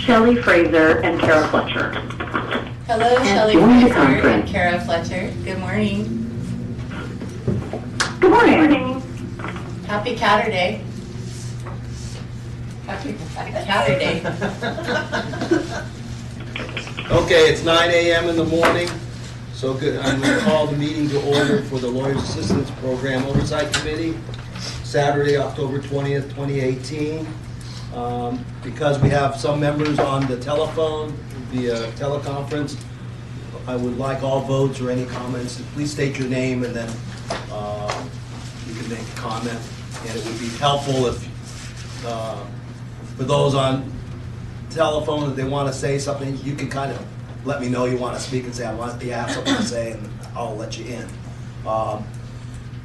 Shelley Fraser and Kara Fletcher. Hello, Shelley Fraser and Kara Fletcher. Good morning. Good morning. Happy Catterday. Happy Catterday. Okay, it's 9 a.m. in the morning, so good. I'm going to call the meeting to order for the Lawyers Assistance Program Oversight Committee, Saturday, October 20th, 2018. Because we have some members on the telephone via teleconference, I would like all votes or any comments. Please state your name and then you can make a comment. And it would be helpful if, for those on telephone, if they want to say something, you can kind of let me know you want to speak and say, I want to have something to say, and I'll let you in.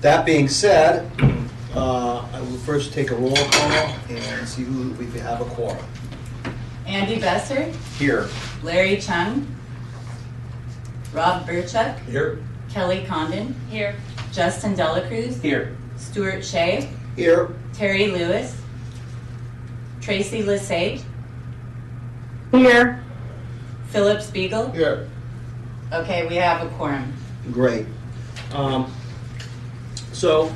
That being said, I will first take a roll call and see who we have a quorum. Andy Besser. Here. Larry Chung. Rob Burchuk. Here. Kelly Condon. Here. Justin Delacruz. Here. Stuart Shea. Here. Terry Lewis. Tracy Lesage. Here. Philip Spiegel. Here. Okay, we have a quorum. Great. So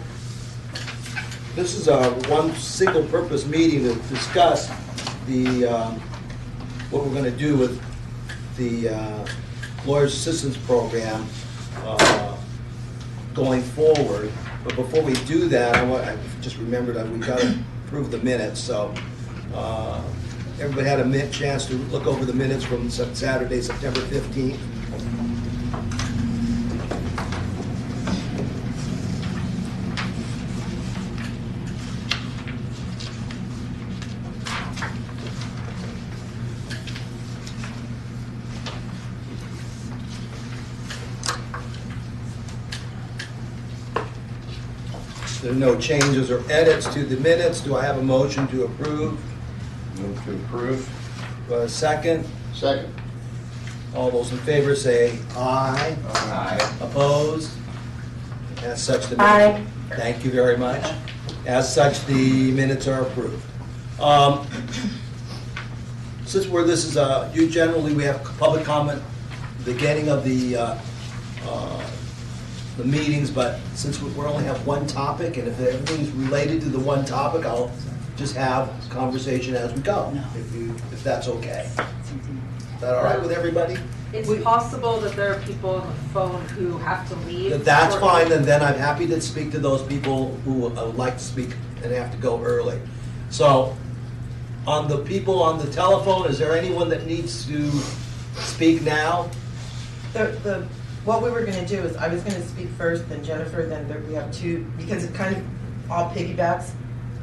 this is a one single purpose meeting to discuss the what we're going to do with the Lawyers Assistance Program going forward. But before we do that, I just remembered that we got to approve the minutes. So everybody had a chance to look over the minutes from Saturday, September 15th. There are no changes or edits to the minutes. Do I have a motion to approve? Move to approve. Second? Second. All those in favor say aye. Aye. Opposed? As such, the Aye. minutes. Thank you very much. As such, the minutes are approved. Since this is we have public comment beginning of the meetings, but since we only have one topic, and if everything's related to the one topic, I'll just have conversation as we go, if that's okay. Is that all right with everybody? It's possible that there are people on the phone who have to leave. That's fine, and then I'm happy to speak to those people who would like to speak and have to go early. So, on the people on the telephone, is there anyone that needs to speak now? What we were going to do is I was going to speak first, then Jennifer, then we have two, because it kind of all piggybacks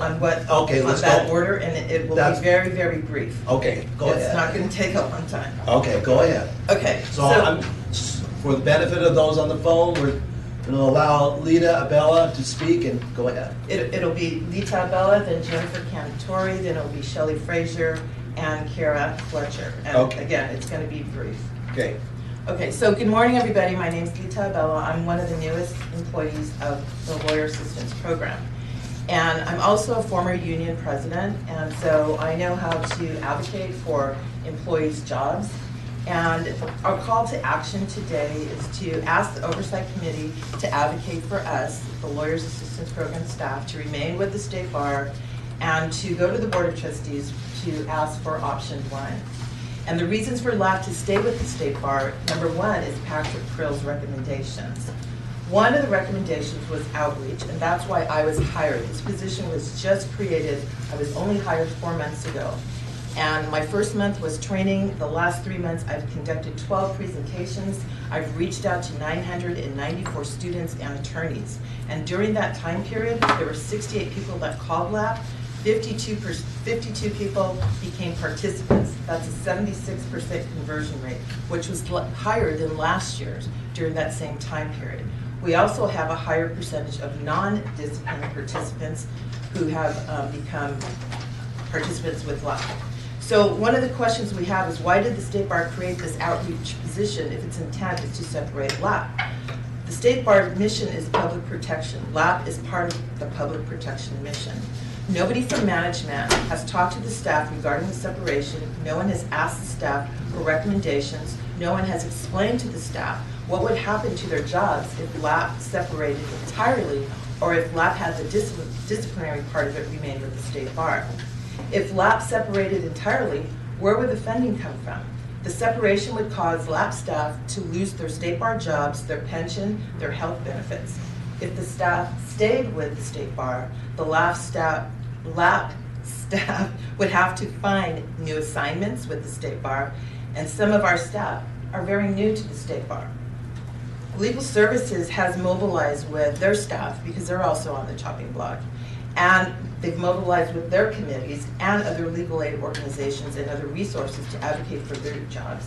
on what let's that go. order, and it will be very, very brief. Okay, go ahead. It's not going to take a long time. Okay, go ahead. Okay. So for the benefit of those on the phone, we're going to allow Lita Abella to speak, and go ahead. It'll be Lita Abella, then Jennifer Cantori, then it'll be Shelley Fraser and Kara Fletcher. And again, it's going to be brief. Okay. Okay, so good morning, everybody. My name is Lita Abella. I'm one of the newest employees of the Lawyer Assistance Program. And I'm also a former union president, and so I know how to advocate for employees' jobs. And our call to action today is to ask the Oversight Committee to advocate for us, the Lawyers Assistance Program staff, to remain with the State Bar and to go to the Board of Trustees to ask for option 1. And the reasons for LAP to stay with the State Bar, number 1 is Patrick Krill's recommendations. One of the recommendations was outreach, and that's why I was hired. This position was just created. I was only hired 4 months ago. And my first month was training. The last 3 months, I've conducted 12 presentations. I've reached out to 994 students and attorneys. And during that time period, there were 68 people that called LAP. 52 people became participants. That's a 76% conversion rate, which was higher than last year's during that same time period. We also have a higher percentage of non-disciplined participants who have become participants with LAP. So one of the questions we have is, why did the State Bar create this outreach position if its intent is to separate LAP? The State Bar mission is public protection. LAP is part of the public protection mission. Nobody from management has talked to the staff regarding the separation. No one has asked the staff for recommendations. No one has explained to the staff what would happen to their jobs if LAP separated entirely, or if LAP had the disciplinary part of it remain with the state bar. If LAP separated entirely, where would the funding come from? The separation would cause LAP staff to lose their state bar jobs, their pension, their health benefits. If the staff stayed with the state bar, the LAP staff would have to find new assignments with the state bar, and some of our staff are very new to the state bar. Legal Services has mobilized with their staff because they're also on the chopping block, and they've mobilized with their committees and other legal aid organizations and other resources to advocate for their jobs.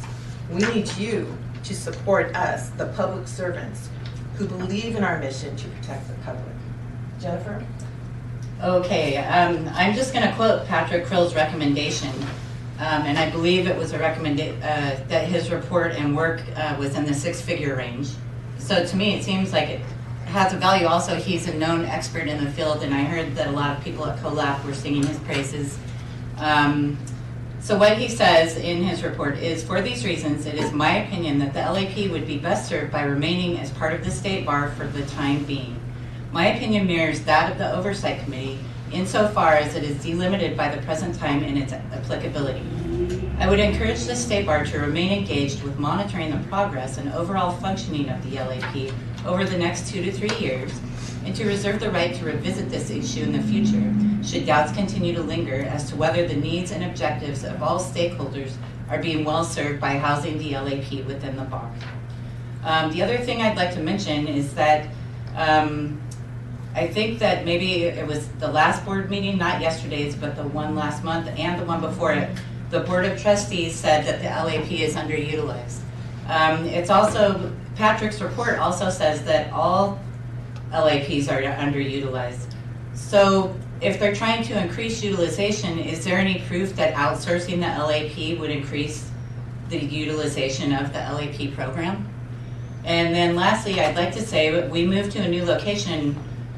We need you to support us, the public servants, who believe in our mission to protect the public. Jennifer? Okay, I'm just going to quote Patrick Krill's recommendation, and I believe it was a that his report and work was in the six-figure range. So to me, it seems like it has a value. Also, he's a known expert in the field, and I heard that a lot of people at CoLAP were singing his praises. So what he says in his report is, for these reasons, it is my opinion that the LAP would be best served by remaining as part of the state bar for the time being. My opinion mirrors that of the Oversight Committee insofar as it is delimited by the present time in its applicability. I would encourage the state bar to remain engaged with monitoring the progress and overall functioning of the LAP over the next 2 to 3 years, and to reserve the right to revisit this issue in the future should doubts continue to linger as to whether the needs and objectives of all stakeholders are being well served by housing the LAP within the bar. The other thing I'd like to mention is that I think that maybe it was the last board meeting, not yesterday's, but the one last month and the one before it, the Board of Trustees said that the LAP is underutilized. It's also, Patrick's report also says that all LAPs are underutilized. So if they're trying to increase utilization, is there any proof that outsourcing the LAP would increase the utilization of the LAP program? And then lastly, I'd like to say we moved to a new location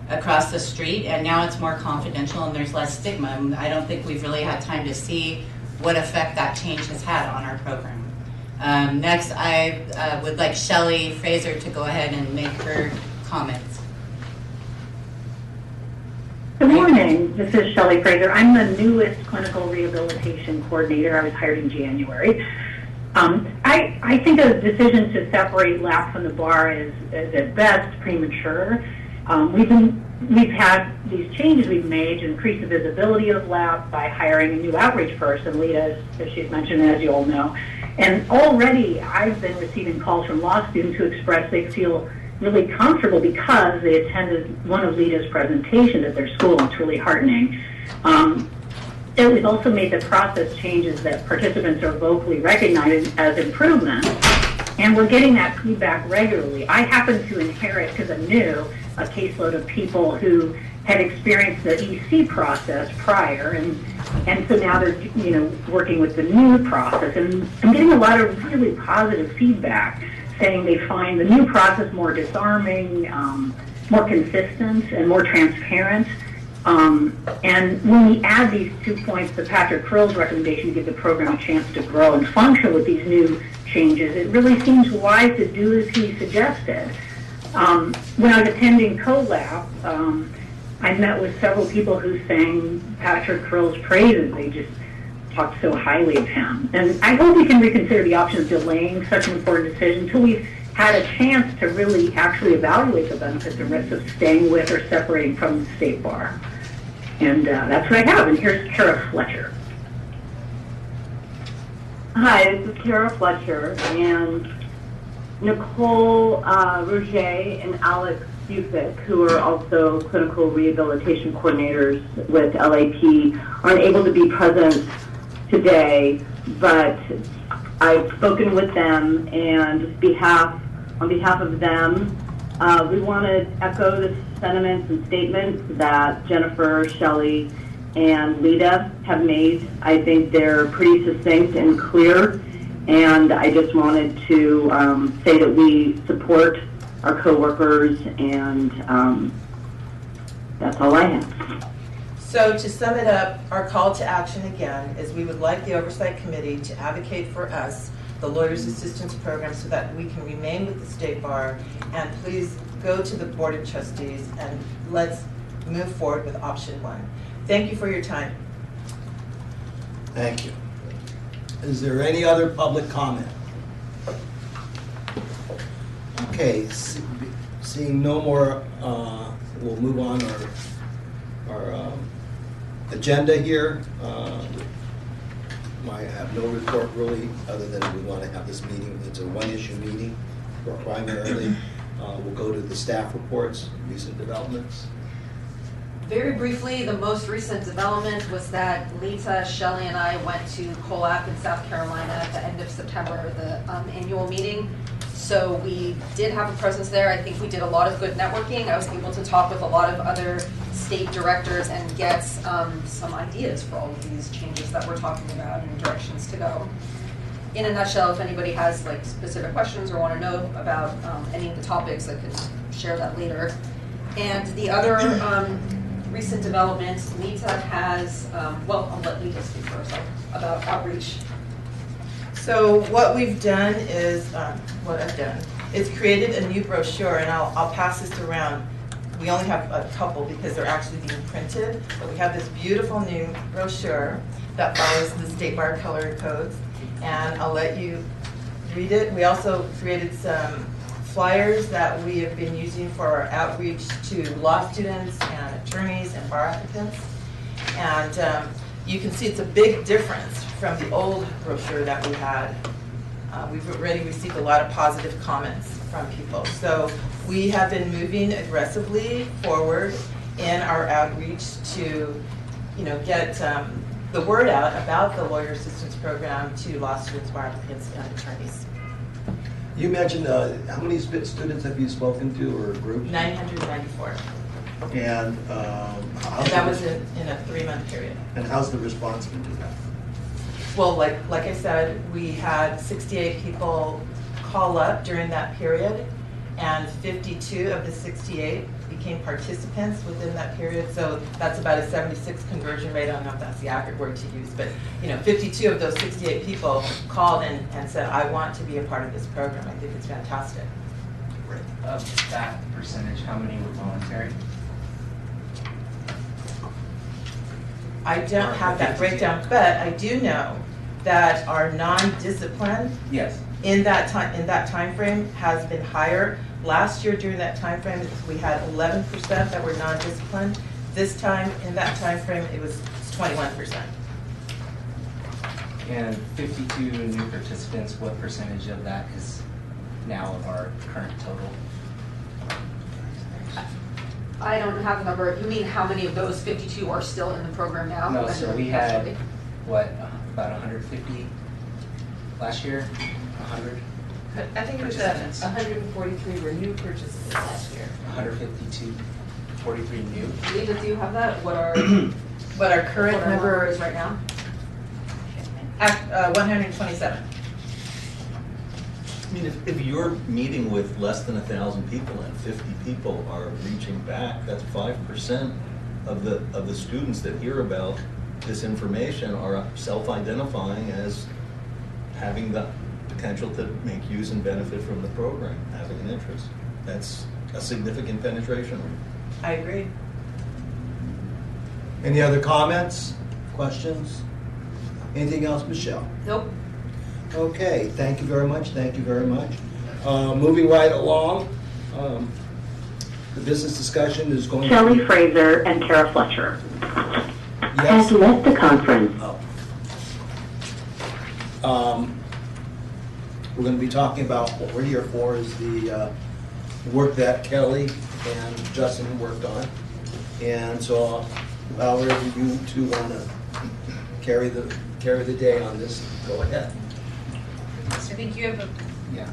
across the street, and now it's more confidential and there's less stigma. I don't think we've really had time to see what effect that change has had on our program. Next, I would like Shelley Fraser to go ahead and make her comments. Good morning. This is Shelley Fraser. I'm the newest clinical rehabilitation coordinator. I was hired in January. I think a decision to separate LAP from the bar is at best premature. We've had these changes we've made to increase the visibility of LAP by hiring a new outreach person, Lita, as she's mentioned, as you all know. And already I've been receiving calls from law students who express they feel really comfortable because they attended one of Lita's presentations at their school. It's really heartening. And we've also made the process changes that participants are vocally recognized as improvements. And we're getting that feedback regularly. I happen to inherit, because I'm new, a caseload of people who had experienced the EC process prior, and so now they're working with the new process. And I'm getting a lot of really positive feedback, saying they find the new process more disarming, more consistent, and more transparent. And when we add these 2 points to Patrick Krill's recommendation to give the program a chance to grow and function with these new changes, it really seems wise to do as he suggested. When I was attending CoLAP, I met with several people who sang Patrick Krill's praises. They just talked so highly of him. And I hope we can reconsider the option of delaying such an important decision until we've had a chance to really actually evaluate the benefits and risks of staying with or separating from the state bar. And that's what I have. And here's Kara Fletcher. Hi, this is Kara Fletcher, and Nicole Roger and Alex Busick, who are also clinical rehabilitation coordinators with LAP, aren't able to be present today, but I've spoken with them, and on behalf of them, we want to echo the sentiments and statements that Jennifer, Shelley, and Lita have made. I think they're pretty succinct and clear, and I just wanted to say that we support our coworkers, and that's all I have. So to sum it up, our call to action again is we would like the Oversight Committee to advocate for us, the Lawyers Assistance Program, so that we can remain with the State Bar, and please go to the Board of Trustees and let's move forward with option 1. Thank you for your time. Thank you. Is there any other public comment? Okay, seeing no more, we'll move on our agenda here. I have no report really, other than we want to have this meeting. It's a one-issue meeting primarily. We'll go to the staff reports, recent developments. Very briefly, the most recent development was that Lita, Shelley, and I went to COLAP in South Carolina at the end of September, the annual meeting. So we did have a presence there. I think we did a lot of good networking. I was able to talk with a lot of other state directors and get some ideas for all of these changes that we're talking about and directions to go. In a nutshell, if anybody has like specific questions or want to know about any of the topics, I could share that later. And the other recent development, Lita has, well, I'll let Lita speak first about outreach. So what we've done is, what I've done is created a new brochure, and I'll pass this around. We only have a couple because they're actually being printed, but we have this beautiful new brochure that follows the State Bar color codes, and I'll let you read it. We also created some flyers that we have been using for our outreach to law students and attorneys and bar applicants. And you can see it's a big difference from the old brochure that we had. We've already received a lot of positive comments from people. So we have been moving aggressively forward in our outreach to, get the word out about the Lawyer Assistance Program to law students, bar applicants, and attorneys. You mentioned, how many students have you spoken to, or groups? 994. And That was in a 3-month period. And how's the response been to that? Well, like I said, we had 68 people call up during that period, and 52 of the 68 became participants within that period. So that's about a 76 conversion rate. I don't know if that's the accurate word to use, but 52 of those 68 people called and said, I want to be a part of this program. I think it's fantastic. Of that percentage, how many were voluntary? I don't have that breakdown, but I do know that our non-discipline Yes. in that time frame has been higher. Last year during that time frame, we had 11% that were non-disciplined. This time, in that time frame, it was 21%. And 52 new participants, what percentage of that is now of our current total? I don't have a number. You mean how many of those 52 are still in the program now? No, so we had, what, about 150 last year? 100? I think it was 143 were new purchases last year. 152, 43 new? Lita, do you have that? What our current number is right now? 127. I mean, if you're meeting with less than 1,000 people and 50 people are reaching back, that's 5% of the students that hear about this information are self-identifying as having the potential to make use and benefit from the program, having an interest. That's a significant penetration rate. I agree. Any other comments, questions? Anything else, Michelle? Nope. Okay, thank you very much, thank you very much. Moving right along, the business discussion is going to be... Shelley Fraser and Kara Fletcher Yes. has left the conference. We're going to be talking about what we're here for is the work that Kelly and Justin worked on. And so, Valerie, you two want to carry the day on this, go ahead. I think you have a, Yeah.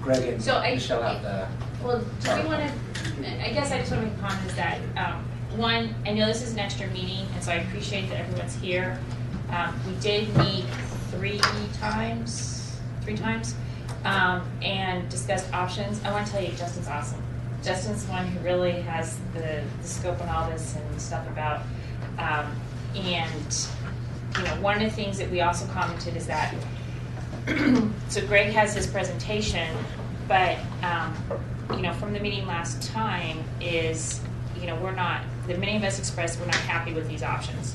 Greg and So Michelle have the... well, do we want to, I guess I just want to make a comment is that, one, I know this is an extra meeting, and so I appreciate that everyone's here. We did meet three times, and discussed options. I want to tell you, Justin's awesome. Justin's the one who really has the scope on all this and stuff about And, you know, one of the things that we also commented is that, so Greg has his presentation, but, you know, from the meeting last time is, you know, many of us expressed we're not happy with these options.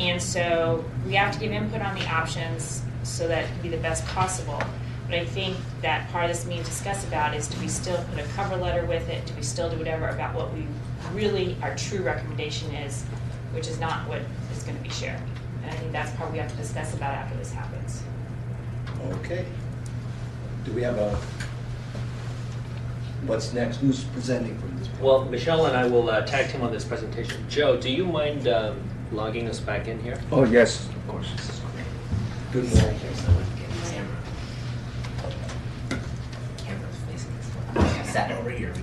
And so we have to give input on the options so that it can be the best possible. But I think that part of this meeting to discuss about is, do we still put a cover letter with it? Do we still do whatever about what we really, our true recommendation is, which is not what is going to be shared. And I think that's part we have to discuss about after this happens. Okay. Do we have what's next? Who's presenting from this point? Well, Michelle and I will tag team on this presentation. Joe, do you mind logging us back in here? Oh, yes, of course. Good morning. Sat over here.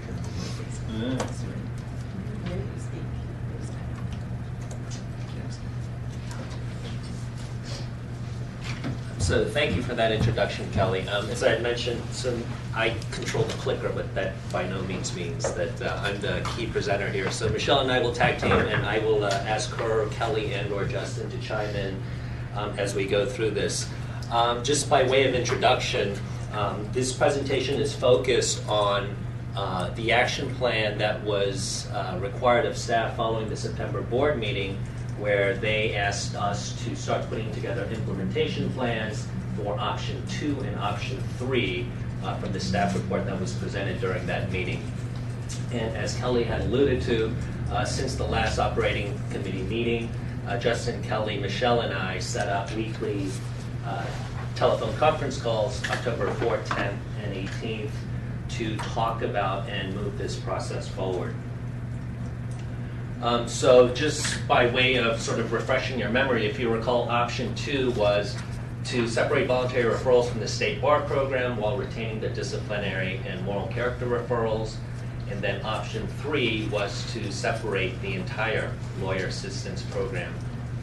So thank you for that introduction, Kelly. As I had mentioned, I control the clicker, but that by no means means that I'm the key presenter here. So Michelle and I will tag team, and I will ask her, Kelly, and/or Justin to chime in as we go through this. Just by way of introduction, this presentation is focused on the action plan that was required of staff following the September board meeting, where they asked us to start putting together implementation plans for option 2 and option 3 from the staff report that was presented during that meeting. And as Kelly had alluded to, since the last operating committee meeting, Justin, Kelly, Michelle, and I set up weekly telephone conference calls October 4th, 10th, and 18th to talk about and move this process forward. So just by way of sort of refreshing your memory, if you recall, option 2 was to separate voluntary referrals from the state bar program while retaining the disciplinary and moral character referrals. And then option 3 was to separate the entire lawyer assistance program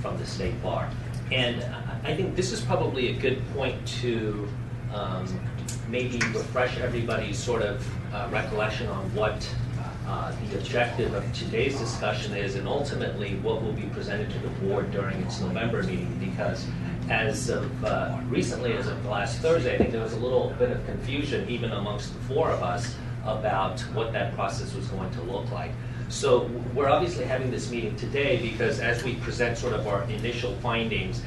from the state bar. And I think this is probably a good point to maybe refresh everybody's sort of recollection on what the objective of today's discussion is, and ultimately what will be presented to the board during its November meeting, because as of recently as of last Thursday, I think there was a little bit of confusion even amongst the 4 of us about what that process was going to look like. So we're obviously having this meeting today because as we present sort of our initial findings,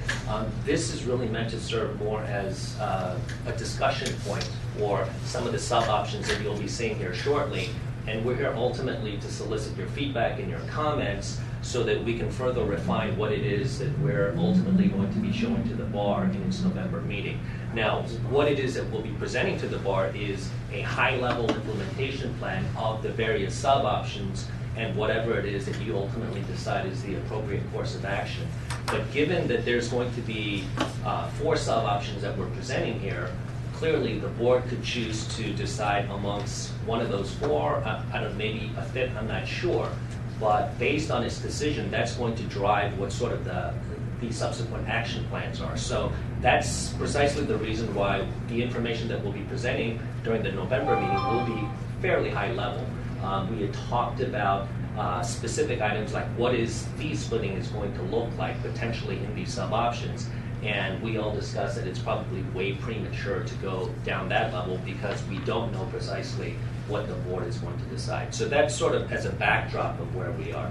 this is really meant to serve more as a discussion point for some of the sub-options that you'll be seeing here shortly. And we're here ultimately to solicit your feedback and your comments so that we can further refine what it is that we're ultimately going to be showing to the bar in its November meeting. Now, what it is that we'll be presenting to the bar is a high-level implementation plan of the various sub-options and whatever it is that you ultimately decide is the appropriate course of action. But given that there's going to be 4 sub-options that we're presenting here, clearly the board could choose to decide amongst one of those 4, out of maybe a 5th, I'm not sure. But based on its decision, that's going to drive what sort of the subsequent action plans are. So that's precisely the reason why the information that we'll be presenting during the November meeting will be fairly high level. We had talked about specific items like what is fee splitting is going to look like potentially in these sub-options. And we all discussed that it's probably way premature to go down that level because we don't know precisely what the board is going to decide. So that's sort of as a backdrop of where we are.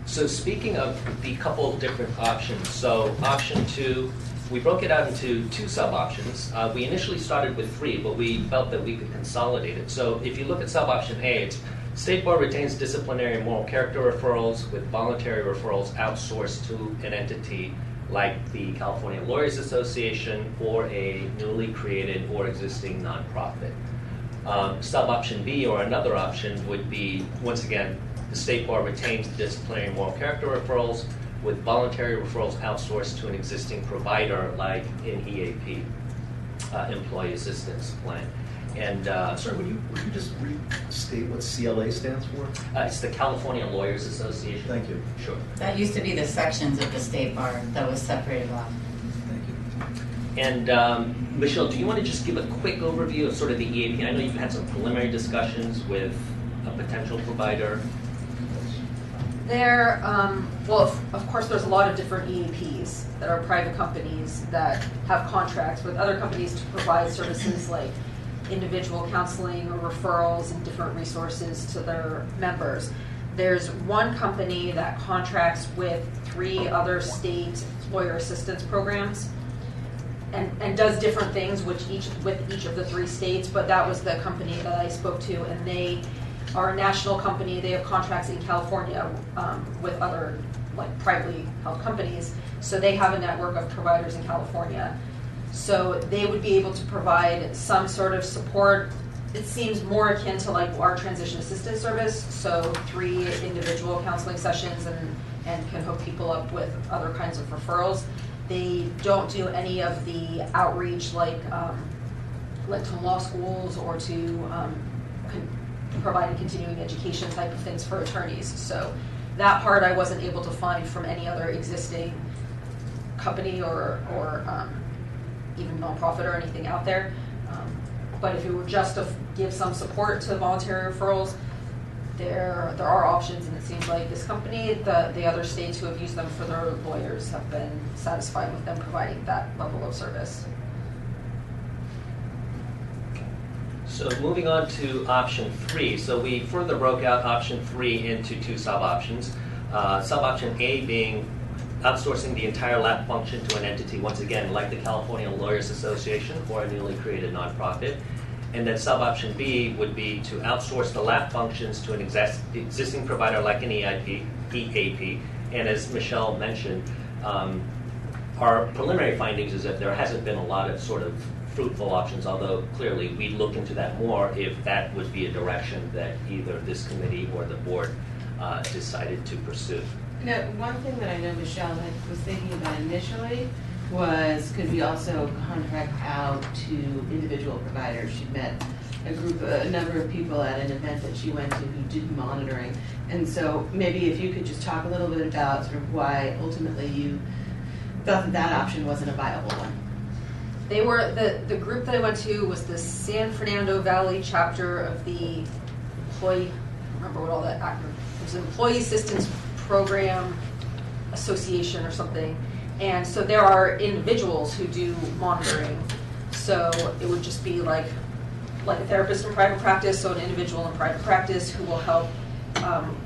So speaking of the couple of different options, so option 2, we broke it out into 2 sub-options. We initially started with 3, but we felt that we could consolidate it. So if you look at sub-option A, it's State Bar retains disciplinary and moral character referrals with voluntary referrals outsourced to an entity like the California Lawyers Association or a newly created or existing nonprofit. Sub-option B, or another option, would be, once again, the State Bar retains disciplinary and moral character referrals with voluntary referrals outsourced to an existing provider like an EAP, Employee Assistance Plan. And Sorry, would you just restate what CLA stands for? it's the California Lawyers Association. Thank you. Sure. That used to be the sections of the state bar that was separated off. Thank you. And Michelle, do you want to just give a quick overview of sort of the EAP? I know you've had some preliminary discussions with a potential provider. There, well, of course, there's a lot of different EAPs that are private companies that have contracts with other companies to provide services like individual counseling or referrals and different resources to their members. There's one company that contracts with 3 other state lawyer assistance programs and does different things with each of the 3 states, but that was the company that I spoke to, and they are a national company. They have contracts in California with other like privately held companies, so they have a network of providers in California. So they would be able to provide some sort of support. It seems more akin to like our transition assistance service, so 3 individual counseling sessions and can hook people up with other kinds of referrals. They don't do any of the outreach like to law schools or to providing continuing education type of things for attorneys. So that part I wasn't able to find from any other existing company or even nonprofit or anything out there. But if it were just to give some support to voluntary referrals, there are options, and it seems like this company, the other states who have used them for their lawyers have been satisfied with them providing that level of service. So moving on to option 3. So we further broke out option 3 into 2 sub-options. Sub-option A being outsourcing the entire lab function to an entity, once again, like the California Lawyers Association or a newly created nonprofit. And then sub-option B would be to outsource the lab functions to an existing provider like an EAP. And as Michelle mentioned, our preliminary findings is that there hasn't been a lot of sort of fruitful options, although clearly we'd look into that more if that would be a direction that either this committee or the board decided to pursue. Now, one thing that I know Michelle was thinking about initially was, could we also contract out to individual providers? She'd met a number of people at an event that she went to who did monitoring. And so maybe if you could just talk a little bit about sort of why ultimately you thought that option wasn't a viable one. They were, the group that I went to was the San Fernando Valley chapter of the Employee, I don't remember what all that acronym, it was Employee Assistance Program Association or something. And so there are individuals who do monitoring. So it would just be like a therapist in private practice, so an individual in private practice who will help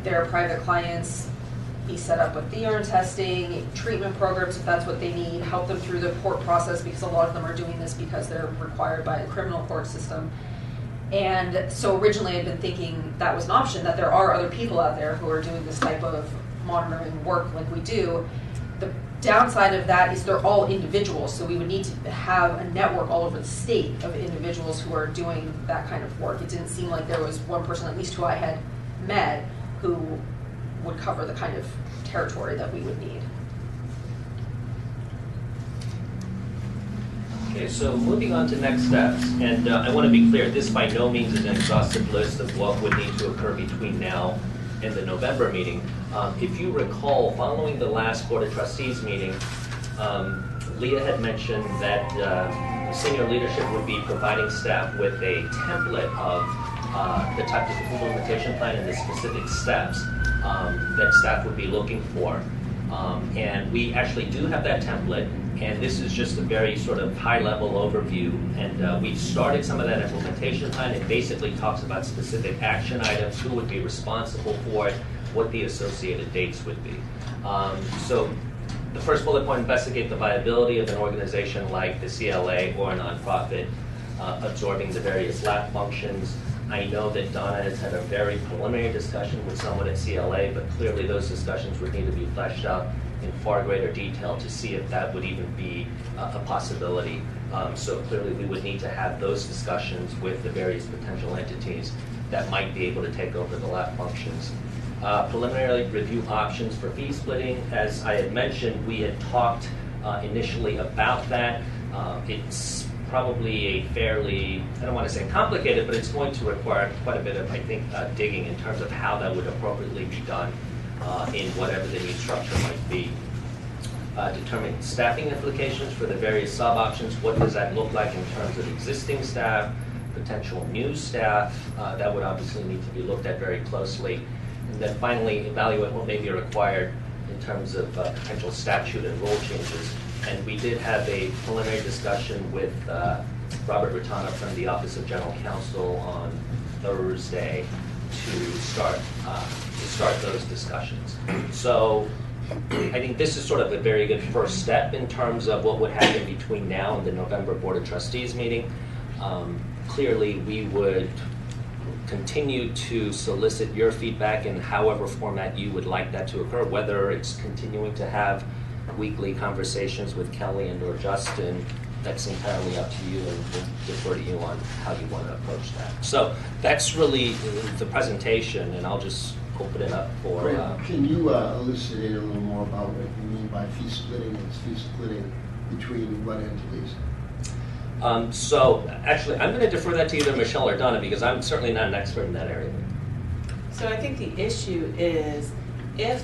their private clients be set up with the urine testing, treatment programs if that's what they need, help them through the court process because a lot of them are doing this because they're required by the criminal court system. And so originally I'd been thinking that was an option, that there are other people out there who are doing this type of monitoring work like we do. The downside of that is they're all individuals, so we would need to have a network all over the state of individuals who are doing that kind of work. It didn't seem like there was one person, at least who I had met, who would cover the kind of territory that we would need. Okay, so moving on to next steps, and I want to be clear, this by no means is an exhaustive list of what would need to occur between now and the November meeting. If you recall, following the last Board of Trustees meeting, Leah had mentioned that senior leadership would be providing staff with a template of the type of implementation plan and the specific steps that staff would be looking for. And we actually do have that template, and this is just a very sort of high-level overview. And we've started some of that implementation plan. It basically talks about specific action items, who would be responsible for it, what the associated dates would be. So the first bullet point, investigate the viability of an organization like the CLA or a nonprofit absorbing the various lab functions. I know that Donna has had a very preliminary discussion with someone at CLA, but clearly those discussions would need to be fleshed out in far greater detail to see if that would even be a possibility. So clearly we would need to have those discussions with the various potential entities that might be able to take over the lab functions. Preliminarily review options for fee splitting. As I had mentioned, we had talked initially about that. It's probably a fairly, I don't want to say complicated, but it's going to require quite a bit of, I think, digging in terms of how that would appropriately be done in whatever the new structure might be. Determine staffing implications for the various sub-options. What does that look like in terms of existing staff, potential new staff? That would obviously need to be looked at very closely. And and then finally evaluate what may be required in terms of potential statute and rule changes. And we did have a preliminary discussion with Robert Ratana from the Office of General Counsel on Thursday to start those discussions. So I think this is sort of a very good first step in terms of what would happen between now and the November Board of Trustees meeting. Clearly, we would continue to solicit your feedback in however format you would like that to occur, whether it's continuing to have weekly conversations with Kelly and or Justin. That's entirely up to you, and we'll defer to you on how you want to approach that. So that's really the presentation, and I'll just open it up for... Can you elucidate a little more about what you mean by fee splitting? It's fee splitting between what entities? So actually, I'm going to defer that to either Michelle or Donna, because I'm certainly not an expert in that area. So I think the issue is if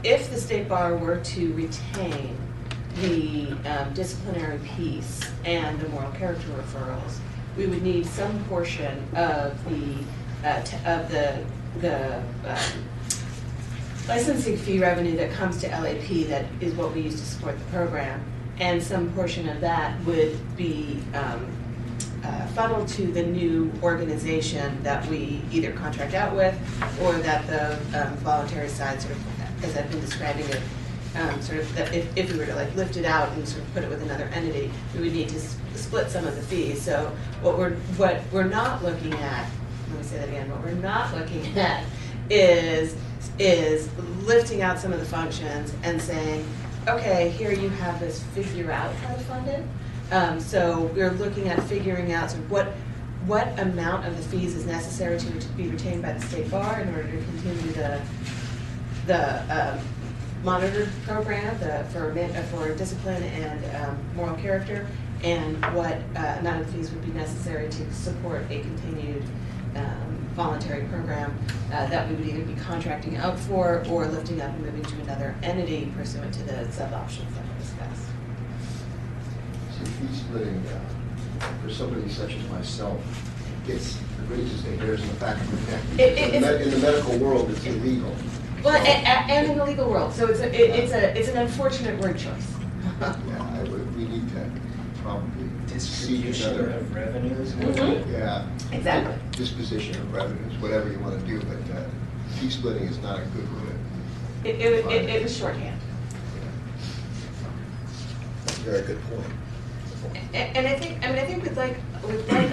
the State Bar were to retain the disciplinary piece and the moral character referrals, we would need some portion of the licensing fee revenue that comes to LAP that is what we use to support the program, and some portion of that would be funneled to the new organization that we either contract out with or that the voluntary side, sort of, as I've been describing it, sort of that if we were to like lift it out and sort of put it with another entity, we would need to split some of the fees. So what we're not looking at, let me say that again, what we're not looking at is lifting out some of the functions and saying, okay, here you have this, figure out how to fund it. So we're looking at figuring out sort of what amount of the fees is necessary to be retained by the State Bar in order to continue the monitored program for discipline and moral character, and what amount of fees would be necessary to support a continued voluntary program that we would either be contracting out for or lifting up and moving to another entity pursuant to the sub-options that were discussed. So fee splitting for somebody such as myself raises the hairs in the back of my neck. In the medical world, it's illegal. Well, and in the legal world, so it's an unfortunate word choice. Yeah, we need to probably Distribution of revenues. Mm-hmm. Yeah, Exactly. disposition of revenues, whatever you want to do, but fee splitting is not a good word. It was shorthand. That's a very good point. And I think we'd like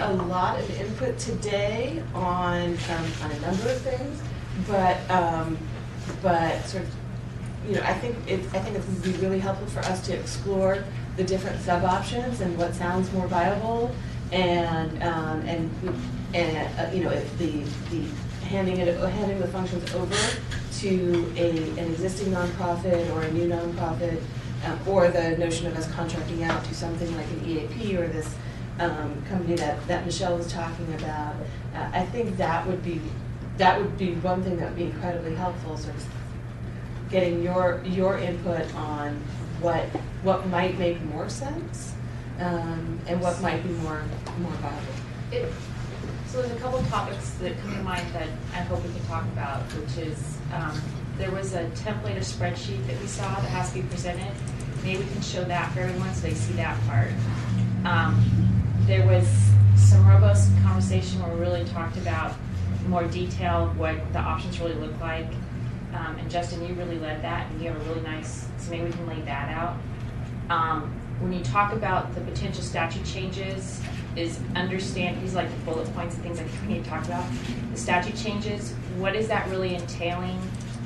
a lot of input today on a number of things, but sort of, you know, I think it would be really helpful for us to explore the different sub options and what sounds more viable, and you know, if the handing the functions over to an existing nonprofit or a new nonprofit, or the notion of us contracting out to something like an EAP or this company that Michelle was talking about. I think that would be one thing that would be incredibly helpful, sort of getting your input on what might make more sense, and what might be more viable. So there's a couple of topics that come to mind that I hope we can talk about, which is there was a template or spreadsheet that we saw that has to be presented. Maybe we can show that for everyone so they see that part. There was some robust conversation where we really talked about more detail what the options really look like. And Justin, you really led that, and you have a really nice, so maybe we can lay that out. When you talk about the potential statute changes, these like the bullet points and things that we need to talk about. The statute changes, what is that really entailing?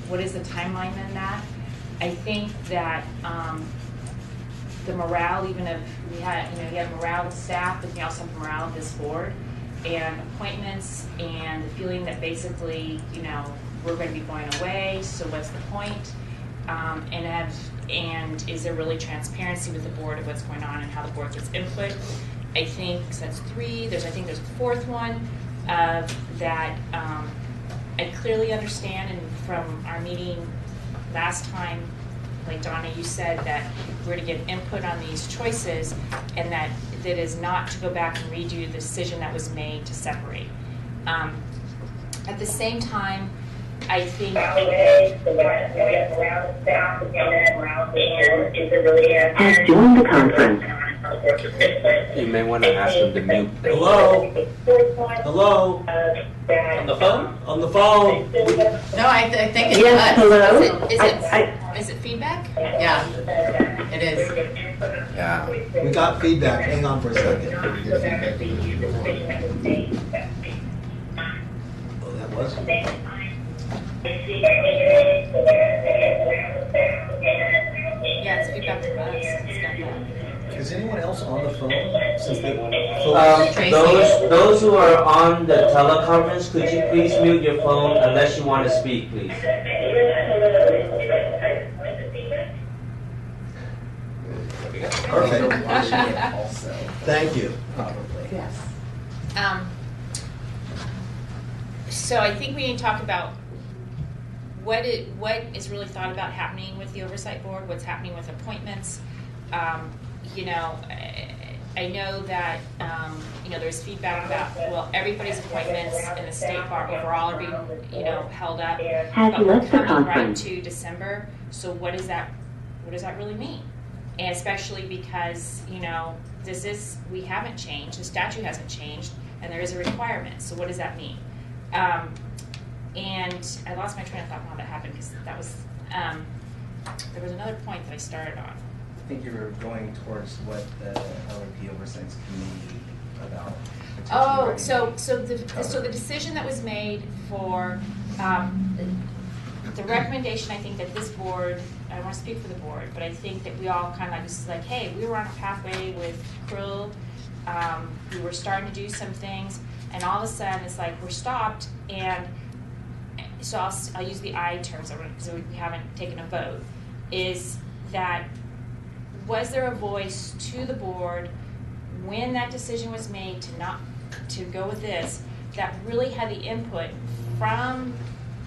What is the timeline in that? I think that the morale, even if you have morale of staff, but you also have morale of this board, and appointments, and the feeling that basically, we're going to be going away, so what's the point? And is there really transparency with the board of what's going on and how the board gets input? I think, so that's three, there's a fourth one, that I clearly understand, and from our meeting last time, like Donna, you said that we're to get input on these choices, and that is not to go back and redo the decision that was made to separate. At the same time, I think. Has joined the conference. You may want to ask them to mute. Hello? Hello? On the phone? On the phone? No, I think it Yes, does. hello? Is it feedback? Yeah, it is. Yeah. We got feedback. Hang on for a second. Oh, that was? Yeah, it's feedback from us. It's not that. Is anyone else on the phone? Since the Tracy. Those who are on the teleconference, could you please mute your phone unless you want to speak, please? Perfect. Thank you. So I think we need to talk about what is really thought about happening with the Oversight Board, what's happening with appointments. You know, I know that, you know, there's feedback about, well, everybody's appointments in the state bar overall are being, you know, held up. But we're coming right to December, so what does that really mean? And especially because, you know, we haven't changed, the statute hasn't changed, and there is a requirement, so what does that mean? And I lost my train of thought when that happened, because that was, there was another point that I started on. I think you were going towards what the LRP Oversight's committee about. Oh, so the decision that was made for, the recommendation, I think that this board, I don't want to speak for the board, but I think that we all kind of like, hey, we were on a pathway with Krill, we were starting to do some things, and all of a sudden it's like we're stopped, and so I'll use the I terms because we haven't taken a vote, is that was there a voice to the board when that decision was made to go with this that really had the input from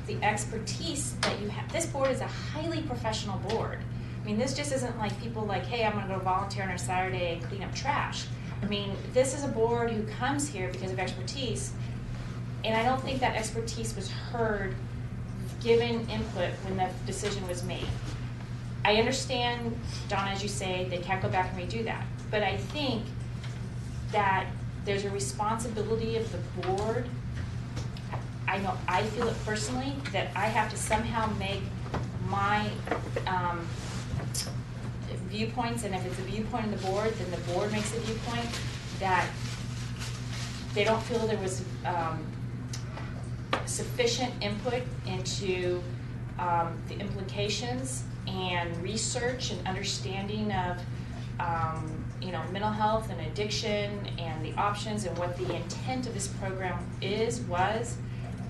the expertise that you have? This board is a highly professional board. I mean, this just isn't like people like, hey, I'm going to go volunteer on a Saturday and clean up trash. I mean, this is a board who comes here because of expertise, and I don't think that expertise was heard, given input when the decision was made. I understand, Donna, as you say, they can't go back and redo that, but I think that there's a responsibility of the board. I know I feel it personally, that I have to somehow make my viewpoints, and if it's a viewpoint of the board, then the board makes a viewpoint, that they don't feel there was sufficient input into the implications and research and understanding of you know, mental health and addiction and the options and what the intent of this program was,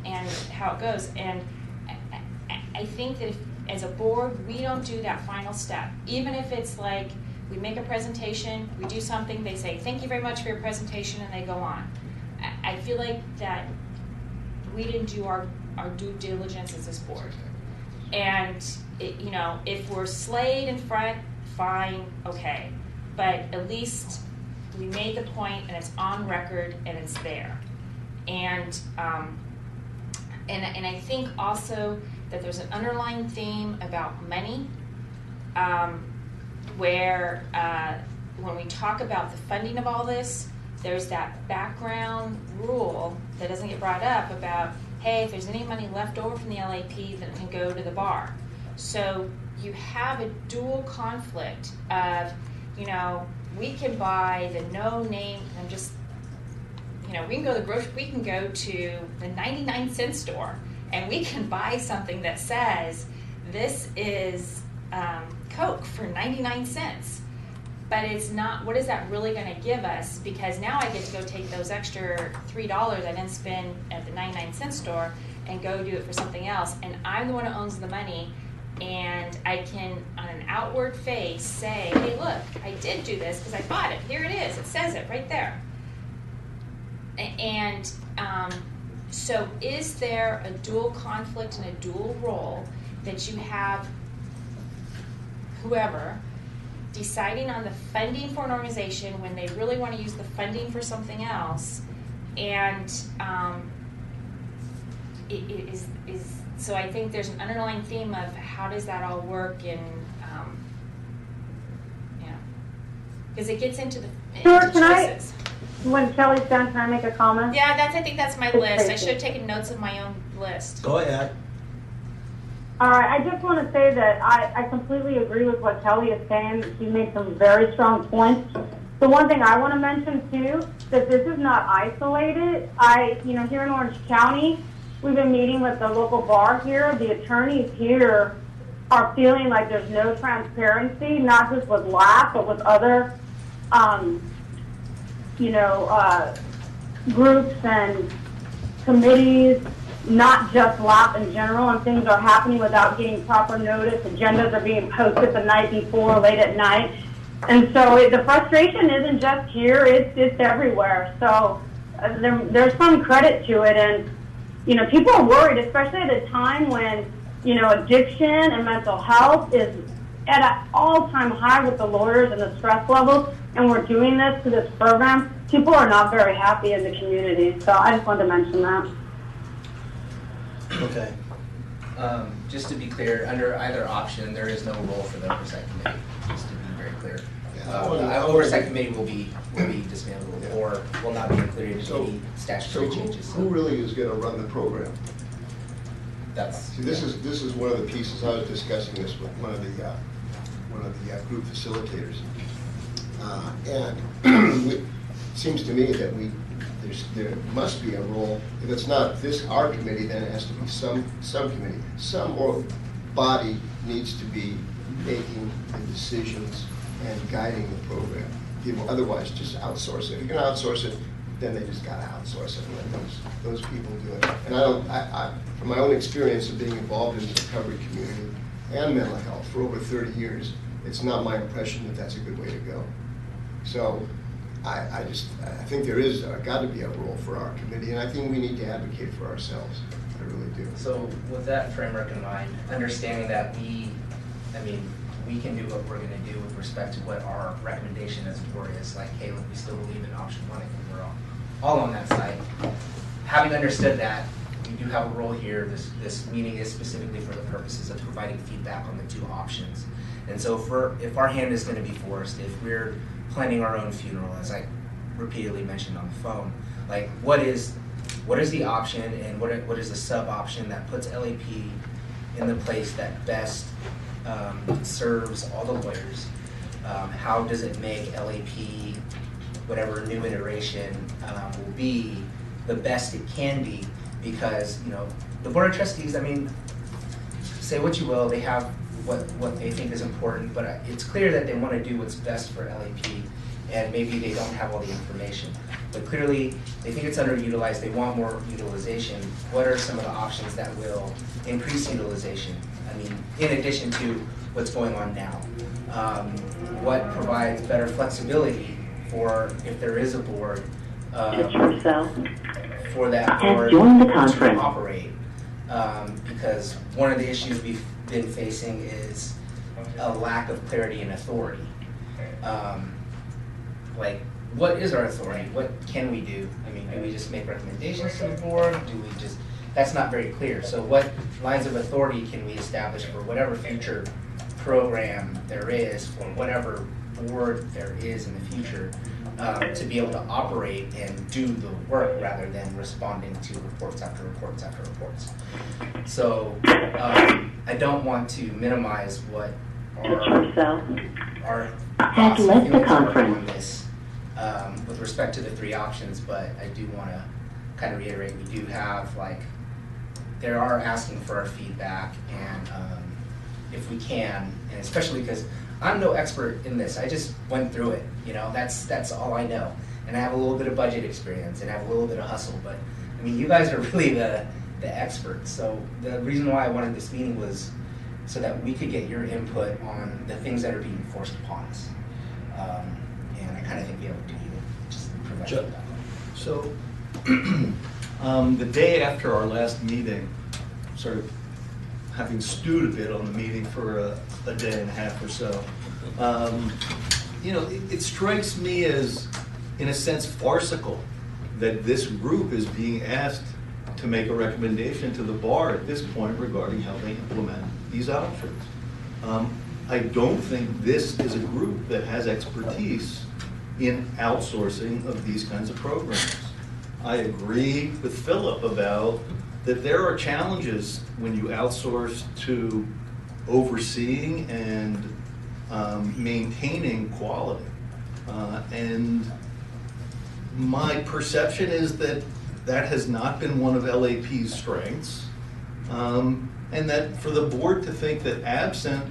and how it goes. And I think that if, as a board, we don't do that final step, even if it's like we make a presentation, we do something, they say, thank you very much for your presentation, and they go on. I feel like that we didn't do our due diligence as this board. And, you know, if we're slayed in front, fine, okay. But at least we made the point, and it's on record, and it's there. And I think also that there's an underlying theme about money, where when we talk about the funding of all this, there's that background rule that doesn't get brought up about, hey, if there's any money left over from the LAP, then it can go to the bar. So you have a dual conflict of, you know, we can buy the no-name, I'm just, you know, we can go to the grocery, we can go to the 99-cent store, and we can buy something that says this is Coke for 99 cents. But it's not, what is that really going to give us? Because now I get to go take those extra $3 I didn't spend at the 99-cent store and go do it for something else. And I'm the one who owns the money, and I can, on an outward face, say, hey, look, I did do this because I bought it. Here it is. It says it right there. And so is there a dual conflict and a dual role that you have whoever deciding on the funding for an organization when they really want to use the funding for something else, and is so I think there's an underlying theme of how does that all work in, because it gets into the Sure, into can choices. When Kelly's done, can I make a comment? Yeah, I think that's my It's list. I crazy. should have taken notes of my own list. Go ahead. All right, I just want to say that I completely agree with what Kelly is saying. She made some very strong points. The one thing I want to mention too, that this is not isolated. Here in Orange County, we've been meeting with the local bar here. The attorneys here are feeling like there's no transparency, not just with LAP, but with other, groups and committees, not just LAP in general, and things are happening without getting proper notice. Agendas are being posted the night before, late at night. And so the frustration isn't just here, it's everywhere. So there's some credit to it. And, people are worried, especially at a time when, addiction and mental health is at an all-time high with the lawyers and the stress levels. And we're doing this to this program. People are not very happy in the community. So I just wanted to mention that. Okay. Just to be clear, under either option, there is no role for the oversight committee, just to be very clear. The oversight committee will be dismantled or will not be included in any statutory changes. Who really is going to run the program? See, this is one of the pieces. I was discussing this with one of the group facilitators, and it seems to me that there must be a role. If it's not our committee, then it has to be some committee. Some or body needs to be making the decisions and guiding the program. Otherwise, just outsource it. If you're going to outsource it, then they just got to outsource it and let those people do it. And I from my own experience of being involved in the recovery community and mental health for over 30 years, it's not my impression that that's a good way to go. So I think there is got to be a role for our committee, and I think we need to advocate for ourselves. I really do. So with that framework in mind, understanding that we can do what we're going to do with respect to what our recommendation as a board is. Like, hey, look, we still believe in option one, and we're all on that side. Having understood that, we do have a role here. This meeting is specifically for the purposes of providing feedback on the two options. And so if our hand is going to be forced, if we're planning our own funeral, as I repeatedly mentioned on the phone, like what is the option and what is the sub option that puts LAP in the place that best serves all the lawyers? How does it make LAP, whatever new iteration will be, the best it can be? Because the board of trustees, say what you will, they have what they think is important, but it's clear that they want to do what's best for LAP, and maybe they don't have all the information. But clearly, they think it's underutilized, they want more utilization. What are some of the options that will increase utilization? In addition to what's going on now. What provides better flexibility for, if there is a board, for that board to operate? Because one of the issues we've been facing is a lack of clarity and authority. Like, what is our authority? What can we do? Do we just make recommendations to the board? That's not very clear. So what lines of authority can we establish for whatever future program there is, for whatever board there is in the future, to be able to operate and do the work rather than responding to reports after reports after reports. So I don't want to minimize what our thoughts and feelings are on this with respect to the three options, but I do want to kind of reiterate, we do have, they are asking for our feedback, and if we can, and especially because I'm no expert in this, I just went through it, that's all I know. And I have a little bit of budget experience, and I have a little bit of hustle, but you guys are really the experts. So the reason why I wanted this meeting was so that we could get your input on the things that are being forced upon us. And I kind of think we have a duty to just provide feedback. So, the day after our last meeting, sort of having stewed a bit on the meeting for a day and a half or so, it strikes me as, in a sense, farcical that this group is being asked to make a recommendation to the bar at this point regarding how they implement these options. I don't think this is a group that has expertise in outsourcing of these kinds of programs. I agree with Philip about that there are challenges when you outsource to overseeing and maintaining quality. And my perception is that that has not been one of LAP's strengths. And that for the board to think that absent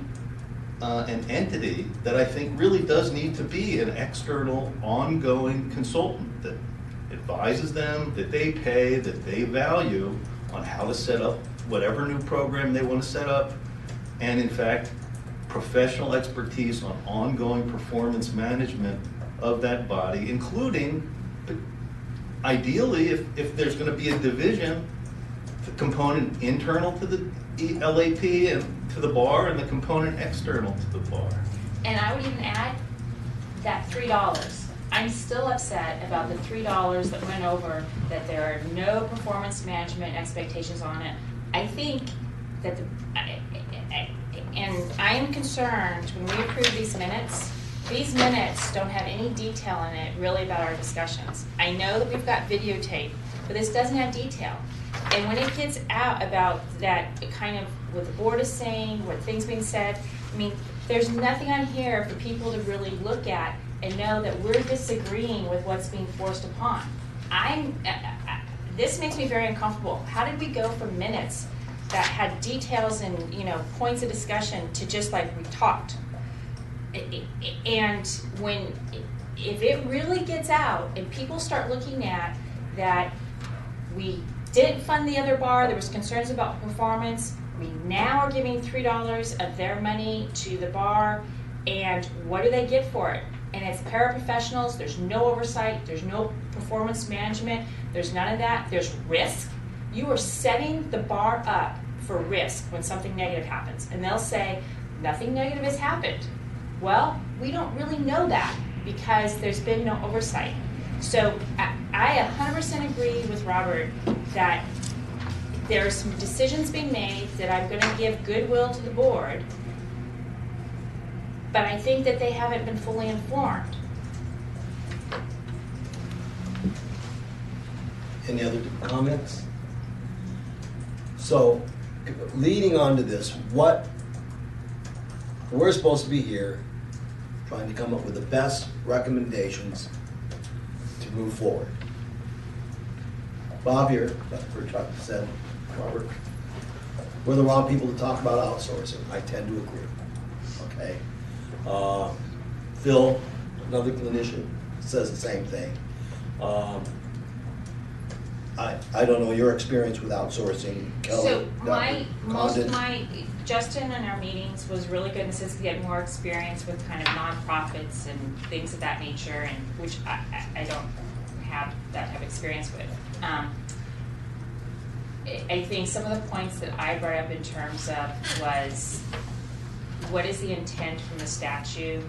an entity that I think really does need to be an external ongoing consultant that advises them, that they pay, that they value on how to set up whatever new program they want to set up, and in fact, professional expertise on ongoing performance management of that body, including, ideally, if there's going to be a division, the component internal to the LAP and to the bar, and the component external to the bar. And I would even add that $3. I'm still upset about the $3 that went over, that there are no performance management expectations on it. I think that and I am concerned when we approve these minutes don't have any detail in it really about our discussions. I know that we've got videotape, but this doesn't have detail. And when it gets out about that kind of what the board is saying, what things being said, I mean, there's nothing on here for people to really look at and know that we're disagreeing with what's being forced upon. This makes me very uncomfortable. How did we go from minutes that had details and points of discussion to just like we talked? And if it really gets out and people start looking at that we didn't fund the other bar, there was concerns about performance, we now are giving $3 of their money to the bar, and what do they get for it? And it's paraprofessionals, there's no oversight, there's no performance management, there's none of that, there's risk. You are setting the bar up for risk when something negative happens. And they'll say, nothing negative has happened. Well, we don't really know that because there's been no oversight. So I 100% agree with Robert that there are some decisions being made that I'm going to give goodwill to the board, but I think that they haven't been fully informed. Any other comments? So, leading on to this, we're supposed to be here trying to come up with the best recommendations to move forward. Bob here, Dr. Chuck said, Robert, we're the wrong people to talk about outsourcing. I tend to agree. Okay. Phil, another clinician, says the same thing. I don't know your experience with outsourcing, Kelly. So Justin in our meetings was really good in the sense he had more experience with kind of nonprofits and things of that nature, and which I don't have that type of experience with. I think some of the points that I brought up in terms of was what is the intent from the statute,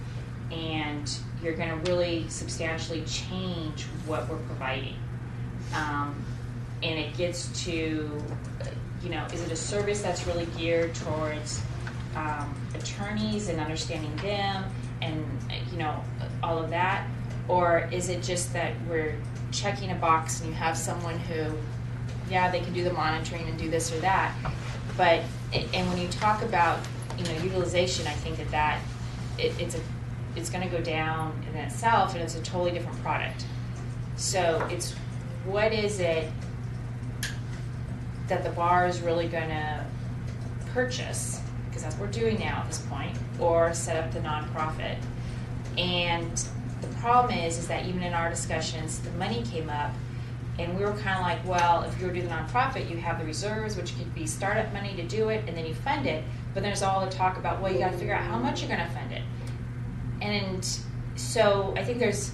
and you're going to really substantially change what we're providing. And it gets to, is it a service that's really geared towards attorneys and understanding them and, all of that? Or is it just that we're checking a box and you have someone who, yeah, they can do the monitoring and do this or that, but, and when you talk about, utilization, I think that it's going to go down in itself, and it's a totally different product. So it's, what is it that the bar is really going to purchase, because that's what we're doing now at this point, or set up the nonprofit. And the problem is that even in our discussions, the money came up, and we were kind of like, well, if you were to do the nonprofit, you have the reserves, which could be startup money to do it, and then you fund it. But there's all the talk about, well, you got to figure out how much you're going to fund it. And so I think there's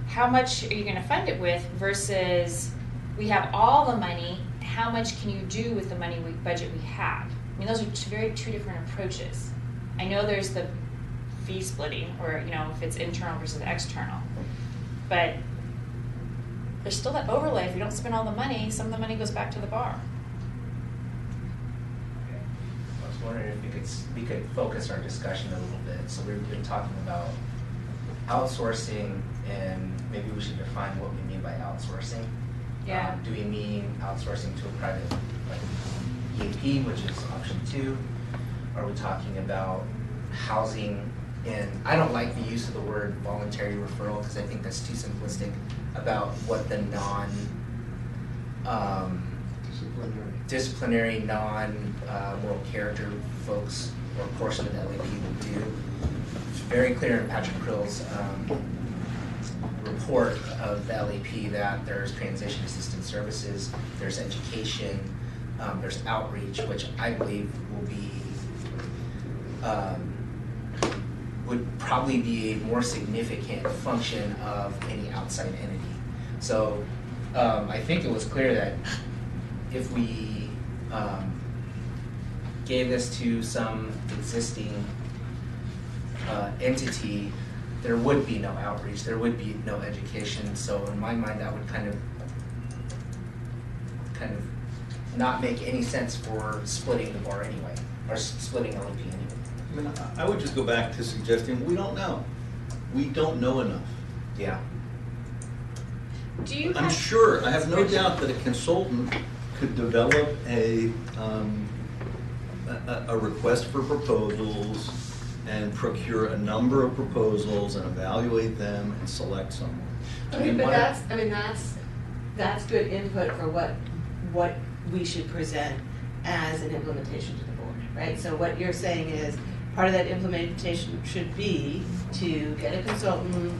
how much are you going to fund it with versus we have all the money, how much can you do with the money budget we have? I mean, those are two different approaches. I know there's the fee splitting, or if it's internal versus external, but there's still that overlay. If we don't spend all the money, some of the money goes back to the bar. I was wondering if we could focus our discussion a little bit. So we've been talking about outsourcing, and maybe we should define what we mean by outsourcing. Yeah. Do we mean outsourcing to a private, like EAP, which is option 2? Are we talking about housing? And I don't like the use of the word voluntary referral because I think that's too simplistic about what the disciplinary, non-moral character folks or portion of the LAP will do. It's very clear in Patrick Krill's report of the LAP that there's transition assistance services, there's education, there's outreach, which I believe will be would probably be a more significant function of any outside entity. So I think it was clear that if we gave this to some existing entity, there would be no outreach, there would be no education. So in my mind, that would kind of not make any sense for splitting the bar anyway, or splitting LAP anyway. I mean, I would just go back to suggesting we don't know. We don't know enough. Yeah. Do you I'm have sure, I have no doubt that a consultant could develop a request for proposals and procure a number of proposals and evaluate them and select someone. But that's good input for what we should present as an implementation to the board, right? So what you're saying is, part of that implementation should be to get a consultant,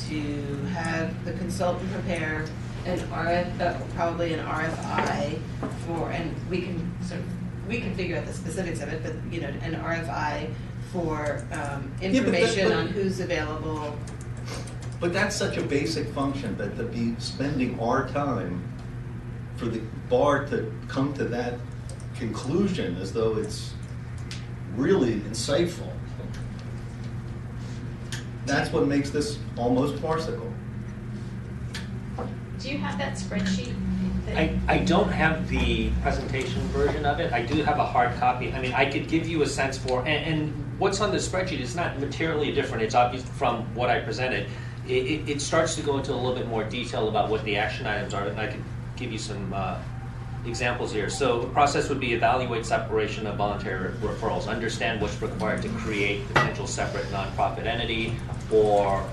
to have the consultant prepare probably an RFI for, and we can figure out the specifics of it, but an RFI for information on who's available. But that's such a basic function, that to be spending our time for the bar to come to that conclusion as though it's really insightful. That's what makes this almost farcical. Do you have that spreadsheet? I don't have the presentation version of it. I do have a hard copy. I mean, I could give you a sense for, and what's on the spreadsheet is not materially different. It's obvious from what I presented. It starts to go into a little bit more detail about what the action items are, and I could give you some examples here. So the process would be evaluate separation of voluntary referrals, understand what's required to create potential separate nonprofit entity, or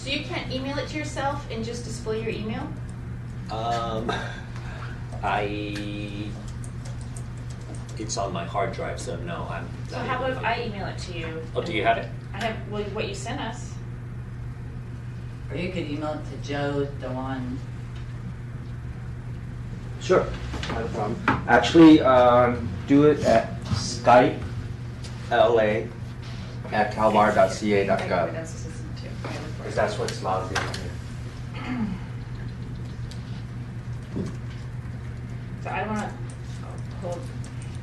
So you can't email it to yourself and just display your email? It's on my hard drive, so no, I'm So not how able about if to- I email it to you? Oh, do you have it? I have, well, what you sent us. Or you could email it to Joe, Dewan. Sure, not a problem. Actually, do it at skypela@calbar.ca.gov, because that's what's logged in here. So I want to hold.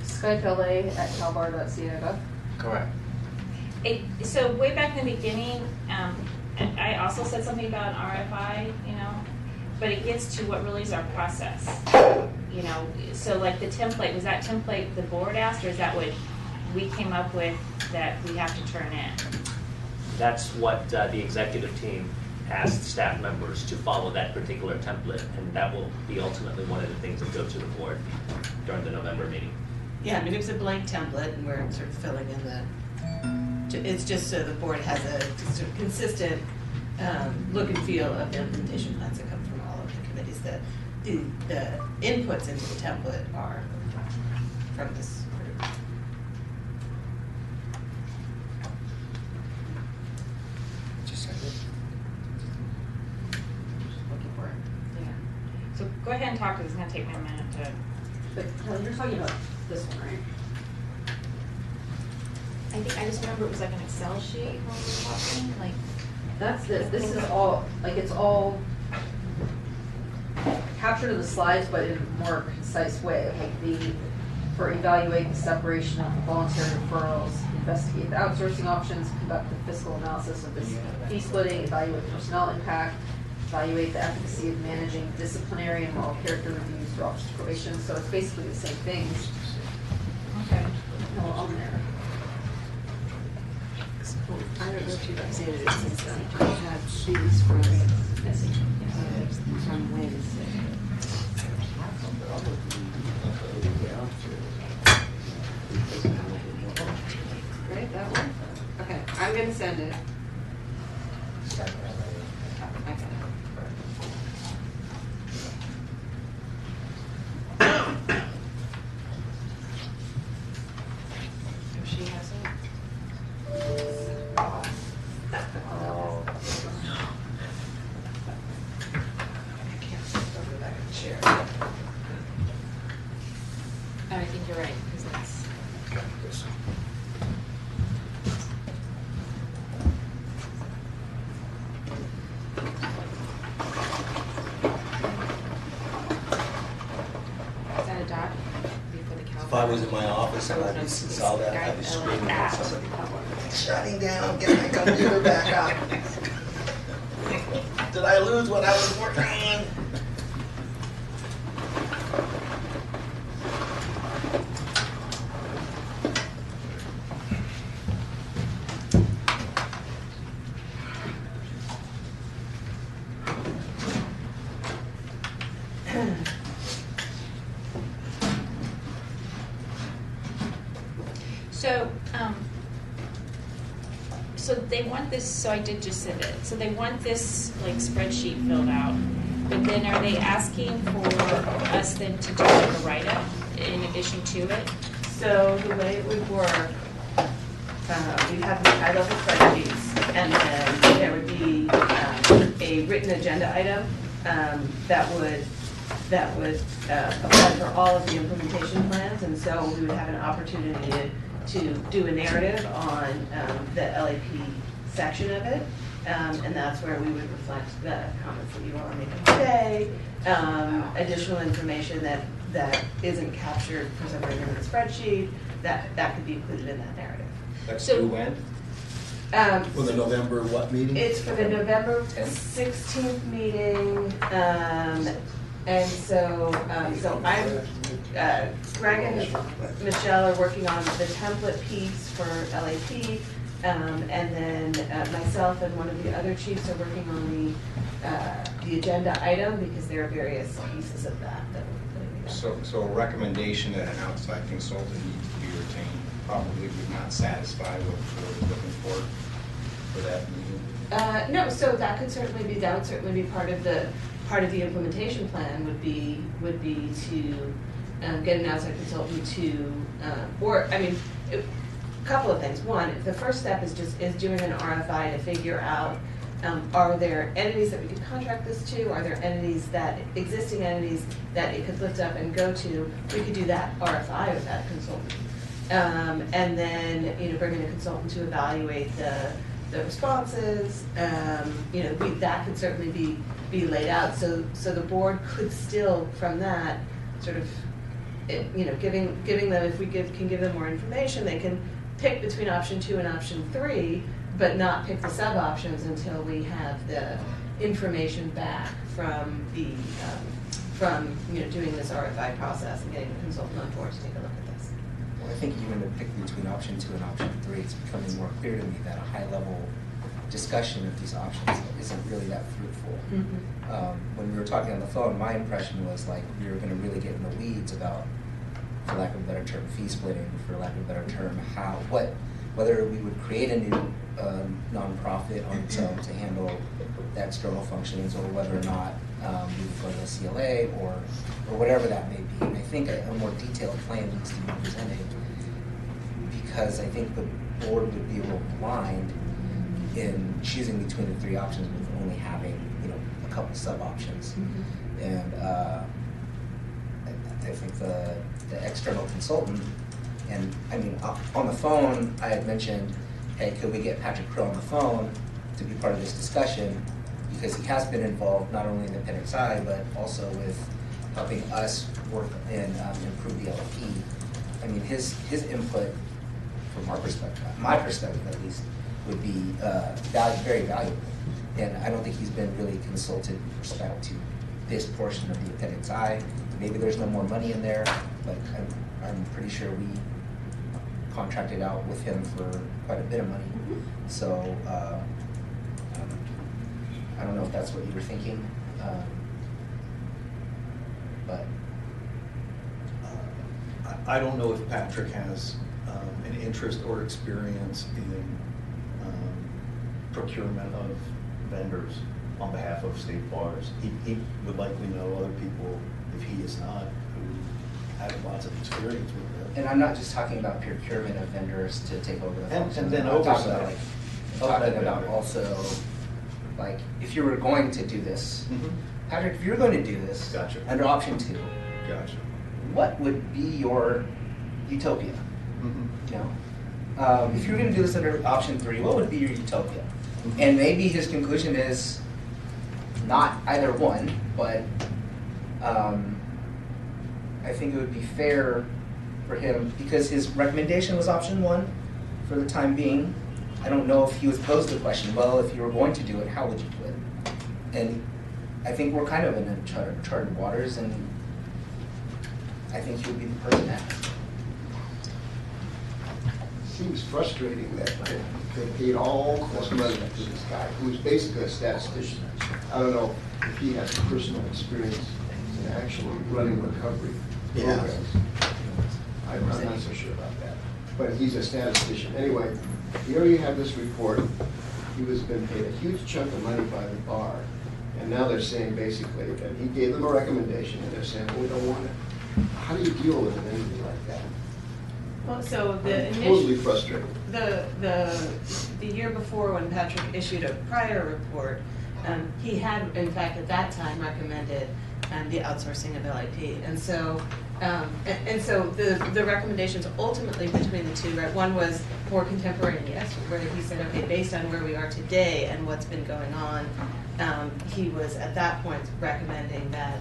SkypeLA@calbar.ca. Correct. So way back in the beginning, I also said something about RFI, but it gets to what really is our process. So like the template, was that template the board asked, or is that what we came up with that we have to turn in? That's what the executive team asked staff members to follow that particular template, and that will be ultimately one of the things that go to the board during the November meeting. Yeah, I mean, it was a blank template, and we're sort of filling in it's just so the board has a sort of consistent look and feel of the implementation plans that come from all of the committees. The inputs into the template are from this group. Just looking for it. Yeah. So go ahead and talk, because it's going to take me a minute to. But you're talking about this one, right? I just remember it was like an Excel sheet when we were talking, like. That's this. This is all, like, it's all captured in the slides, but in a more concise way. Like for evaluate the separation of voluntary referrals, investigate the outsourcing options, conduct the fiscal analysis of this fee splitting, evaluate personnel impact, evaluate the efficacy of managing disciplinary and moral character reviews for officers of probation. So it's basically the same things. Okay. No, on there. I don't know if you've updated it since then. I have these from Wednesday. Right, that one? Okay, I'm gonna send it. Okay. If she has it. Oh, I think you're right, because that's. Is that a dot before the calendar? If I was in my office and I saw that, I'd be screaming at somebody, shutting down, get my computer back up. Did I lose what I was working on? So they want this, so I did just send it, so they want this like spreadsheet filled out, but then are they asking for us then to do like a write-up in addition to it? So the way it would work, we have the high-level spreadsheets, and then there would be a written agenda item that would apply for all of the implementation plans, and so we would have an opportunity to do a narrative on the LAP section of it, and that's where we would reflect the comments that you all are making today, additional information that isn't captured for some reason in the spreadsheet, that could be included in that narrative. That's So- through when? For the November what meeting? It's for the November 16th meeting, and so I'm, Greg and Michelle are working on the template piece for LAP, and then myself and one of the other chiefs are working on the agenda item, because there are various pieces of that we're putting together. So a recommendation that an outside consultant needs to be retained probably would not satisfy what we're looking for that meeting? No, so that would certainly be part of the implementation plan would be to get an outside consultant to, a couple of things. One, the first step is doing an RFI to figure out, are there entities that we could contract this to? Are there existing entities that it could lift up and go to? We could do that RFI with that consultant. And then, bring in a consultant to evaluate the responses, that could certainly be laid out. So the board could still, from that, sort of, giving them, if we can give them more information, they can pick between option 2 and option 3, but not pick the sub-options until we have the information back from doing this RFI process and getting the consultant on board to take a look at this. Well, I think even to pick between option 2 and option 3, it's becoming more clear to me that a high-level discussion of these options isn't really that fruitful. Mm-hmm. When we were talking on the phone, my impression was like we were going to really get in the weeds about, for lack of a better term, fee splitting, for lack of a better term, whether we would create a new nonprofit on its own to handle the external functions, or whether or not we would go to the CLA or whatever that may be. And I think a more detailed plan needs to be presented, because I think the board would be a little blind in choosing between the 3 options with only having, a couple sub-options. Mm-hmm. And I think the external consultant, and on the phone, I had mentioned, hey, could we get Patrick Crow on the phone to be part of this discussion, because he has been involved not only in the independent side, but also with helping us work and improve the LP. His input, from our perspective, my perspective at least, would be very valuable. And I don't think he's been really consulted with respect to this portion of the Appendix I. Maybe there's no more money in there, but I'm pretty sure we contracted out with him for quite a bit of money. So I don't know if that's what you were thinking, but I don't know if Patrick has an interest or experience in procurement of vendors on behalf of state bars. He would likely know other people, if he is not, who have lots of experience with that. and I'm not just talking about procurement of vendors to take over the function. And then I'm talking oversight. about also, like, if you were going to do this, Patrick, if you're going to do this Gotcha. under option 2, Gotcha. what would be your utopia? You know, if you were going to do this under option 3, what would be your utopia? And maybe his conclusion is not either one, but I think it would be fair for him, because his recommendation was option 1 for the time being. I don't know if he was posed the question, well, if you were going to do it, how would you do it? And I think we're kind of in uncharted waters, and I think he would be the person to ask. Seems frustrating that they paid all this money to this guy, who's basically a statistician. I don't know if he has personal experience in actually running recovery programs. I'm not so sure about that. But he's a statistician. Anyway, here you have this report. He was been paid a huge chunk of money by the bar. And now they're saying basically that he gave them a recommendation, and they're saying, well, we don't want it. How do you deal with anything like that? Well, so the Totally frustrating. the year before, when Patrick issued a prior report, he had, in fact, at that time recommended the outsourcing of LIP. And so the recommendations ultimately between the two, right, one was more contemporaneous, where he said, okay, based on where we are today and what's been going on, he was at that point recommending that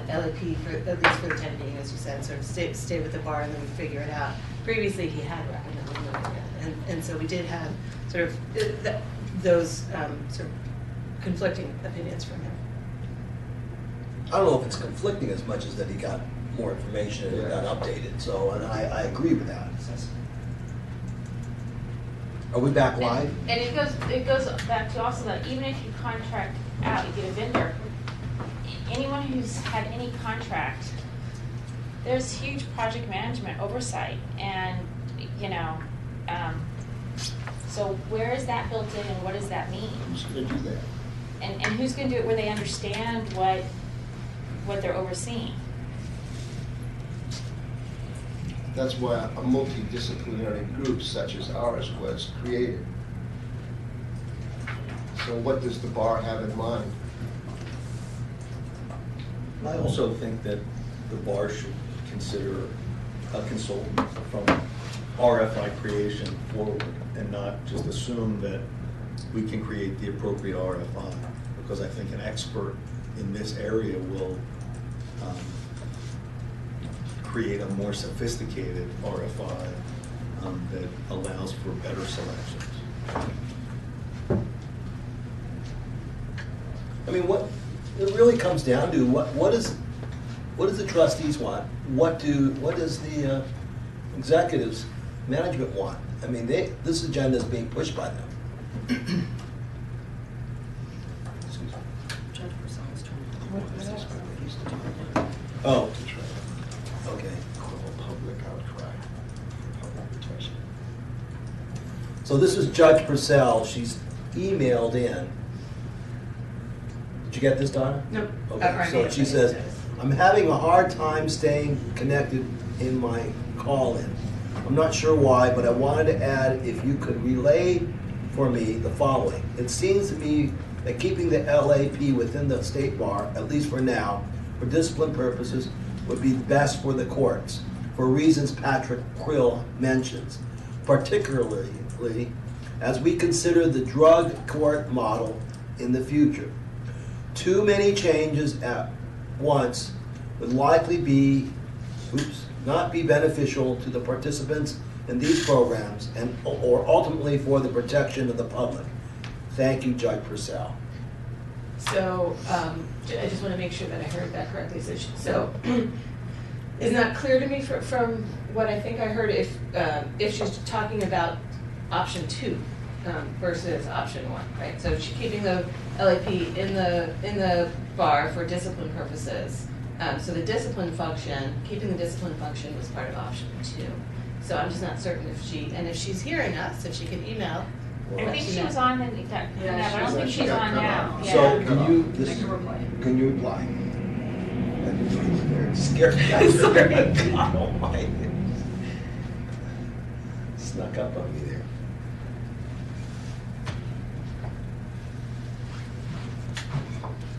LIP, at least for the time being, as you said, sort of stay with the bar and then we figure it out. Previously, he had recommended moving it, and so we did have sort of those sort of conflicting opinions from him. I don't know if it's conflicting as much as that he got more information and it got updated, so, and I agree with that. Are we back live? And it goes back to also that even if you contract out, you get a vendor, anyone who's had any contract, there's huge project management oversight, and so where is that built in, and what does that mean? Who's going to do that? And who's going to do it where they understand what they're overseeing? That's why a multidisciplinary group such as ours was created. So what does the bar have in mind? I also think that the bar should consider a consultant from RFI creation forward and not just assume that we can create the appropriate RFI, because I think an expert in this area will create a more sophisticated RFI that allows for better selections. I mean, what it really comes down to, what does the trustees want? What does the executives, management want? I mean, this agenda is being pushed by them. Oh, okay. Public outcry for public protection. So this is Judge Purcell. She's emailed in. Did you get this, Donna? No. Okay, so she says, I'm having a hard time staying connected in my call-in. I'm not sure why, but I wanted to add if you could relay for me the following. It seems to me that keeping the LAP within the state bar, at least for now, for discipline purposes, would be best for the courts, for reasons Patrick Krill mentions, particularly as we consider the drug court model in the future. Too many changes at once would likely not be beneficial to the participants in these programs or ultimately for the protection of the public. Thank you, Judge Purcell. So, I just want to make sure that I heard that correctly. So, it's not clear to me from what I think I heard if she's talking about option 2 versus option 1, right? So she's keeping the LAP in the bar for discipline purposes. So the discipline function, keeping the discipline function was part of option 2. So I'm just not certain if she's hearing us, if she can email. I think she was on in that, yeah, but I don't think she's on now. So Yeah. can you reply? Scared me. Sorry. God almighty. Snuck up on me there.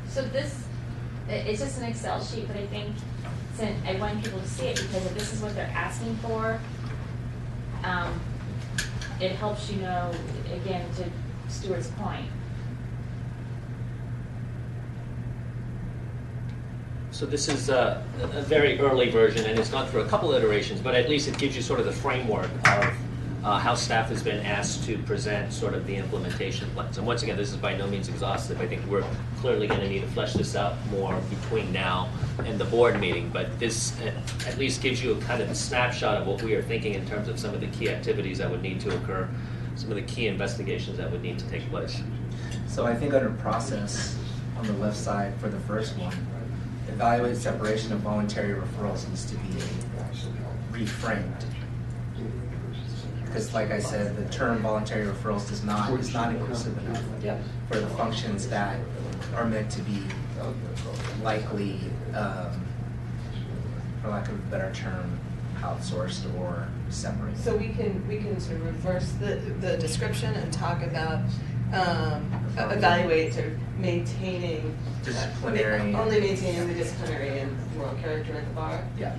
So this, it's just an Excel sheet, but I think I want people to see it because if this is what they're asking for, it helps you know, again, to Stuart's point. So this is a very early version, and it's gone through a couple iterations, but at least it gives you sort of the framework of how staff has been asked to present sort of the implementation plans. And once again, this is by no means exhaustive. I think we're clearly going to need to flesh this out more between now and the board meeting, but this at least gives you a kind of a snapshot of what we are thinking in terms of some of the key activities that would need to occur, some of the key investigations that would need to take place. So I think under process, on the left side for the first one, evaluate separation of voluntary referrals needs to be reframed. Because like I said, the term voluntary referrals is not inclusive enough for the functions that are meant to be likely, for lack of a better term, outsourced or separated. So we can sort of reverse the description and talk about evaluate sort of maintaining disciplinary, only maintaining the disciplinary and moral character at the bar. Yeah.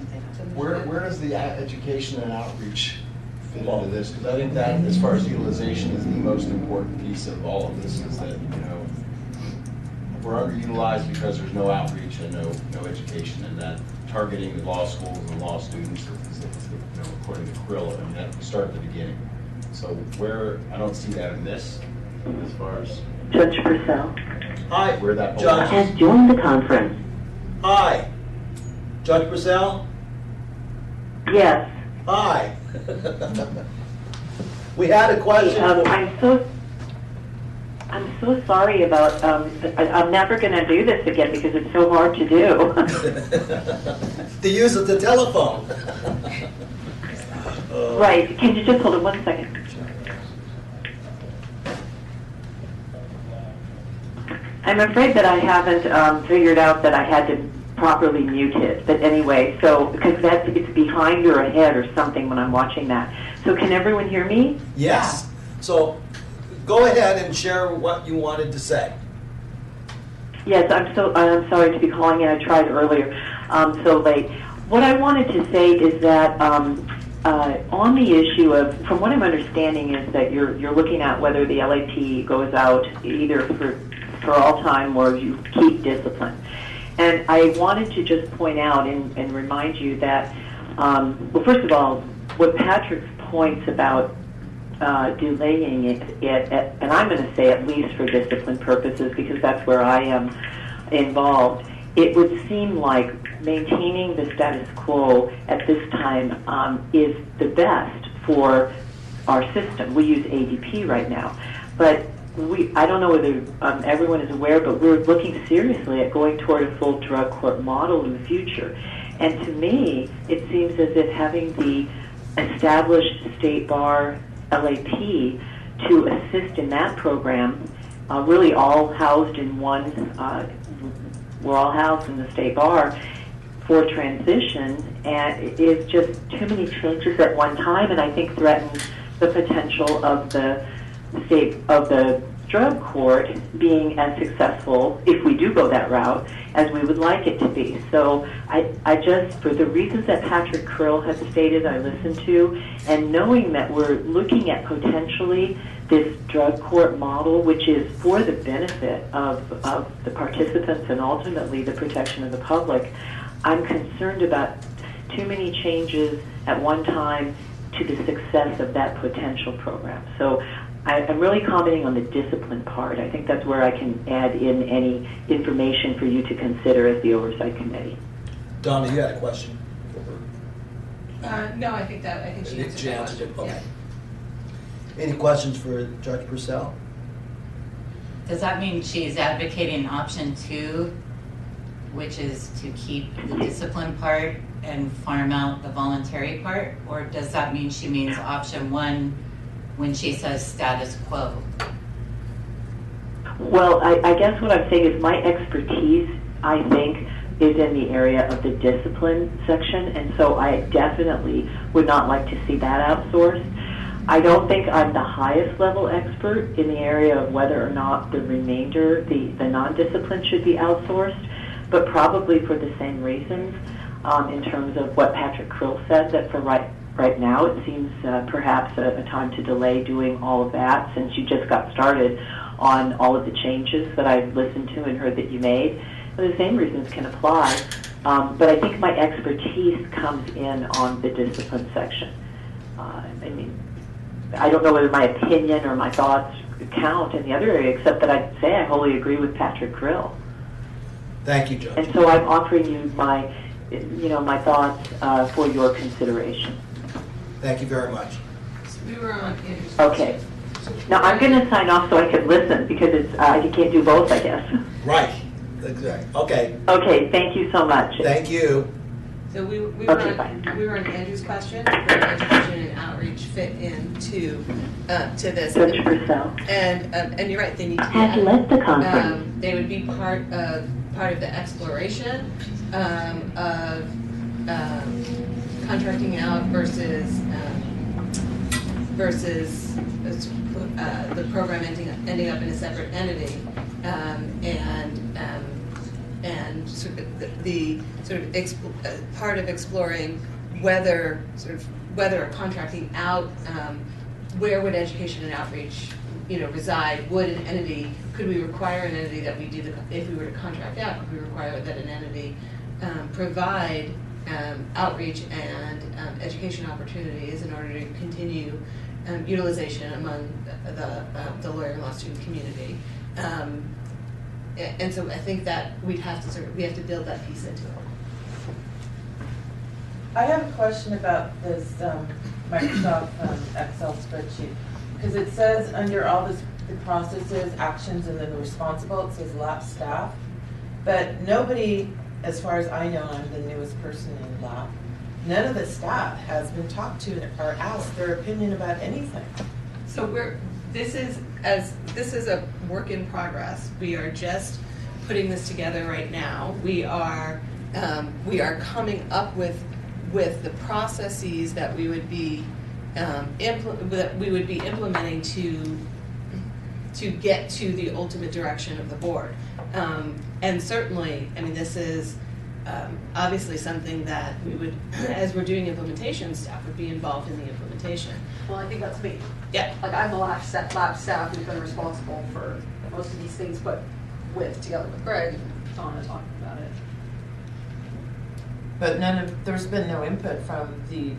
Where does the education and outreach fit into this? Because I think that, as far as utilization, is the most important piece of all of this. Is that, you know, we're underutilized because there's no outreach and no education, and that targeting the law schools and law students is you know, according to Krill, I mean, that would start at the beginning. So where I don't see that in this, as far as Judge Purcell Hi, where that Judge. belongs. has joined the conference. Hi, Judge Purcell. Yes. Hi. We had a question. I'm so sorry about, I'm never going to do this again because it's so hard to do. The use of the telephone. Right, can you just hold it 1 second? I'm afraid that I haven't figured out that I had to properly mute it, but anyway, so, because it's behind or ahead or something when I'm watching that. So can everyone hear me? Yes. So go ahead and share what you wanted to say. Yes, I'm sorry to be calling in. I tried earlier, so late. What I wanted to say is that on the issue of, from what I'm understanding, is that you're looking at whether the LAP goes out either for all time or you keep discipline. And I wanted to just point out and remind you that, well, first of all, what Patrick's points about delaying it, and I'm going to say at least for discipline purposes because that's where I am involved, it would seem like maintaining the status quo at this time is the best for our system. We use ADP right now, but I don't know whether everyone is aware, but we're looking seriously at going toward a full drug court model in the future. And to me, it seems as if having the established state bar LAP to assist in that program, really all housed in one, we're all housed in the state bar for transition, and it is just too many changes at one time, and I think threatens the potential of the drug court being as successful, if we do go that route, as we would like it to be. So I just, for the reasons that Patrick Krill has stated, I listened to, and knowing that we're looking at potentially this drug court model, which is for the benefit of the participants and ultimately the protection of the public, I'm concerned about too many changes at one time to the success of that potential program. So I'm really commenting on the discipline part. I think that's where I can add in any information for you to consider as the Oversight Committee. Donna, you had a question? No, I think she answered that answered it. question. Okay. Any questions for Judge Purcell? Does that mean she's advocating option 2, which is to keep the discipline part and farm out the voluntary part? Or does that mean she means option 1 when she says status quo? Well, I guess what I'm saying is my expertise, I think, is in the area of the discipline section, and so I definitely would not like to see that outsourced. I don't think I'm the highest level expert in the area of whether or not the remainder, the non-discipline, should be outsourced, but probably for the same reasons in terms of what Patrick Krill said, that for right now it seems perhaps a time to delay doing all of that since you just got started on all of the changes that I've listened to and heard that you made. And the same reasons can apply, but I think my expertise comes in on the discipline section. I mean, I don't know whether my opinion or my thoughts count in the other area, except that I'd say I wholly agree with Patrick Krill. Thank you, Judge. And so I'm offering you my thoughts for your consideration. Thank you very much. We were on Andrew's. Okay. Now I'm going to sign off so I can listen because it's I can't do both, I guess. Right. Exactly. Okay. Okay. Thank you so much. Thank you. So we were on Andrew's question, where education and outreach fit into to this. Judge Purcell. And you're right, they need to be Has left the conference. They would be part of the exploration of contracting out versus the program ending up in a separate entity, and sort of the part of exploring whether contracting out, where would education and outreach reside? Would an entity, could we require an entity that we do if we were to contract out, could we require that an entity provide outreach and education opportunities in order to continue utilization among the lawyer and law student community? And so I think that we have to build that piece into it. I have a question about this Microsoft Excel spreadsheet, because it says under all the processes, actions, and then the responsible, it says lab staff, but nobody, as far as I know, I'm the newest person in lab, none of the staff has been talked to or asked their opinion about anything. So this is a work in progress. We are just putting this together right now. We are coming up with the processes that we would be implementing to get to the ultimate direction of the board. And certainly, I mean, this is obviously something that we would, as we're doing implementation, staff would be involved in the implementation. Well, I think that's me. Yeah. Like, I'm the lab staff who's been responsible for most of these things, but together with Greg and Donna talking about it. But there's been no input from the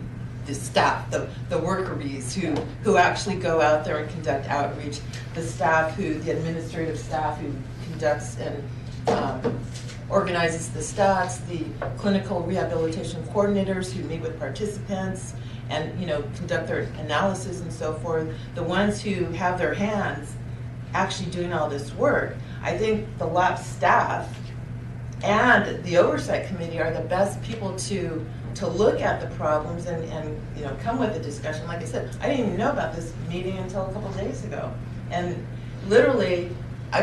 staff, the worker bees who actually go out there and conduct outreach, the administrative staff who conducts and organizes the stats, the clinical rehabilitation coordinators who meet with participants and conduct their analysis and so forth, the ones who have their hands actually doing all this work. I think the lab staff and the oversight committee are the best people to look at the problems and come with a discussion. Like I said, I didn't even know about this meeting until a couple of days ago, and literally I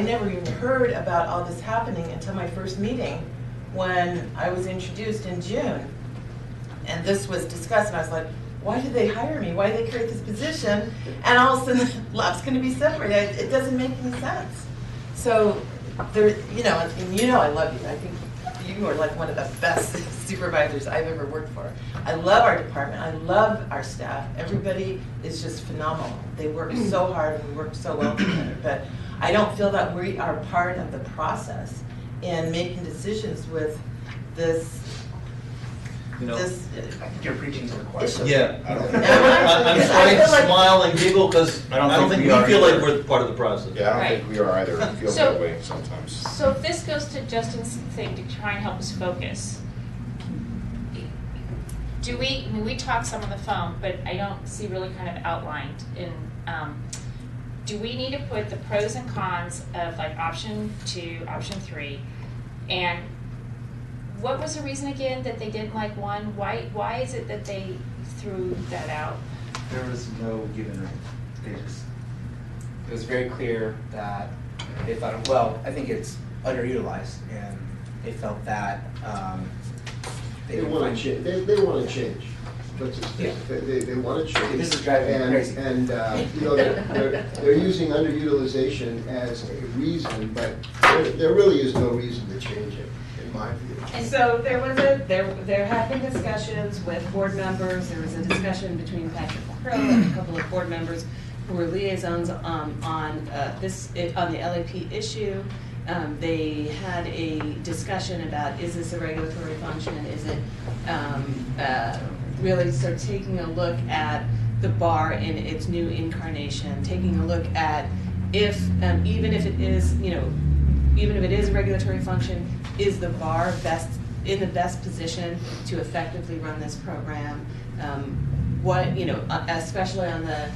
never even heard about all this happening until my first meeting when I was introduced in June, and this was discussed, and I was like, why did they hire me? Why did they create this position? And all of a sudden, the lab's going to be separated. It doesn't make any sense. So, and I love you. I think you are like one of the best supervisors I've ever worked for. I love our department. I love our staff. Everybody is just phenomenal. They work so hard and we work so well together. But I don't feel that we are part of the process in making decisions with this you know. this. I think you're preaching to the choir. Yeah. I don't I'm starting to smile and giggle because I don't think we are feel either. like we're part of the process. Yeah, I don't Right. think we are either. We feel So- that way sometimes. So if this goes to Justin's thing to try and help us focus, do we, I mean, we talked some on the phone, but I don't see really kind of outlined in, do we need to put the pros and cons of like option 2, option 3, and what was the reason again that they didn't like one? Why is it that they threw that out? There was no given rate. It was very clear that they thought, well, I think it's underutilized, and they felt that They didn't want find- to change, they want to change. Let's just face it. They want to change. This is driving me crazy. And, you know, they're using underutilization as a reason, but there really is no reason to change it, in my view. And so there have been discussions with board members. There was a discussion between Patrick Crow and a couple of board members who were liaisons on the LAP issue. They had a discussion about, is this a regulatory function? Is it really sort of taking a look at the bar in its new incarnation, taking a look at if, even if it is, you know, even if it is a regulatory function, is the bar in the best position to effectively run this program? What, you know, especially on the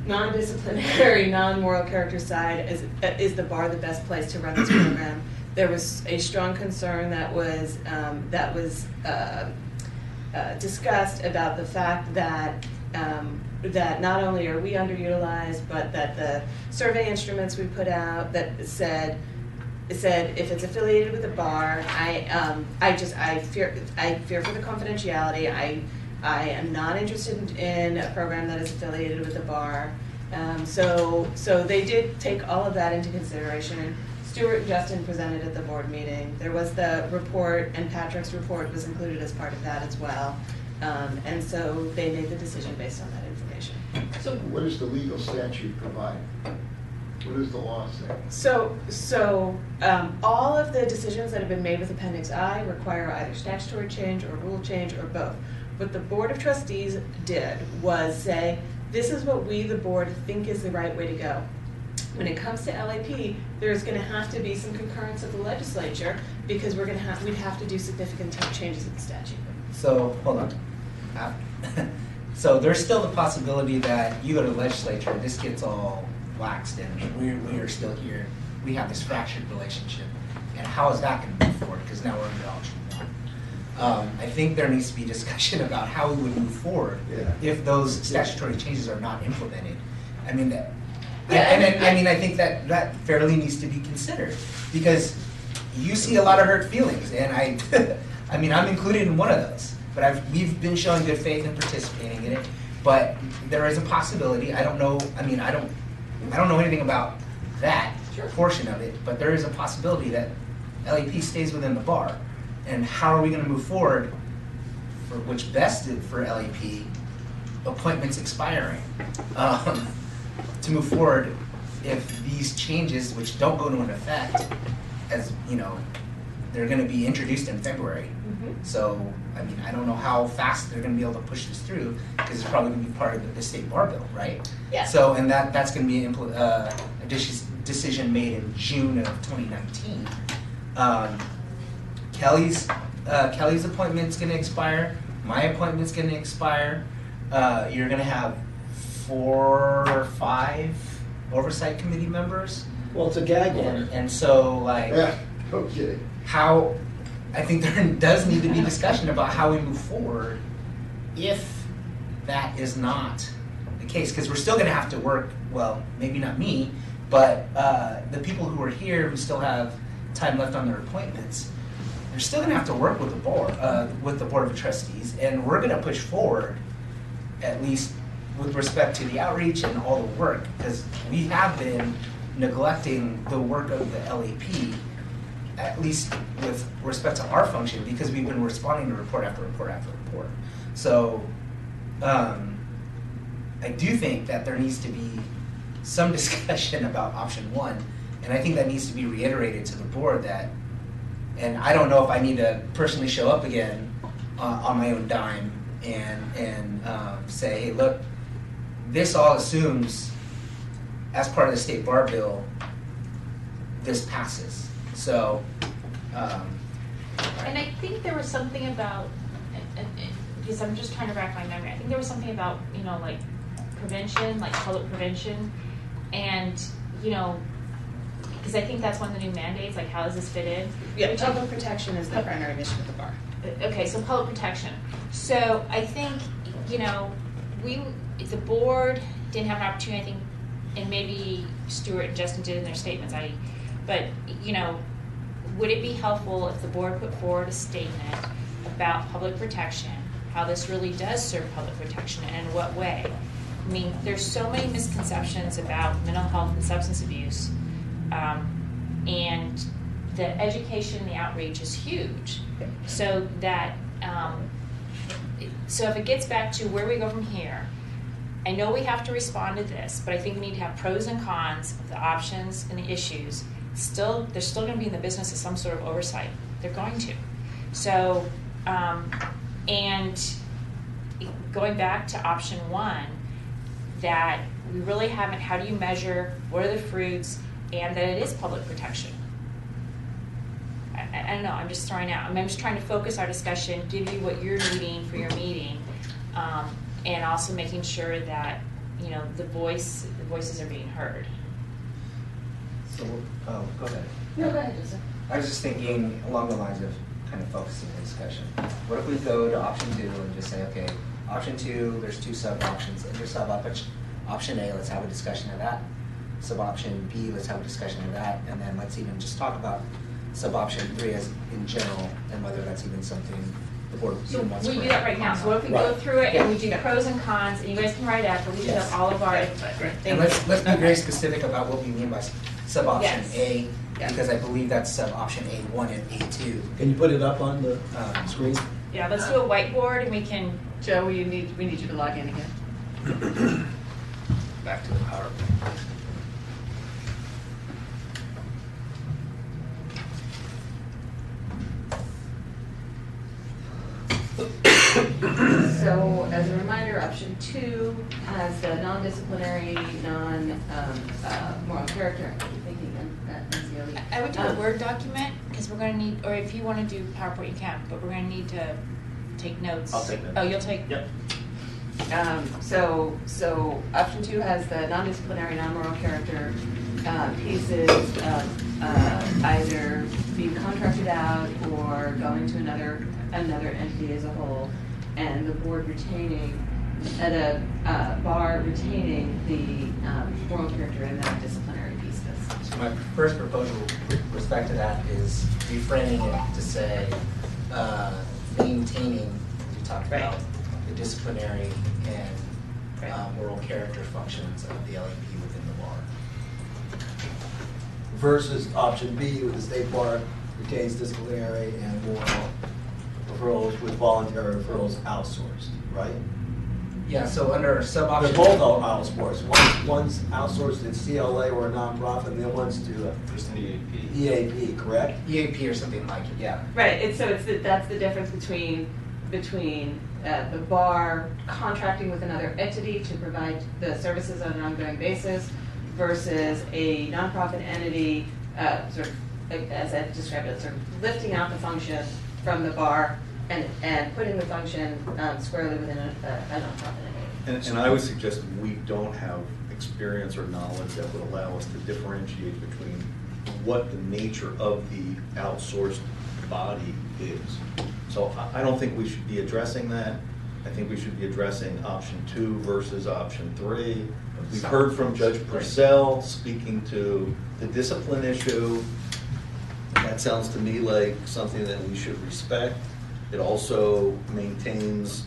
non-disciplinary, non-moral character side, is the bar the best place to run this program? There was a strong concern that was discussed about the fact that that not only are we underutilized, but that the survey instruments we put out that said if it's affiliated with a bar, I fear for the confidentiality. I am not interested in a program that is affiliated with a bar. So they did take all of that into consideration. Stuart and Justin presented at the board meeting. There was the report, and Patrick's report was included as part of that as well. And so they made the decision based on that information. So what does the legal statute provide? What does the law say? So all of the decisions that have been made with Appendix I require either statutory change or rule change or both. What the Board of Trustees did was say, this is what we, the board, think is the right way to go. When it comes to LAP, there's going to have to be some concurrence of the legislature because we'd have to do significant changes in the statute. So, hold on. So there's still the possibility that you go to the legislature, this gets all waxed, and we are still here. We have this fractured relationship. And how is that going to move forward? Because now we're under option 1. I think there needs to be discussion about how we would move forward if those statutory changes are not implemented. I mean, I think that fairly needs to be considered, because you see a lot of hurt feelings, and I mean, I'm included in one of those. But we've been showing good faith and participating in it. But there is a possibility. I don't know. I mean, I don't know anything about that portion of it. But there is a possibility that LAP stays within the bar. And how are we going to move forward? For which vested for LAP appointments expiring to move forward if these changes, which don't go into effect, as you know, they're going to be introduced in February. So, I mean, I don't know how fast they're going to be able to push this through, because it's probably going to be part of the state bar bill, right? Yeah. So, and that's going to be a decision made in June of 2019. Kelly's appointment's going to expire. My appointment's going to expire. You're going to have 4 or 5 oversight committee members. Well, it's a gag order. And so, like, Okay. how, I think there does need to be discussion about how we move forward if that is not the case. Because we're still going to have to work, well, maybe not me, but the people who are here who still have time left on their appointments, they're still going to have to work with the board of trustees, and we're going to push forward, at least with respect to the outreach and all the work, because we have been neglecting the work of the LAP, at least with respect to our function, because we've been responding to report after report after report. So I do think that there needs to be some discussion about option 1, and I think that needs to be reiterated to the board that And I don't know if I need to personally show up again on my own dime and say, hey, look, this all assumes, as part of the state bar bill, this passes. So, And I think there was something about, because I'm just trying to rack my memory, I think there was something about, you know, like prevention, like public prevention, and, you know, because I think that's one of the new mandates, like how does this fit in? Yeah, public protection is the primary mission of the bar. Okay, so public protection. So I think, you know, if the board didn't have an opportunity, I think, and maybe Stuart and Justin did in their statements, but, you know, would it be helpful if the board put forward a statement about public protection, how this really does serve public protection, and in what way? I mean, there's so many misconceptions about mental health and substance abuse, and the education and the outreach is huge. So that, so if it gets back to where we go from here, I know we have to respond to this, but I think we need to have pros and cons of the options and the issues. They're still going to be in the business of some sort of oversight. They're going to. So, and going back to option one, that we really haven't, how do you measure, what are the fruits, and that it is public protection. I don't know, I'm just throwing out, I'm just trying to focus our discussion, give you what you're needing for your meeting, and also making sure that, you know, the voices are being heard. So, go ahead. No, go ahead, Joseph. I was just thinking along the lines of kind of focusing the discussion. What if we go to option 2 and just say, okay, option 2, there's 2 sub-options. Under sub-option A, let's have a discussion of that. Sub-option B, let's have a discussion of that. And then let's even just talk about sub-option 3 as in general, and whether that's even something the board So even wants we to do that right now. So what if we go through it and we do pros and cons, and you guys can write out, but we should have all of our input. And let's be very specific about what we mean by sub-option Yes. A, because I believe that's sub-option A1 and A2. Can you put it up on the screen? Yeah, let's do a whiteboard and we can. Joe, we need you to log in again. Back to the PowerPoint. So, as a reminder, option 2 has the non-disciplinary, moral character. I keep thinking that NCLE. I would do a Word document, because we're gonna need, or if you wanna do PowerPoint, you can, but we're gonna need to take notes. I'll take notes. Oh, you'll take? Yep. So option 2 has the non-disciplinary, non-moral character pieces either being contracted out or going to another entity as a whole, and the board retaining, at a bar retaining the moral character and non-disciplinary pieces. So my first proposal with respect to that is reframing it to say, maintaining, we talked about, the disciplinary and moral character functions of the LAP within the bar. Versus option B, with the state bar retains disciplinary and moral referrals with voluntary referrals outsourced, right? Yeah, so under sub-option. They're both outsourced. One's outsourced to CLA or a nonprofit, and the other one's to Just an EAP. EAP, correct? EAP or something like it, yeah. Right, that's the difference between the bar contracting with another entity to provide the services on an ongoing basis versus a nonprofit entity, sort of, as I described it, sort of lifting out the function from the bar and putting the function squarely within a nonprofit entity. And I would suggest we don't have experience or knowledge that would allow us to differentiate between what the nature of the outsourced body is. So I don't think we should be addressing that. I think we should be addressing option 2 versus option 3. We've heard from Judge Purcell speaking to the discipline issue. That sounds to me like something that we should respect. It also maintains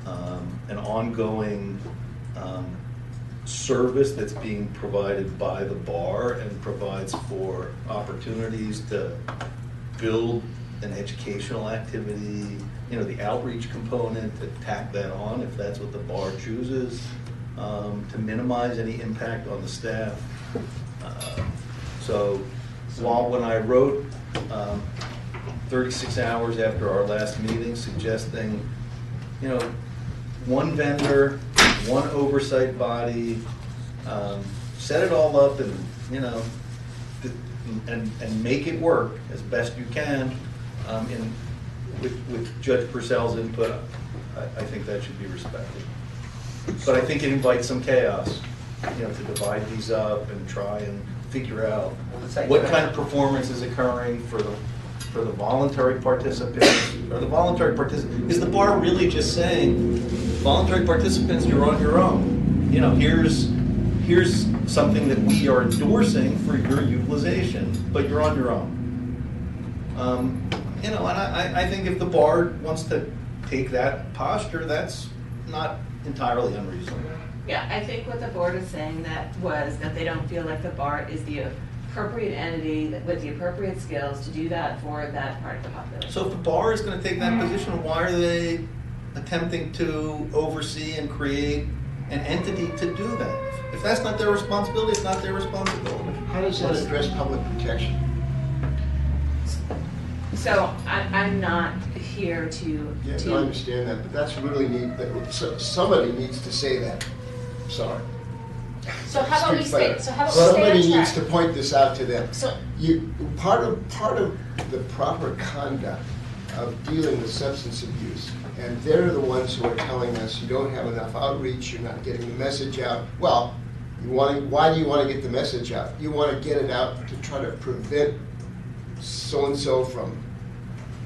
an ongoing service that's being provided by the bar and provides for opportunities to build an educational activity, the outreach component, to tack that on if that's what the bar chooses, to minimize any impact on the staff. So while when I wrote 36 hours after our last meeting, suggesting, you know, one vendor, one oversight body, set it all up and, you know, and make it work as best you can, with Judge Purcell's input. I think that should be respected. But I think it invites some chaos, you know, to divide these up and try and figure out what kind of performance is occurring for the voluntary participants, or the voluntary participants. Is the bar really just saying, voluntary participants, you're on your own? You know, here's something that we are endorsing for your utilization, but you're on your own. You know, and I think if the bar wants to take that posture, that's not entirely unreasonable. Yeah, I think what the board is saying was that they don't feel like the bar is the appropriate entity with the appropriate skills to do that for that part of the population. So if the bar is going to take that position, why are they attempting to oversee and create an entity to do that? If that's not their responsibility, it's not their responsibility. How does that address public protection? So I'm not here to. Yeah, I understand that, but that's really neat. Somebody needs to say that. Sorry. So how about we stay? So how about somebody we stay on needs track? to point this out to them. So Part of the proper conduct of dealing with substance abuse, and they're the ones who are telling us you don't have enough outreach, you're not getting the message out. Well, why do you want to get the message out? You want to get it out to try to prevent so-and-so from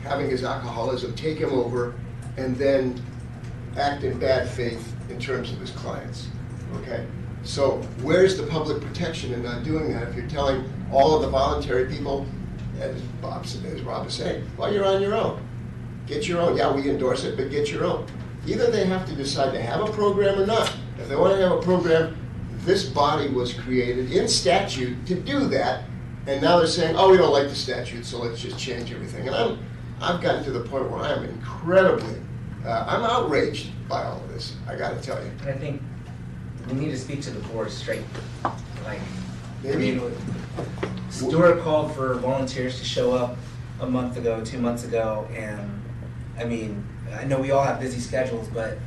having his alcoholism take him over and then act in bad faith in terms of his clients, okay? So where's the public protection in not doing that if you're telling all of the voluntary people, as Rob is saying, well, you're on your own. Get your own. Yeah, we endorse it, but get your own. Either they have to decide to have a program or not. If they want to have a program, this body was created in statute to do that, and now they're saying, oh, we don't like the statute, so let's just change everything. And I've gotten to the point where I am incredibly, I'm outraged by all of this, I gotta tell you. And I think we need to speak to the board straight. Like, Maybe. I mean, Stuart called for volunteers to show up a month ago, 2 months ago, and I mean, I know we all have busy schedules, but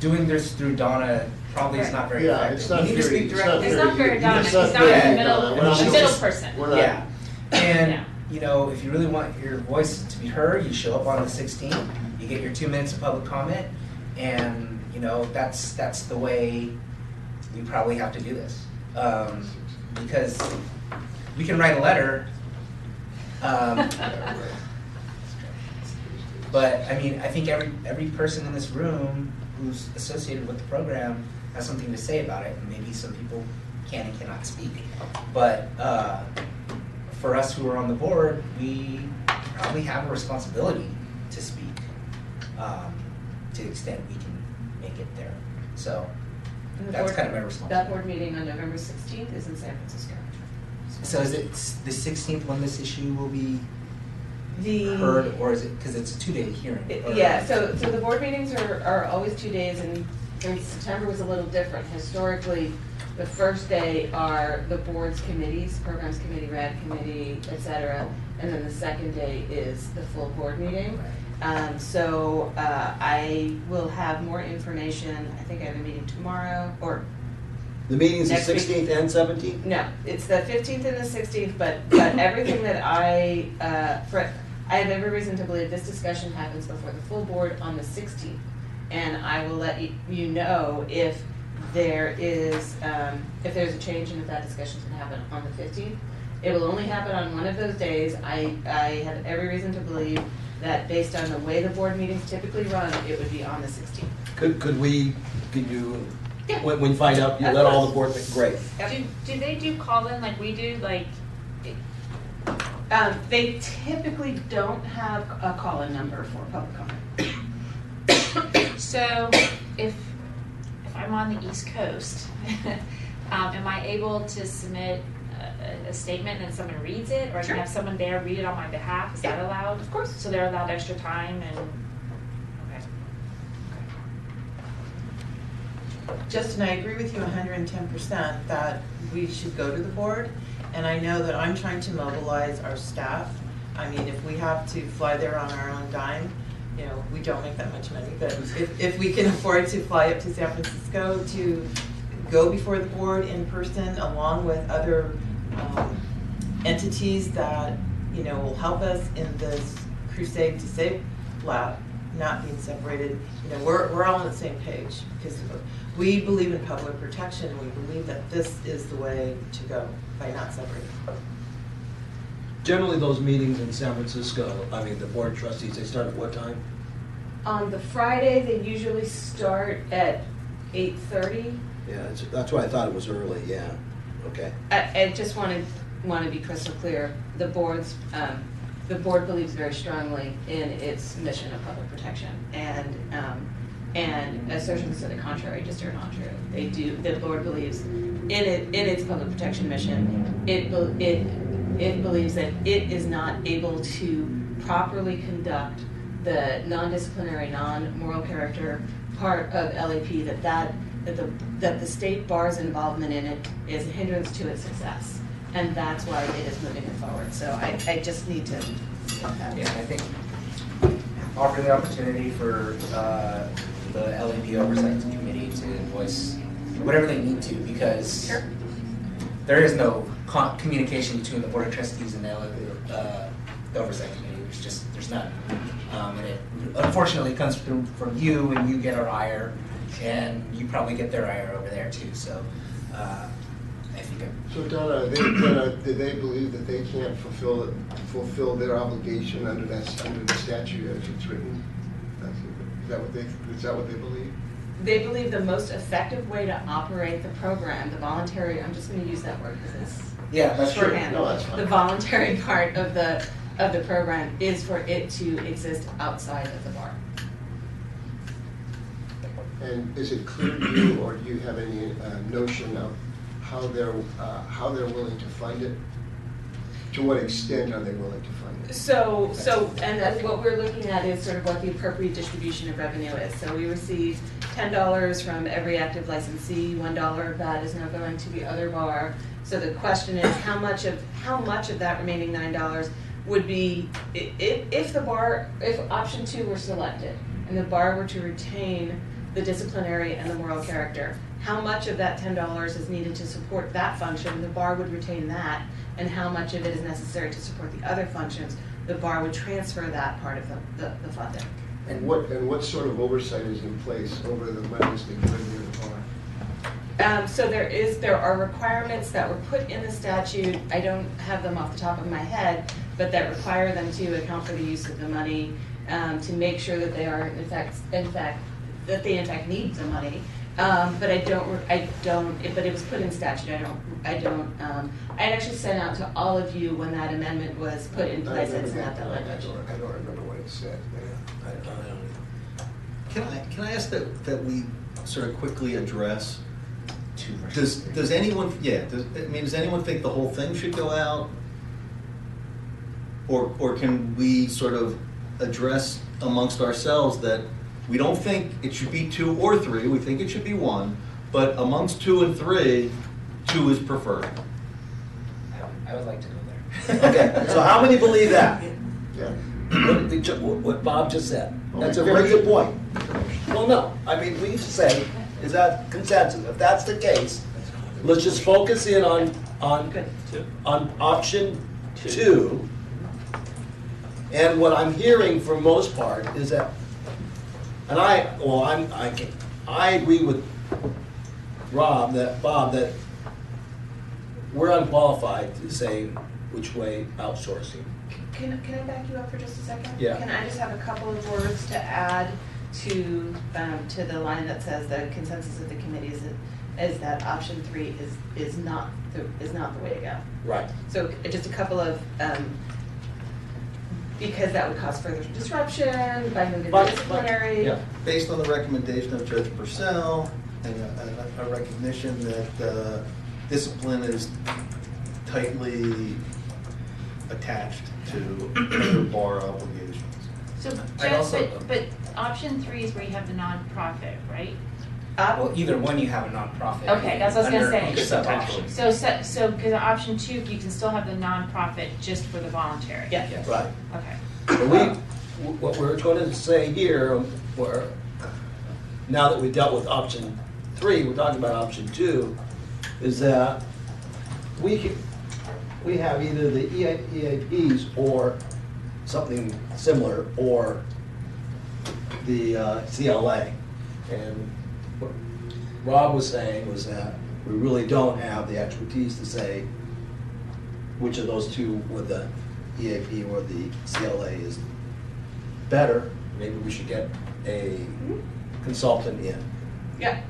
doing this through Donna probably is not very effective. It's not We need to speak directly. it's not fair, Donna. He's not fair, the middle, Donna. We're not- the middle person. We're not- Yeah, and Yeah. you know, if you really want your voice to be heard, you show up on the 16th, you get your 2 minutes of public comment, and you know, that's the way we probably have to do this. Because we can write a letter, but I mean, I think every person in this room who's associated with the program has something to say about it, and maybe some people can and cannot speak. But for us who are on the board, we probably have a responsibility to speak to the extent we can make it there. So that's kind of my responsibility. That board meeting on November 16th is in San Francisco. So is it the 16th when this issue will be heard, or is it, because it's a 2-day hearing? Yeah, so the board meetings are always 2 days, and September was a little different. Historically, the first day are the board's committees, programs committee, rad committee, et cetera, and then the second day is the full board meeting. So I will have more information. I think I have a meeting tomorrow, or The meeting's the next week. 16th and 17th? No, it's the 15th and the 16th, but everything that I have every reason to believe this discussion happens before the full board on the 16th. And I will let you know if there is, if there's a change and if that discussion's gonna happen on the 15th. It will only happen on one of those days. I have every reason to believe that based on the way the board meetings typically run, it would be on the 16th. Could you, Yeah. when you find out, you Of let all the course. board, great. Do they do call-in like we do? Like, They typically don't have a call-in number for public comment. so if I'm on the East Coast, am I able to submit a statement and someone reads it, or I Sure. can have someone there read it on my behalf? Is that allowed? Of course. So they're allowed extra time and. Justin, I agree with you 110% that we should go to the board, and I know that I'm trying to mobilize our staff I mean, if we have to fly there on our own dime, you know, we don't make that much money, but if we can afford to fly up to San Francisco to go before the board in person, along with other entities that, you know, will help us in this crusade to save lab, not being separated, you know, we're all on the same page, because we believe in public protection, we believe that this is the way to go, by not separating. Generally, those meetings in San Francisco, I mean, the board of trustees, they start at what time? On the Friday, they usually start at 8:30. Yeah, that's why I thought it was early, yeah, okay. I just want to be crystal clear. The board believes very strongly in its mission of public protection, and assertions to the contrary just are not true. They do. The board believes in its public protection mission. It believes that it is not able to properly conduct the non-disciplinary, non-moral character part of LAP, that the state bar's involvement in it is a hindrance to its success, and that's why it is moving it forward. So I just need to. Yeah, I think offering the opportunity for the LAP Oversight Committee to voice whatever they need to, because Sure. there is no communication between the Board of Trustees and the Oversight Committee. There's none. And it unfortunately comes through from you, and you get our ire, and you probably get their ire over there too. So I think. So Donna, do they believe that they can't fulfill their obligation under the statute as it's written? Is that what they believe? They believe the most effective way to operate the program, the voluntary, I'm just going to use that word because it's that's shorthand. No, that's fine. The voluntary part of the program is for it to exist outside of the bar. And is it clear to you, or do you have any notion of how they're willing to fund it? To what extent are they willing to fund it? And that's what we're looking at is sort of what the appropriate distribution of revenue is. So we receive $10 from every active licensee. $1 of that is now going to the other bar. So the question is, how much of that remaining $9 would be if option 2 were selected and the bar were to retain the disciplinary and the moral character, how much of that $10 is needed to support that function? The bar would retain that, and how much of it is necessary to support the other functions? The bar would transfer that part of the funding. And what sort of oversight is in place over the monies that go into the bar? So there are requirements that were put in the statute. I don't have them off the top of my head, but that require them to account for the use of the money, to make sure that they are in fact need the money. But but it was put in statute. I actually sent out to all of you when that amendment was put in place. It's not that language. I don't remember what it said. Can I ask that we sort of quickly address? Does anyone think the whole thing should go out, or can we sort of address amongst ourselves that we don't think it should be 2 or 3, we think it should be 1, but amongst 2 and 3, 2 is preferred? I would like to go there. Okay, so how many believe that? Yeah. What Bob just said. That's a very good point. Well, no, I mean, we say, is that consensus? If that's the case, let's just focus in on option 2. And what I'm hearing for most part is that, and I agree with Bob that we're unqualified to say which way outsourcing. Can I back you up for just a second? Yeah. Can I just have a couple of words to add to the line that says the consensus of the committee is that option 3 is not the way to go. Right. So just a couple of because that would cause further disruption by moving to disciplinary. Yeah. Based on the recommendation of Judge Purcell and a recognition that discipline is tightly attached to other bar obligations. So, I'd also- but option 3 is where you have the nonprofit, right? Well, either one, you have a nonprofit. Okay, that's what I was gonna Under say. each sub-option. So, because option 2, you can still have the nonprofit just for the voluntary? Yeah. Yes. Right. Okay. But what we're going to say here, now that we dealt with option 3, we're talking about option 2, is that we have either the EAPs or something similar, or the CLA. And what Rob was saying was that we really don't have the expertise to say which of those two, with the EAP or the CLA, is better. Maybe we should get a consultant in. Yeah.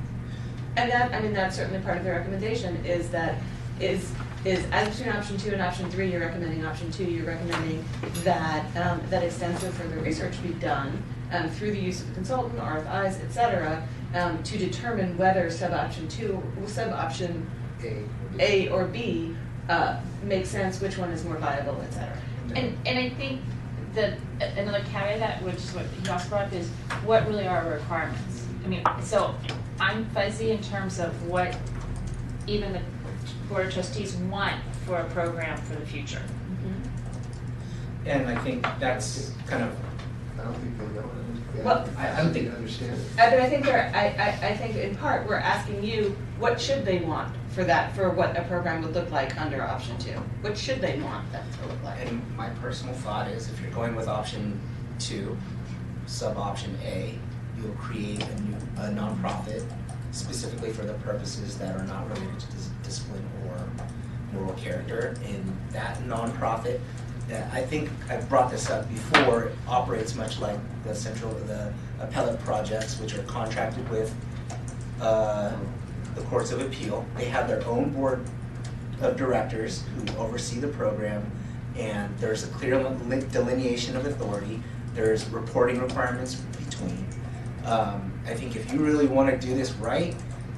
And that, I mean, that's certainly part of the recommendation, is that, is as between option 2 and option 3, you're recommending option 2, you're recommending that, that extensive further research be done through the use of a consultant, RFIs, et cetera, to determine whether sub-option A or B makes sense, which one is more viable, et cetera. And I think that another caveat to that, which is what you also brought up, is what really are our requirements? I mean, so I'm fuzzy in terms of what even the Board of Trustees want for a program for the future. And I think that's kind of, I don't think they know it. Well, I don't think they understand it. But I think I think in part, we're asking you, what should they want for that, for what a program would look like under option 2? What should they want that to look like? and my personal thought is, if you're going with option 2, sub-option A, you'll create a nonprofit specifically for the purposes that are not related to discipline or moral character. And that nonprofit, I think I've brought this up before, operates much like the appellate projects, which are contracted with the courts of appeal. They have their own board of directors who oversee the program, and there's a clear delineation of authority. There's reporting requirements between. I think if you really want to do this right,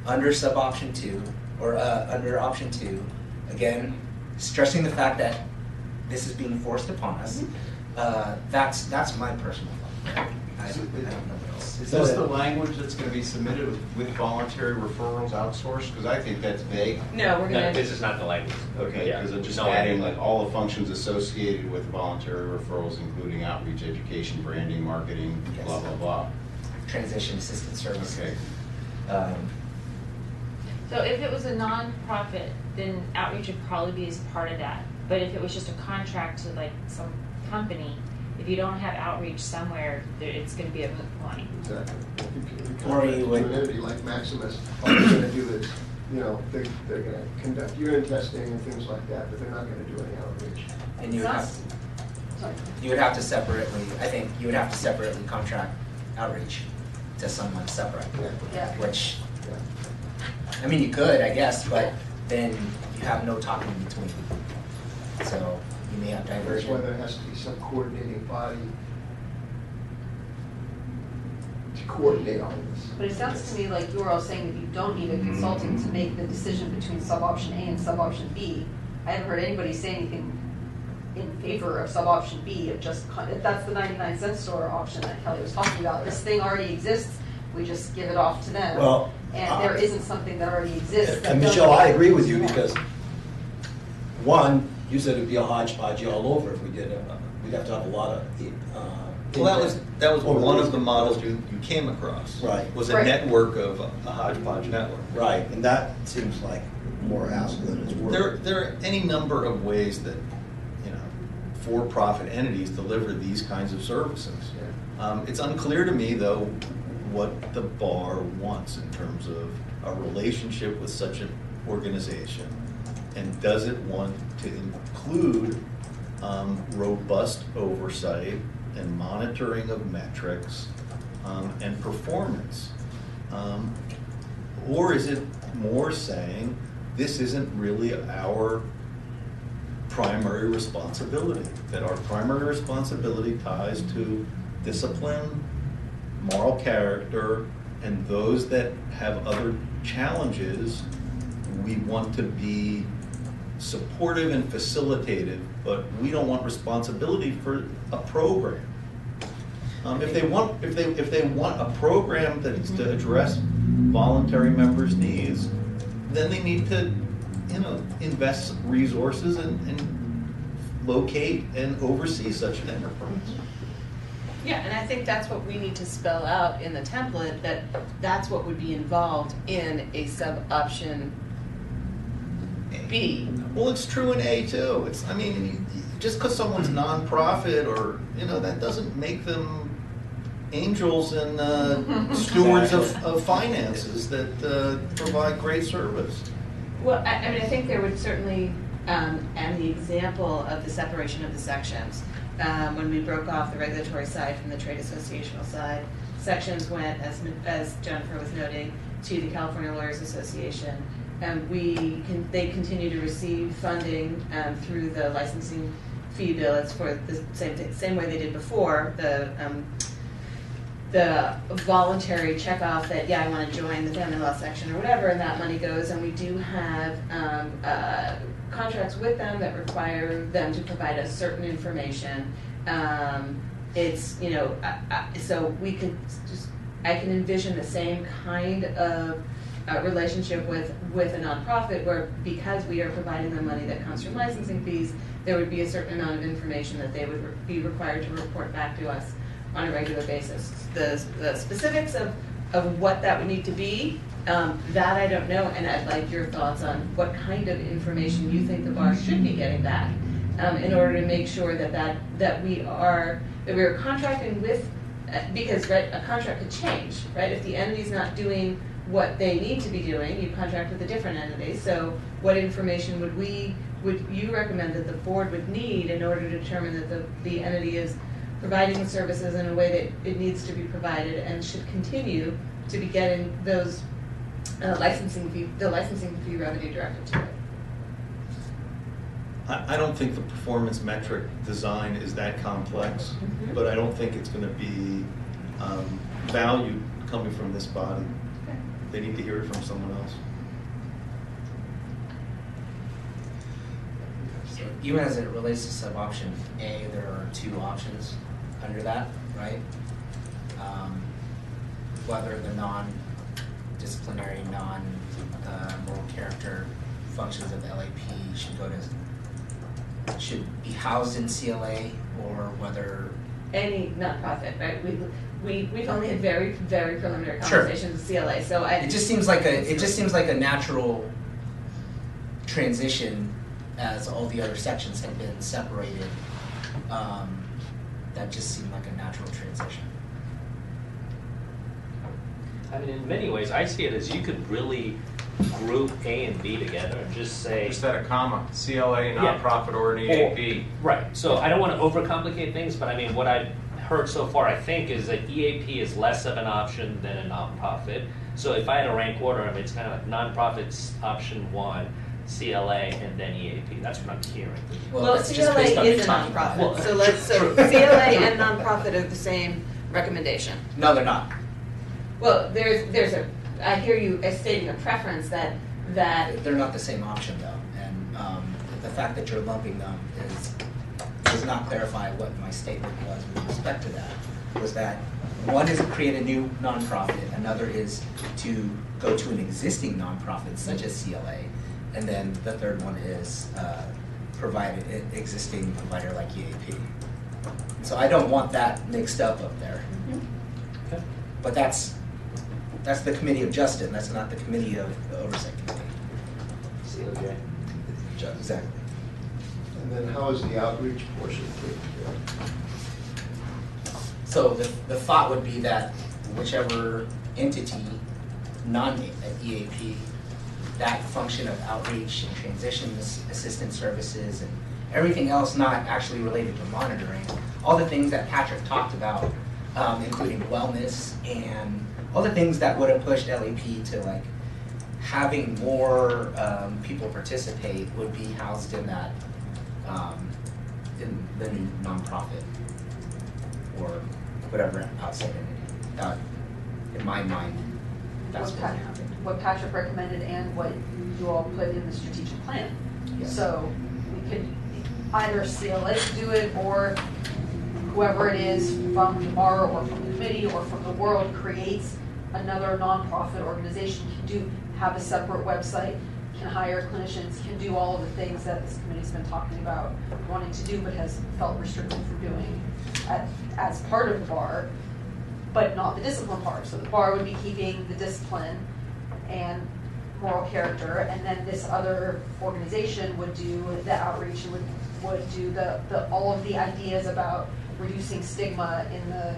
under sub-option 2, or under option 2, again, stressing the fact that this is being forced upon us, that's my personal thought. I don't know what else. Is this the language that's going to be submitted with voluntary referrals outsourced? Because I think that's vague. No, we're No, gonna. this is not the language. Okay, Yeah. because I'm just No, adding like all the functions associated with voluntary referrals, including outreach, education, branding, marketing, Yes. blah, blah, blah. Transition assistance services. Okay. So if it was a nonprofit, then outreach would probably be as part of that. But if it was just a contract to like some company, if you don't have outreach somewhere, it's going to be a moot point. Exactly. Or you would- To an entity like Maximus, all they're gonna do is, they're gonna conduct urine testing and things like that, but they're not gonna do any outreach. And you would have to separately, I think you would have to separately contract outreach to someone separate. Yeah. Which, I mean, you could, I guess, but then you have no talking in between. So you may have That's diversion. why there has to be some coordinating body to coordinate all of this. But it sounds to me like you were all saying that you don't need a consultant to make the decision between sub-option A and sub-option B. I haven't heard anybody say anything in favor of sub-option B, of just, that's the 99-cent store option that Kelly was talking about. This thing already exists, we just give it off to them. Well, And there isn't something that already exists. that And doesn't- Michelle, I agree with you, because one, you said it'd be a hodgepodge all over if we did it. We'd have to have a lot of. Well, that was one of the models you came across. Right. Was a Right. network of a hodgepodge network. Right, and that seems like more hassle than it's worth. There are any number of ways that, for-profit entities deliver these kinds of services. It's unclear to me, though, what the bar wants in terms of a relationship with such an organization. And does it want to include robust oversight and monitoring of metrics and performance? Or is it more saying, this isn't really our primary responsibility, that our primary responsibility ties to discipline, moral character, and those that have other challenges, we want to be supportive and facilitative, but we don't want responsibility for a program. If they want a program that is to address voluntary members' needs, then they need to, invest resources and locate and oversee such an enterprise. Yeah, and I think that's what we need to spell out in the template, that's what would be involved in a sub-option B. Well, it's true in A too. Just because someone's nonprofit or, that doesn't make them angels and stewards of finances that provide great service. Well, I think there would certainly, and the example of the separation of the sections, when we broke off the regulatory side from the trade associational side, sections went, as Jennifer was noting, to the California Lawyers Association. They continue to receive funding through the licensing fee bill. It's for the same way they did before, the voluntary checkoff that, I want to join the family law section or whatever, and that money goes. And we do have contracts with them that require them to provide us certain information. So we could I can envision the same kind of relationship with a nonprofit where, because we are providing them money that comes from licensing fees, there would be a certain amount of information that they would be required to report back to us on a regular basis. The specifics of what that would need to be, that I don't know, and I'd like your thoughts on what kind of information you think the bar should be getting back in order to make sure that we are contracting with, because a contract could change, right? If the entity's not doing what they need to be doing, you contract with a different entity. So what information would you recommend that the board would need in order to determine that the entity is providing the services in a way that it needs to be provided and should continue to be getting those licensing fee revenue directed to it? I don't think the performance metric design is that complex, but I don't think it's going to be value coming from this body. Okay. They need to hear it from someone else. So even as it relates to sub-option A, there are two options under that, right? Whether the non-disciplinary, non-moral character functions of LAP should be housed in CLA, or whether any nonprofit, right? We've only had very, very preliminary conversations with CLA, so it just seems like a natural transition, as all the other sections have been separated. That just seemed like a natural transition. I mean, in many ways, I see it as you could really group A and B together and just say... Just add a comma, CLA, nonprofit, or an EAP. Right. So I don't want to overcomplicate things, but I mean, what I've heard so far, I think, is that EAP is less of an option than a nonprofit. So if I had a rank order, I mean, it's kind of like nonprofits option 1, CLA, and then EAP. That's what I'm hearing. Well, CLA is a nonprofit. Well, so CLA and nonprofit are the same recommendation. No, they're not. Well, there's I hear you as stating a preference that they're not the same option though, and the fact that you're lumping them does not clarify what my statement was with respect to that. Was that one is to create a new nonprofit, another is to go to an existing nonprofit such as CLA, and then the third one is provide an existing provider like EAP. So I don't want that mixed up there. Mm-hmm. Okay. But that's the Committee of Justin. That's not the Committee of the Oversight Committee. COJ. Exactly. And then how is the outreach portion taken care of? So the thought would be that whichever entity, non-EAP, that function of outreach and transition assistance services and everything else not actually related to monitoring, all the things that Patrick talked about, including wellness and all the things that would have pushed LAP to like having more people participate, would be housed in that in the new nonprofit or whatever outside entity. In my mind, that's what Patrick recommended and what you all put in the strategic plan. Yes. So we could either CLA do it, or whoever it is from the bar or from the committee or from the world creates another nonprofit organization can have a separate website, can hire clinicians, can do all of the things that this committee's been talking about wanting to do, but has felt restricted from doing as part of the bar, but not the discipline part. So the bar would be keeping the discipline and moral character, and then this other organization would do the outreach and would do the all of the ideas about reducing stigma in the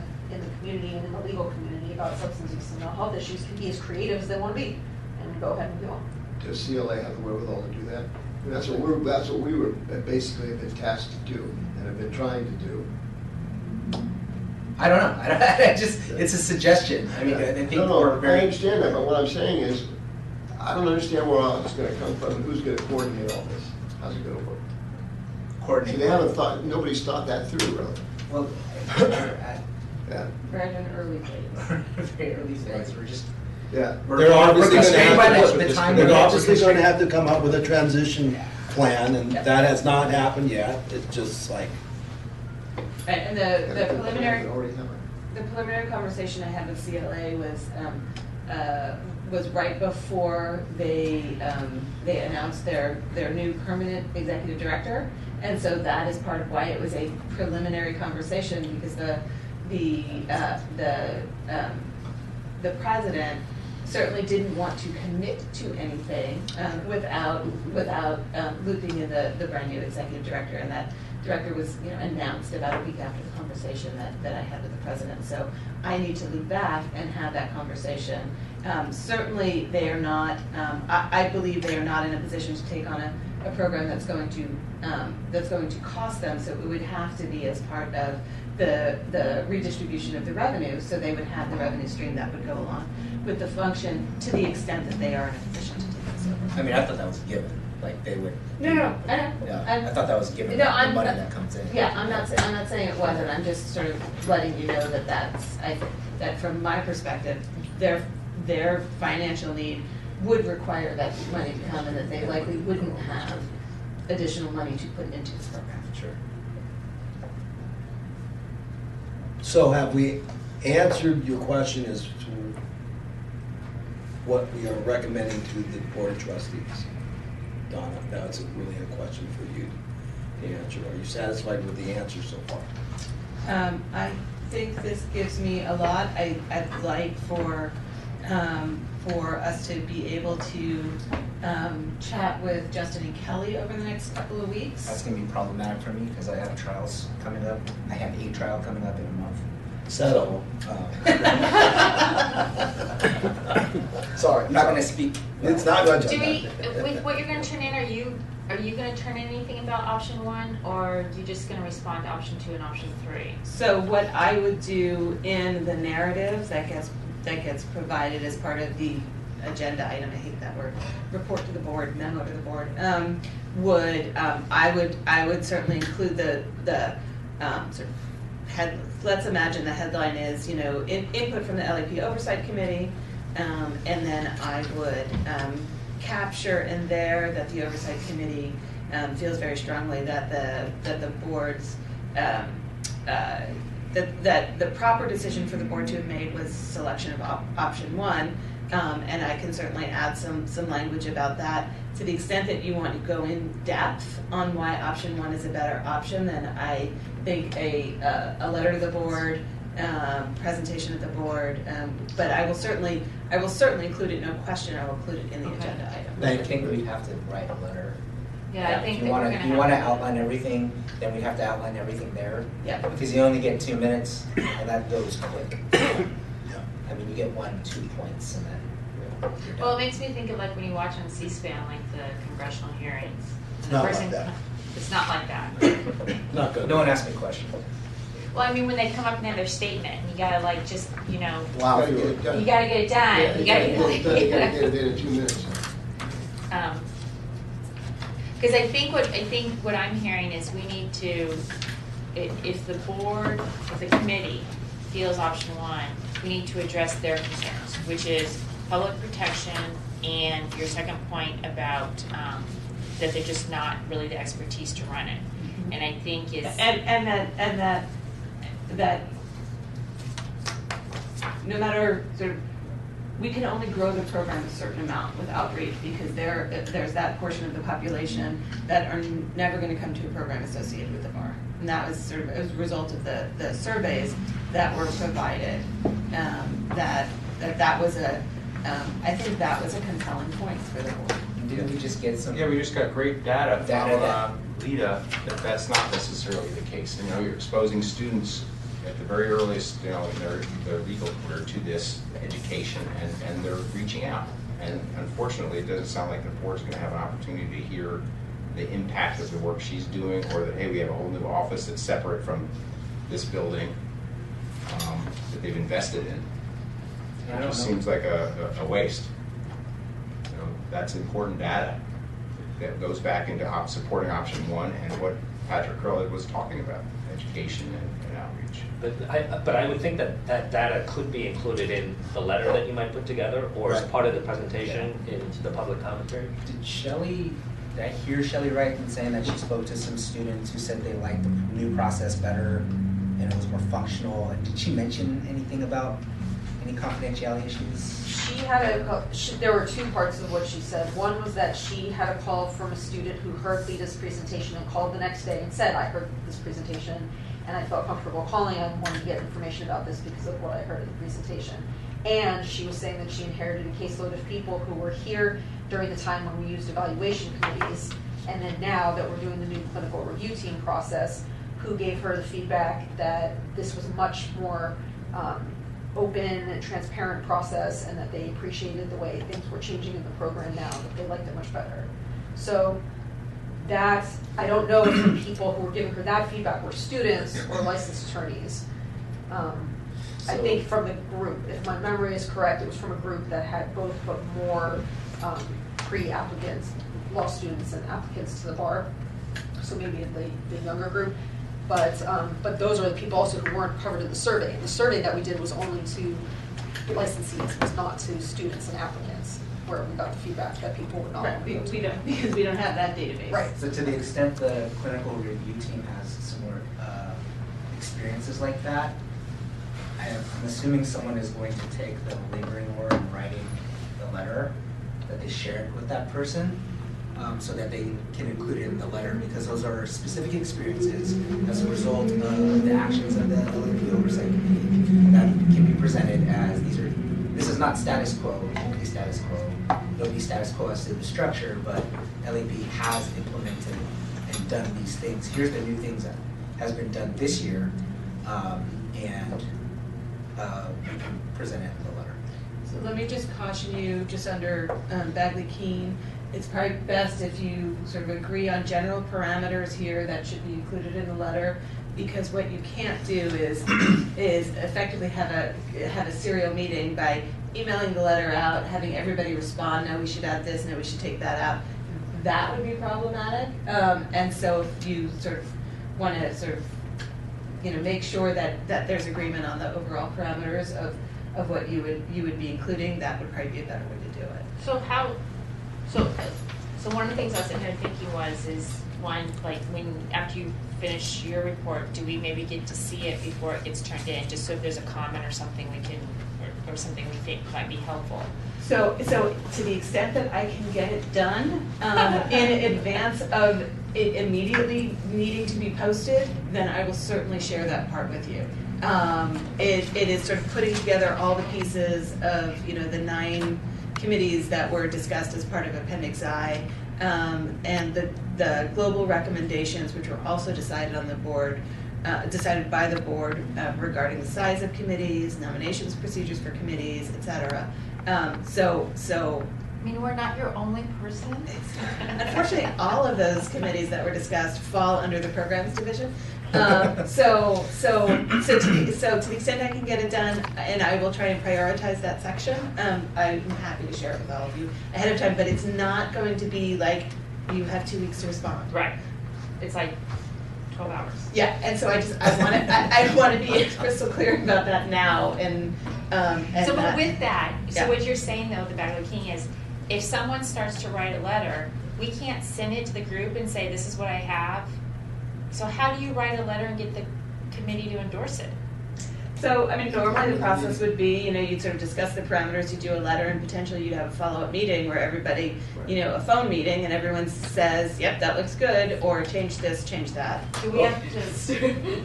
community and in the legal community about substance use and mental health issues, can be as creative as they want to be, and go ahead and do them. Does CLA have the wherewithal to do that? That's what we were basically have been tasked to do and have been trying to do. I don't know. It's a suggestion. I mean, I think we're very. I understand that, but what I'm saying is, I don't understand where all it's going to come from and who's going to coordinate all this. How's it going to work? Coordinate. See, they haven't thought. Nobody's thought that through, really. Well, yeah. We're at an early phase. Very early phase. We're just. Yeah. They're obviously going to have to come up with a transition plan, and that has not happened yet. It's just like. And the preliminary conversation I had with CLA was right before they announced their new permanent executive director, and so that is part of why it was a preliminary conversation, because the president certainly didn't want to commit to anything without looping in the brand new executive director, and that director was announced about a week after the conversation that I had with the president. So I need to loop back and have that conversation. Certainly they are not, I believe they are not in a position to take on a program that's going to cost them, so it would have to be as part of the redistribution of the revenue, so they would have the revenue stream that would go along with the function to the extent that they are in a position to take this over. I mean, I thought that was a given. Like they would. No, I know. Yeah, I thought that was a given. No, The money that comes in. Yeah, I'm not saying it wasn't. I'm just sort of letting you know that from my perspective, their financial need would require that money to come, and that they likely wouldn't have additional money to put into this program. Sure. So have we answered your question as to what we are recommending to the Board of Trustees? Donna, that's really a question for you to answer. Are you satisfied with the answer so far? I think this gives me a lot. I'd like for us to be able to chat with Justin and Kelly over the next couple of weeks. That's going to be problematic for me because I have trials coming up. I have a trial coming up in a month. Settle. Sorry, I'm not going to speak. It's not going to. With what you're going to turn in, are you going to turn in anything about option 1, or are you just going to respond to option 2 and option 3? So what I would do in the narrative that gets provided as part of the agenda item, I hate that word, report to the board, memo to the board, I would certainly include the sort of let's imagine the headline is, input from the LAP Oversight Committee, and then I would capture in there that the Oversight Committee feels very strongly that the board's that the proper decision for the board to have made was selection of option 1, and I can certainly add some language about that. To the extent that you want to go in depth on why option 1 is a better option, then I think a letter to the board, presentation at the board, but I will certainly include it. No question, I will include it in the agenda item. I think we'd have to write a letter. Yeah, I think if you want to outline everything, then we'd have to outline everything there. Yeah. Because you only get 2 minutes, and that goes quick. I mean, you get 1-2 points, and then. Well, it makes me think of like when you watch on C-SPAN, like the congressional hearings. It's not like that. It's not like that. Not good. No one asked me a question. Well, I mean, when they come up and have their statement, and you gotta like just, Wow. you gotta get it done. Yeah, you gotta get it in 2 minutes. Because I think what I'm hearing is we need to, if the board, if the committee feels option 1, we need to address their concerns, which is public protection and your second point about that they're just not really the expertise to run it. And I think is that no matter sort of we can only grow the program a certain amount with outreach because there's that portion of the population that are never going to come to a program associated with the bar. And that was sort of as a result of the surveys that were provided. That was I think that was a compelling point for the board. Didn't we just get some? Yeah, we just got great data Data from Lita that that's not necessarily the case. You know, you're exposing students at the very earliest, you know, in their legal career to this education, and they're reaching out. And unfortunately, it doesn't sound like the board's going to have an opportunity to hear the impact of the work she's doing, or that, hey, we have a whole new office that's separate from this building that they've invested in. It just seems like a waste. You know, that's important data that goes back into supporting option 1 and what Patrick Curley was talking about, education and outreach. But I would think that that data could be included in the letter that you might put together, or as part of the presentation in the public commentary. Did I hear Shelley right in saying that she spoke to some students who said they liked the new process better and it was more functional? And did she mention anything about any confidentiality issues? She had there were two parts of what she said. One was that she had a call from a student who heard Lita's presentation and called the next day and said, I heard this presentation and I felt comfortable calling. I wanted to get information about this because of what I heard in the presentation. And she was saying that she inherited a caseload of people who were here during the time when we used evaluation committees, and then now that we're doing the new clinical review team process, who gave her the feedback that this was much more open and transparent process, and that they appreciated the way things were changing in the program now, that they liked it much better. So that's, I don't know if the people who were giving her that feedback were students or licensed attorneys. I think from the group, if my memory is correct, it was from a group that had both but more pre-applicants, law students and applicants to the bar, so maybe the younger group. But those are the people also who weren't covered in the survey. The survey that we did was only to licensees, was not to students and applicants, where we got the feedback that people would not. Right, because we don't have that database. Right. So to the extent the clinical review team has similar experiences like that, I'm assuming someone is going to take the laboring work and writing the letter that they shared with that person, so that they can include it in the letter, because those are specific experiences as a result of the actions of the LAP Oversight Committee that can be presented as this is not status quo, it won't be status quo, it'll be status quo as to the structure, but LAP has implemented and done these things. Here's the new things that has been done this year, and we can present it in the letter. So let me just caution you, just under Bagley-Keene, it's probably best if you sort of agree on general parameters here that should be included in the letter, because what you can't do is effectively have a serial meeting by emailing the letter out, having everybody respond, no, we should add this, no, we should take that out. That would be problematic. And so if you sort of want to sort of make sure that there's agreement on the overall parameters of what you would be including, that would probably be a better way to do it. So one of the things I was sitting here thinking is one, like after you finish your report, do we maybe get to see it before it gets turned in, just so if there's a comment or something we can, or something we think might be helpful? So to the extent that I can get it done in advance of it immediately needing to be posted, then I will certainly share that part with you. It is sort of putting together all the pieces of the 9 committees that were discussed as part of Appendix I, and the global recommendations, which were also decided on the board, decided by the board regarding the size of committees, nominations procedures for committees, etc. So I mean, we're not your only person. Unfortunately, all of those committees that were discussed fall under the programs division. So to the extent I can get it done, and I will try and prioritize that section, I'm happy to share it with all of you ahead of time, but it's not going to be like you have 2 weeks to respond. Right. It's like 12 hours. Yeah, and so I want to be crystal clear about that now, and so but with that, yeah. So what you're saying though, the Bagley-Keene is, if someone starts to write a letter, we can't send it to the group and say, this is what I have. So how do you write a letter and get the committee to endorse it? So, I mean, normally the process would be, you'd sort of discuss the parameters, you do a letter, and potentially you'd have a follow-up meeting where everybody, a phone meeting, and everyone says, yep, that looks good, or change this, change that. Do we have to?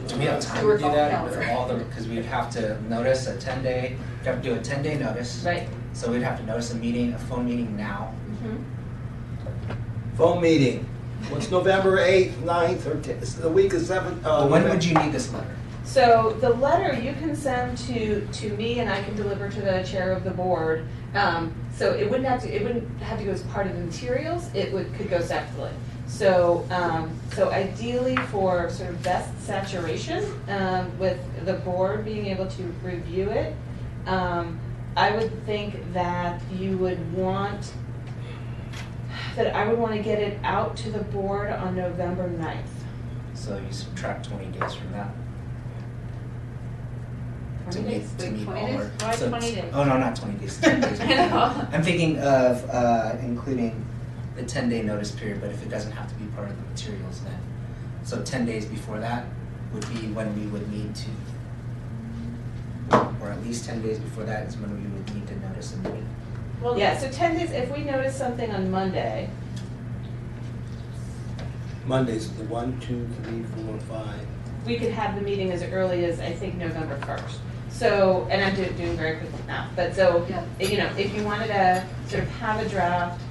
Do we have time to do that with all the, because we'd have to notice a 10-day, we'd have to do a 10-day notice. Right. So we'd have to notice a phone meeting now. Phone meeting. What's November 8th, 9th, or 10th? The week of 7th? When would you need this letter? So the letter you can send to me, and I can deliver to the chair of the board. So it wouldn't have to go as part of the materials. Could go separately. So ideally for sort of best saturation, with the board being able to review it, I would think that I would want to get it out to the board on November 9th. So you subtract 20 days from that. 20 days? To Wait, meet 20 all days? our- Why 20 days? Oh, no, not 20 days. 10 days. I know. I'm thinking of including the 10-day notice period, but if it doesn't have to be part of the materials then. So 10 days before that would be when we would need to, or at least 10 days before that is when we would need to notice a meeting. Well, yeah, so 10 days, if we notice something on Monday, Mondays, the 1, 2, 3, 4, 5. we could have the meeting as early as, I think, November 1st. So, and I'm doing very quickly now, but so, if you wanted to sort of have a draft,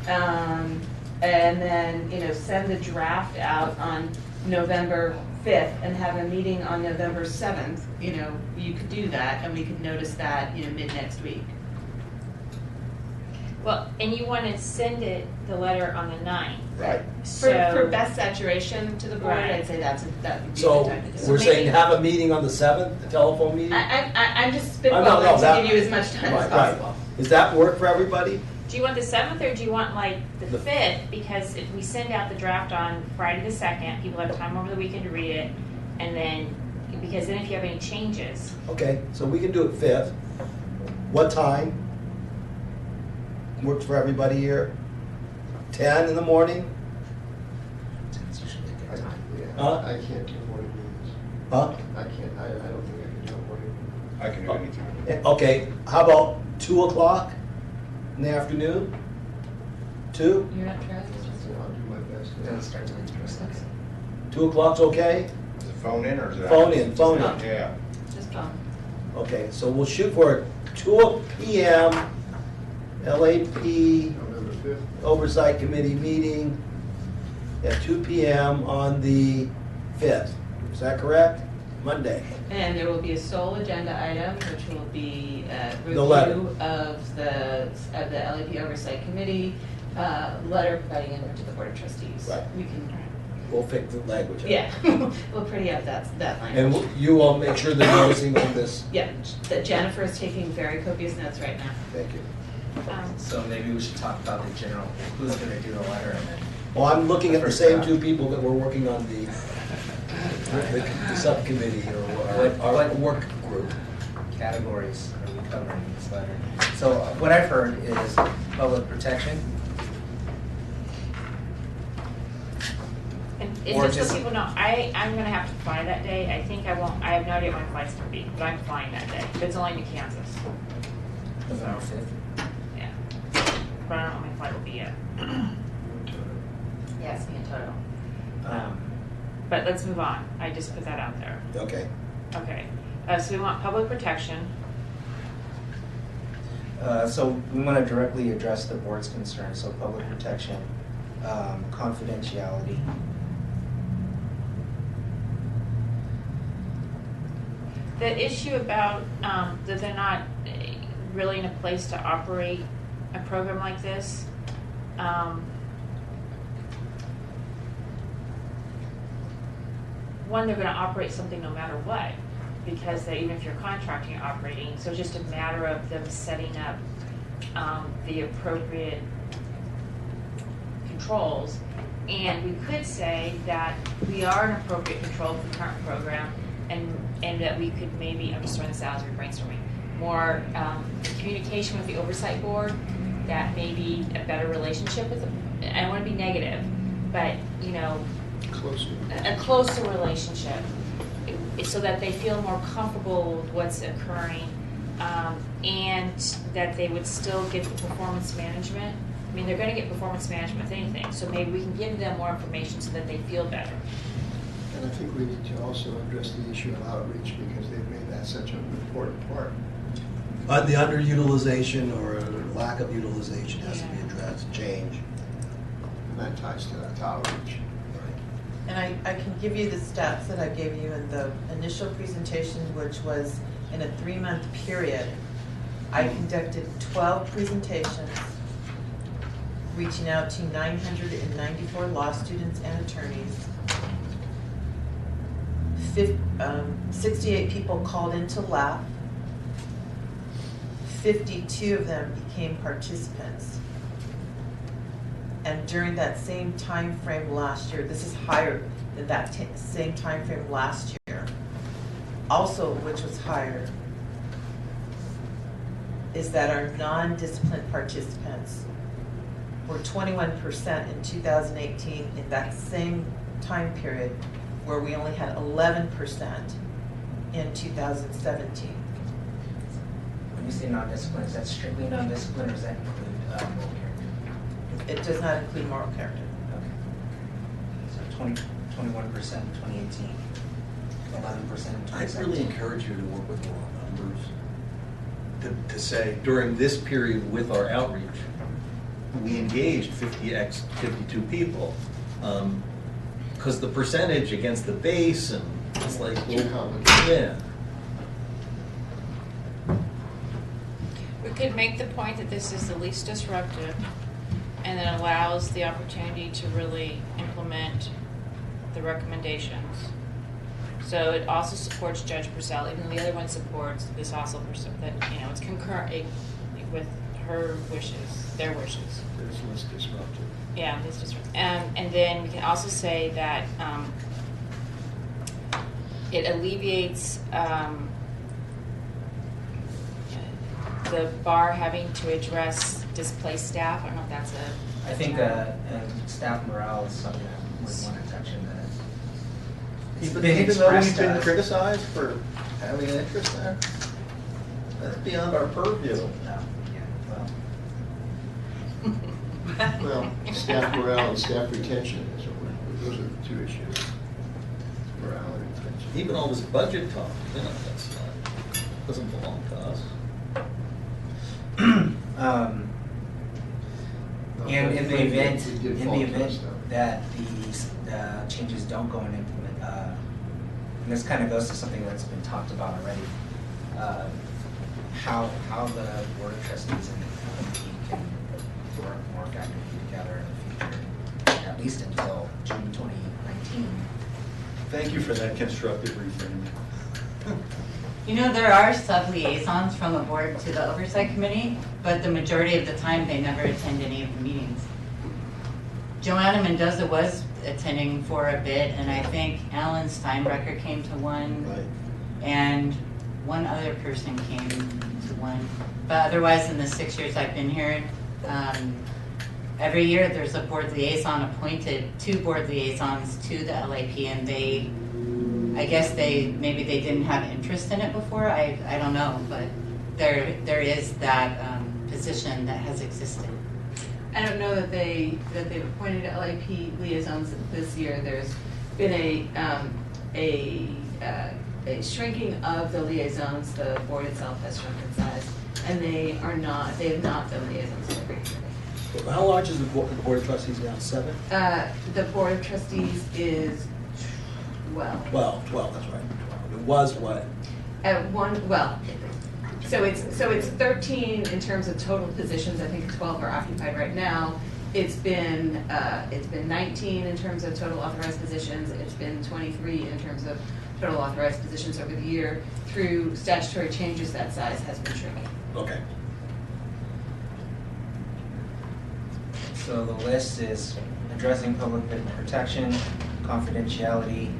and then, send the draft out on November 5th and have a meeting on November 7th, you could do that, and we could notice that, mid next week. Well, and you want to send the letter on the 9th. Right. For best saturation to the board, Right. I'd say that would be the So time to do it. we're saying have a meeting on the 7th, a telephone meeting? I'm just No, spitballing that- to give you as much time as Right, right. possible. Does that work for everybody? Do you want the 7th or do you want like the The- 5th? Because if we send out the draft on Friday the 2nd, people have time over the weekend to read it. And then, because then if you have any changes, Okay, so we can do it 5th. What time? Works for everybody here? 10 in the morning? It's usually a good time. Huh? I can't do morning meetings. Huh? I can't, I don't think I can do a morning meeting. I can do anything. Okay, how about 2 o'clock in the afternoon? 2? You're not trying I'll do my best. It doesn't start till Tuesday. 2 o'clock's okay? Is it phone in or is it? Phone in, phone in. Yeah. Just phone. Okay, so we'll shoot for 2 p.m. LAP November 5th. Oversight Committee meeting at 2 p.m. on the 5th. Is that correct? Monday. And there will be a sole agenda item, which will be The letter. review of the LAP Oversight Committee, letter providing input to the Board of Trustees. Right. We can, We'll fix the language. yeah, we'll pretty up that And language. you will make sure they're noticing on this. Yeah, that Jennifer is taking very copious notes right now. Thank you. So maybe we should talk about the general, who's gonna do the letter and then. Well, I'm looking at the First same draft. 2 people that were working on the subcommittee or our What- work group. Categories are we covering in this letter? So what I've heard is public protection. and Or just just- so people know, I'm gonna have to fly that day. I think I won't, I have no idea when my flight's gonna be, but I'm flying that day. But it's only to Kansas. November 5th. Yeah. But I don't know when my flight will be yet. Yeah, it's me in total. But let's move on. I just put that out there. Okay. Okay. So we want public protection. So we want to directly address the board's concerns, so public protection, confidentiality. The issue about that they're not really in a place to operate a program like this. One, they're going to operate something no matter what, because they, even if you're contracting or operating, so it's just a matter of them setting up the appropriate controls. And we could say that we are an appropriate control for the current program, and that we could maybe, I'm just throwing this out as we're brainstorming, more communication with the oversight board, that maybe a better relationship with them. I don't want to be negative, but, you know, Closer. a closer relationship it's so that they feel more comfortable with what's occurring, and that they would still get the performance management. I mean, they're gonna get performance management with anything, so maybe we can give them more information so that they feel better. And I think we need to also address the issue of outreach because they've made that such an important part. The underutilization or lack of utilization has to be addressed, change. And that ties to outreach. And I can give you the stats that I gave you in the initial presentation, which was in a 3-month period. I conducted 12 presentations, reaching out to 994 law students and attorneys. 68 people called into LAP. 52 of them became participants. And during that same time frame last year, this is higher than that same time frame last year, also which was higher, is that our non-disciplined participants were 21% in 2018 in that same time period, where we only had 11% in 2017. When you say non-disciplined, is that strictly non-disciplined, or does that include moral character? It does not include moral character. Okay. So 21% in 2018, 11% in 2017. I'd really encourage you to work with raw numbers. To say, during this period with our outreach, we engaged 52 people. Because the percentage against the base, and it's like, well, yeah. We could make the point that this is the least disruptive, and it allows the opportunity to really implement the recommendations. So it also supports Judge Purcell, even though the other one supports this also, that, you know, it's concurrent with her wishes, their wishes. It's less disruptive. Yeah, this is, and then we can also say that it alleviates the bar having to address displaced staff. I don't know if that's a. I think staff morale is something that we want to touch in that. Even though we've been criticized for having an interest there, that's beyond our purview. No, yeah, Well, staff morale and staff retention, those are the two issues. Morale and retention. Even all this budget talk, you know, that's doesn't belong to us. And in the event that these changes don't go and implement, and this kind of goes to something that's been talked about already, how the board of trustees and the LMP can work more effectively together in the future, at least until June 2019. Thank you for that constructive reframing. You know, there are sub-liaisons from the board to the Oversight Committee, but the majority of the time, they never attend any of the meetings. Joanna Mendoza was attending for a bit, and I think Alan Steinbrecher came to one, Right. and one other person came to one. But otherwise, in the 6 years I've been here, every year there's a board liaison appointed, 2 board liaisons to the LAP, and I guess maybe they didn't have interest in it before. I don't know, but there is that position that has existed. I don't know that they've appointed LAP liaisons this year. There's been a shrinking of the liaisons. The board itself has shrunk in size, and they have not done liaisons every year. How large is the board of trustees now? 7? The board of trustees is 12. 12, that's right. It was what? So it's 13 in terms of total positions. I think 12 are occupied right now. It's been 19 in terms of total authorized positions. It's been 23 in terms of total authorized positions over the year. Through statutory changes, that size has been shrinking. Okay. So the list is addressing public protection, confidentiality,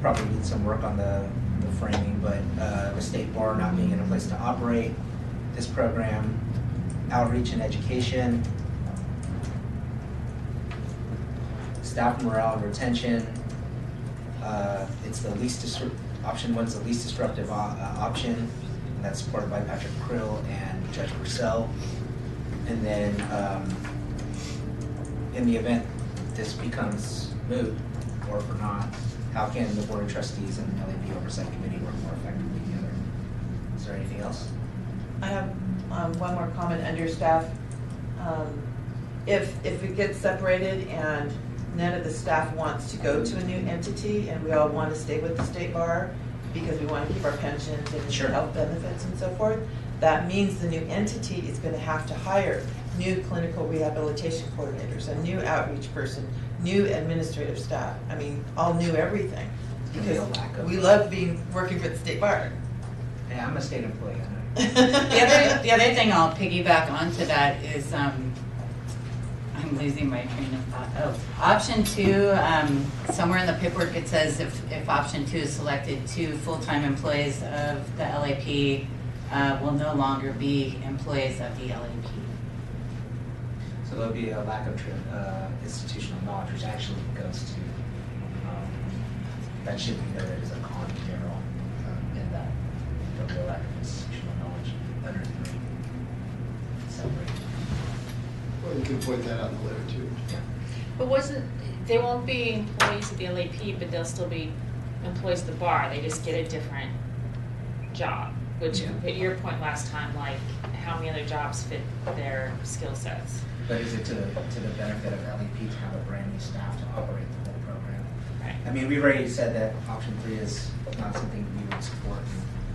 probably need some work on the framing, but the state bar not being in a place to operate this program, outreach and education, staff morale and retention. It's the option one's the least disruptive option, and that's supported by Patrick Krill and Judge Purcell. And then in the event this becomes moot, or for not, how can the Board of Trustees and the LAP Oversight Committee work more effectively together? Is there anything else? I have one more comment under staff. If it gets separated and none of the staff wants to go to a new entity and we all want to stay with the state bar because we want to keep our pensions and health benefits and so forth, that means the new entity is going to have to hire new clinical rehabilitation coordinators, a new outreach person, new administrative staff. I mean, all new everything. Because we love working for the state bar. Yeah, I'm a state employee. The other thing I'll piggyback onto that is, I'm losing my train of thought. Oh, option 2, somewhere in the paperwork it says if option 2 is selected, 2 full-time employees of the LAP will no longer be employees of the LAP. So there'll be a lack of institutional knowledge, which actually goes to, that should be noted as a con in general, in that there'll be a lack of institutional knowledge under the separate. Well, you can point that out in the letter too. But they won't be employees of the LAP, but they'll still be employees of the bar. They just get a different job, which at your point last time, like how many other jobs fit their skill sets? But is it to the benefit of LAP to have a brand new staff to operate the whole program? Right. I mean, we've already said that option 3 is not something we would support.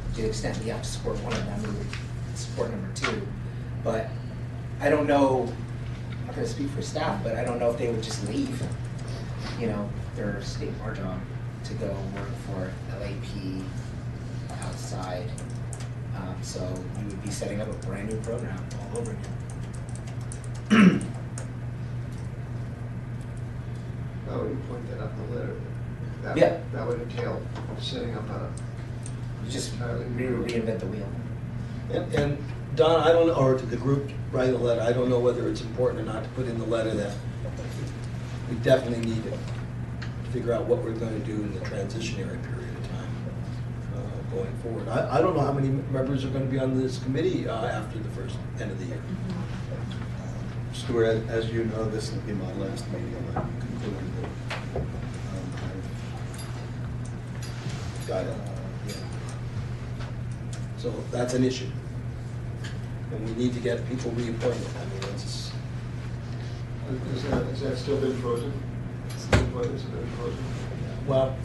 And to the extent we have to support one of them, we would support number 2. But I don't know, I'm not going to speak for staff, but I don't know if they would just leave, their state bar job to go work for LAP outside. So you would be setting up a brand new program all over again. I would point that out in the letter. That would entail setting up a... Just reinvent the wheel. And Don, I don't know, or to the group writing the letter, I don't know whether it's important or not to put in the letter that we definitely need to figure out what we're going to do in the transitionary period of time going forward. I don't know how many members are going to be on this committee after the end of the year. Stuart, as you know, this will be my last meeting. I'm concluding that Got it. So that's an issue. And we need to get people reappointed. I mean, it's... Has that still been frozen? Appointments have been frozen? Well,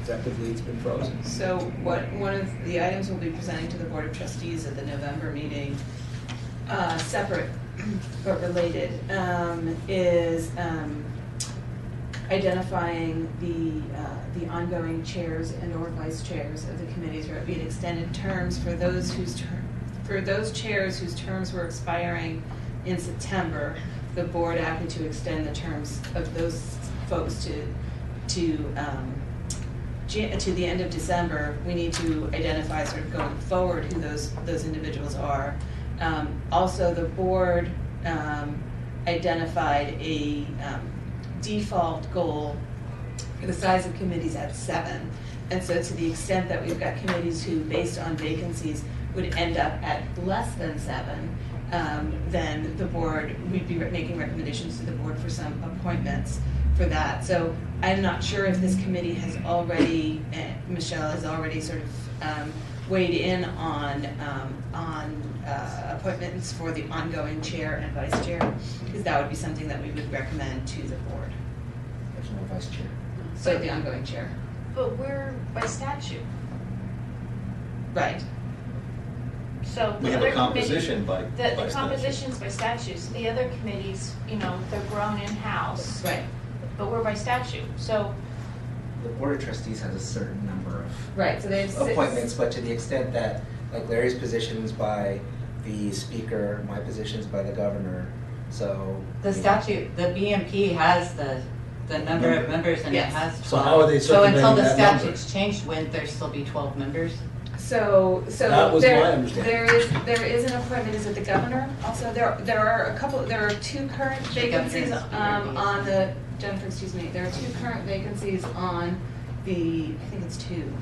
effectively it's been frozen. So one of the items we'll be presenting to the Board of Trustees at the November meeting, separate but related, is identifying the ongoing chairs and or vice chairs of the committees. There would be extended terms for those chairs whose terms were expiring in September. The board acted to extend the terms of those folks to the end of December. We need to identify sort of going forward who those individuals are. Also, the board identified a default goal for the size of committees at 7. And so to the extent that we've got committees who, based on vacancies, would end up at less than 7, then the board, we'd be making recommendations to the board for some appointments for that. So I'm not sure if this committee has already, Michelle has already sort of weighed in on appointments for the ongoing chair and vice chair, because that would be something that we would recommend to the board. There's no vice chair. So the ongoing chair. But we're by statute. Right. So We the have other a composition by the statute. composition's by statutes. The other committees, they're grown in-house. Right. But we're by statute. So The Board of Trustees has a certain number of Right, so they have 6 appointments, but to the extent that, like Larry's position's by the speaker, my position's by the governor, so. The statute, the BMP has the number of members and Yes. it has 12. So how are they So until circumventing the that number? statute's changed, wouldn't there still be 12 members? So That was my understanding. there is an appointment. Is it the governor? Also, there are 2 current vacancies governor's on the Jennifer, excuse me, there are 2 current vacancies on the, I think it's 2,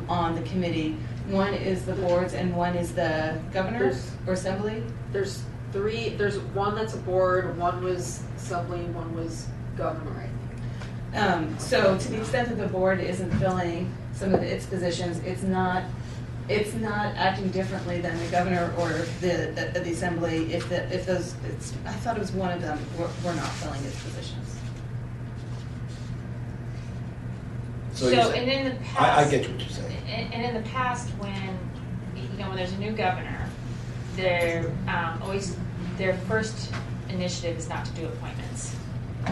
on the committee. One is the boards and one is the governors or assembly? There's 3, there's one that's a board, one was assembly, and one was governor, I think. So to the extent that the board isn't filling some of its positions, it's not acting differently than the governor or the assembly if those, I thought it was one of them were not filling its positions. So and in the past. I get what you're saying. And in the past, when there's a new governor, their first initiative is not to do appointments,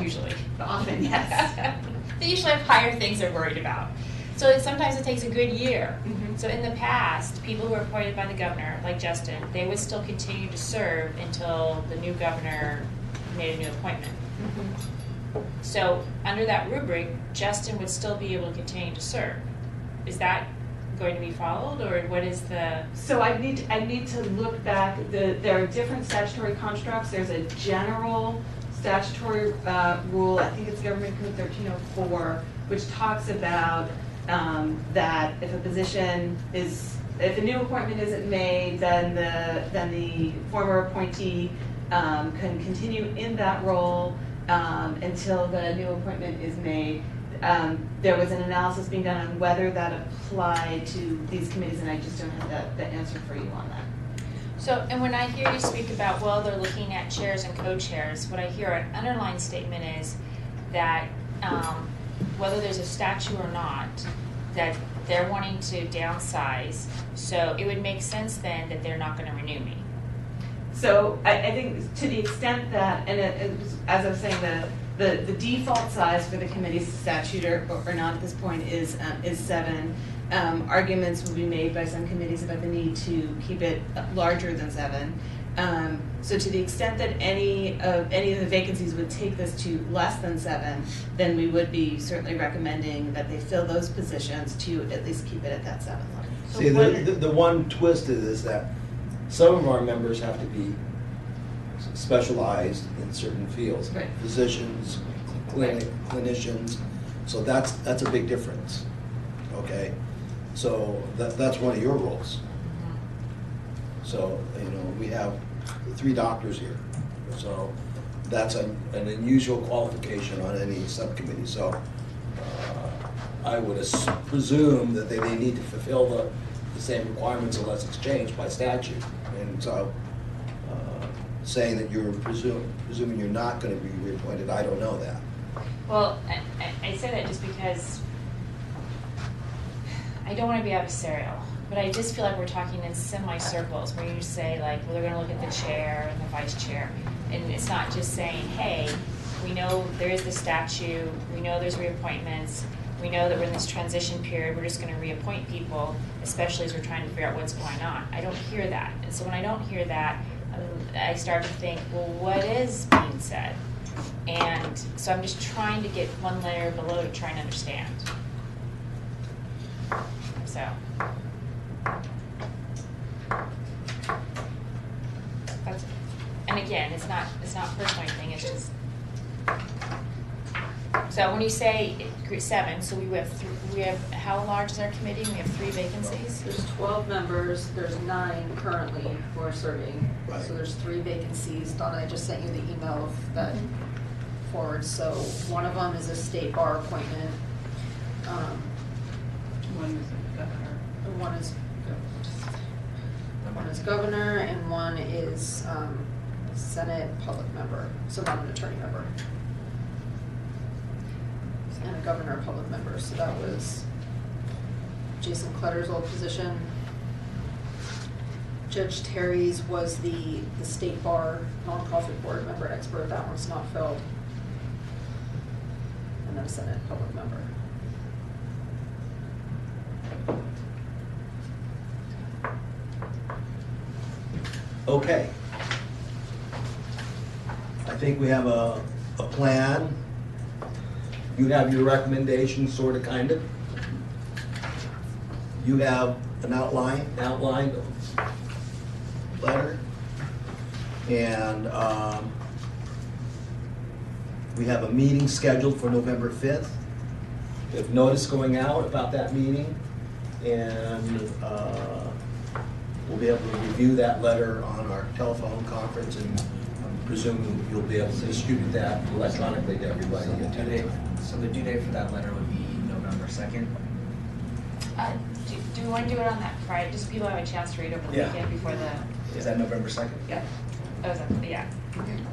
usually. But often, yes. They usually have higher things they're worried about. So sometimes it takes a good year. Mm-hmm. So in the past, people who were appointed by the governor, like Justin, they would still continue to serve until the new governor made a new appointment. Mm-hmm. So under that rubric, Justin would still be able to continue to serve. Is that going to be followed, or what is the? So I need to look back. There are different statutory constructs. There's a general statutory rule. I think it's Government Code 1304, which talks about that if a position is, if a new appointment isn't made, then the former appointee can continue in that role until the new appointment is made. There was an analysis being done on whether that applied to these committees, and I just don't have the answer for you on that. So, and when I hear you speak about, well, they're looking at chairs and co-chairs, what I hear an underlying statement is that whether there's a statute or not, that they're wanting to downsize, so it would make sense then that they're not going to renew me. So I think to the extent that, and as I was saying, the default size for the committee's statute or not at this point is 7. Arguments will be made by some committees about the need to keep it larger than 7. So to the extent that any of the vacancies would take this to less than 7, then we would be certainly recommending that they fill those positions to at least keep it at that 7 level. See, the one twist is that some of our members have to be specialized in certain fields, right. Physicians, clinicians, so that's a big difference, okay? So that's one of your roles. So, we have 3 doctors here, so that's an unusual qualification on any subcommittee. So I would presume that they need to fulfill the same requirements unless it's changed by statute. And so saying that you're presuming you're not going to be reappointed, I don't know that. Well, I say that just because I don't want to be adversarial, but I just feel like we're talking in semi-circles where you say like, well, they're going to look at the chair and the vice chair. And it's not just saying, hey, we know there is the statute, we know there's reappointments, we know that we're in this transition period, we're just going to reappoint people, especially as we're trying to figure out what's going on. I don't hear that. And so when I don't hear that, I start to think, well, what is being said? And so I'm just trying to get one layer below to try and understand. So. That's, and again, it's not personal anything, it's just. So when you say 7, so we have how large is our committee? We have 3 vacancies? There's 12 members, there's 9 currently who are serving. Right. So there's 3 vacancies. Donna, I just sent you the email of that forward. So one of them is a state bar appointment. One is governor. One is governor and one is Senate public member, so not an attorney member. And a governor public member, so that was Jason Clutter's old position. Judge Terry's was the state bar nonprofit board member expert, that one's not filled. And then a Senate public member. Okay. I think we have a plan. You have your recommendations, sort of, kind of. You have an outline letter. And We have a meeting scheduled for November 5th. We have notice going out about that meeting, and we'll be able to review that letter on our telephone conference, and I'm presuming you'll be able to distribute that electronically to everybody. So the due date for that letter would be November 2nd? Do we want to do it on that Friday, just so people have a chance to read over the Yeah. weekend before the, Is that November 2nd? yeah. Oh, is that, yeah.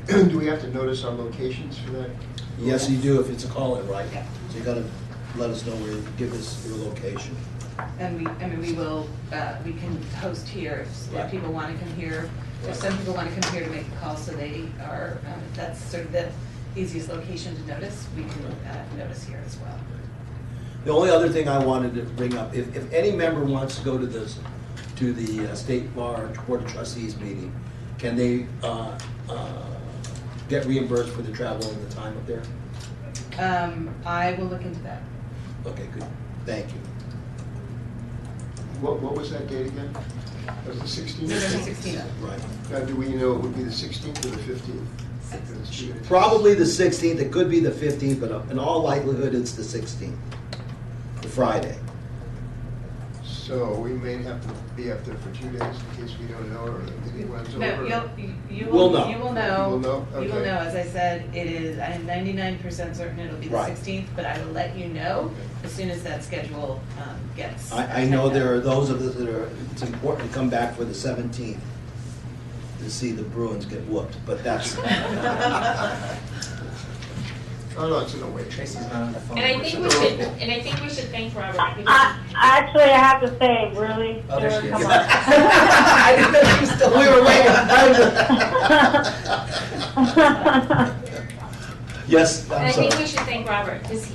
Do we have to notice our locations for that? Yes, you do if it's a call-in, right? Yeah. So you gotta let us know where, give us your location. And we will, we can host here Right. if people want to come here. If some people want to come here to make a call, so they are, that's sort of the easiest location to notice, we can notice here as well. The only other thing I wanted to bring up, if any member wants to go to the State Bar Board of Trustees meeting, can they get reimbursed for the travel and the time up there? I will look into that. Okay, good, thank you. What was that date again? Was it 16th? November 16th. Right. Now, do we know it would be the 16th or the 15th? Probably the 16th, it could be the 15th, but in all likelihood, it's the 16th, the Friday. So we may have to be up there for 2 days in case we don't know, or the meeting runs over. No, you We'll will, know. you will know. You will know? You will Okay. know, as I said, it is, I am 99% certain it'll be the Right. 16th, but I will let you know as soon as that schedule gets. I know there are those of us that are, it's important to come back for the 17th to see the Bruins get whooped, but that's. Oh, no, it's in a way. Tracy's not on the phone. And I think we should thank Robert. because- Actually, I have to say, really, Oh, there she is. come on. I didn't know you still, we were waiting. Yes, And I I'm think we sorry. should thank Robert, because,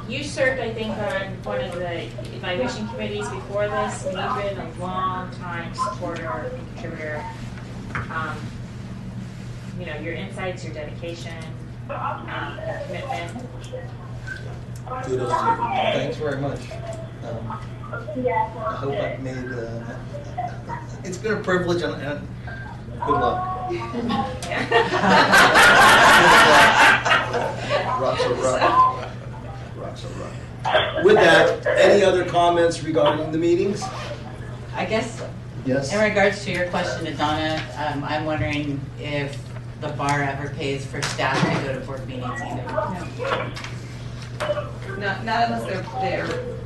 you served, I think, on one of the evaluation committees before this, and you've been a long time supporter and contributor. Your insights, your dedication, your commitment. Kudos to you. Thanks very much. I hope I've made, it's been a privilege and good luck. Rocks are rock. Rocks are rock. With that, any other comments regarding the meetings? I guess, Yes? in regards to your question to Donna, I'm wondering if the bar ever pays for staff to go to board meetings either. Not unless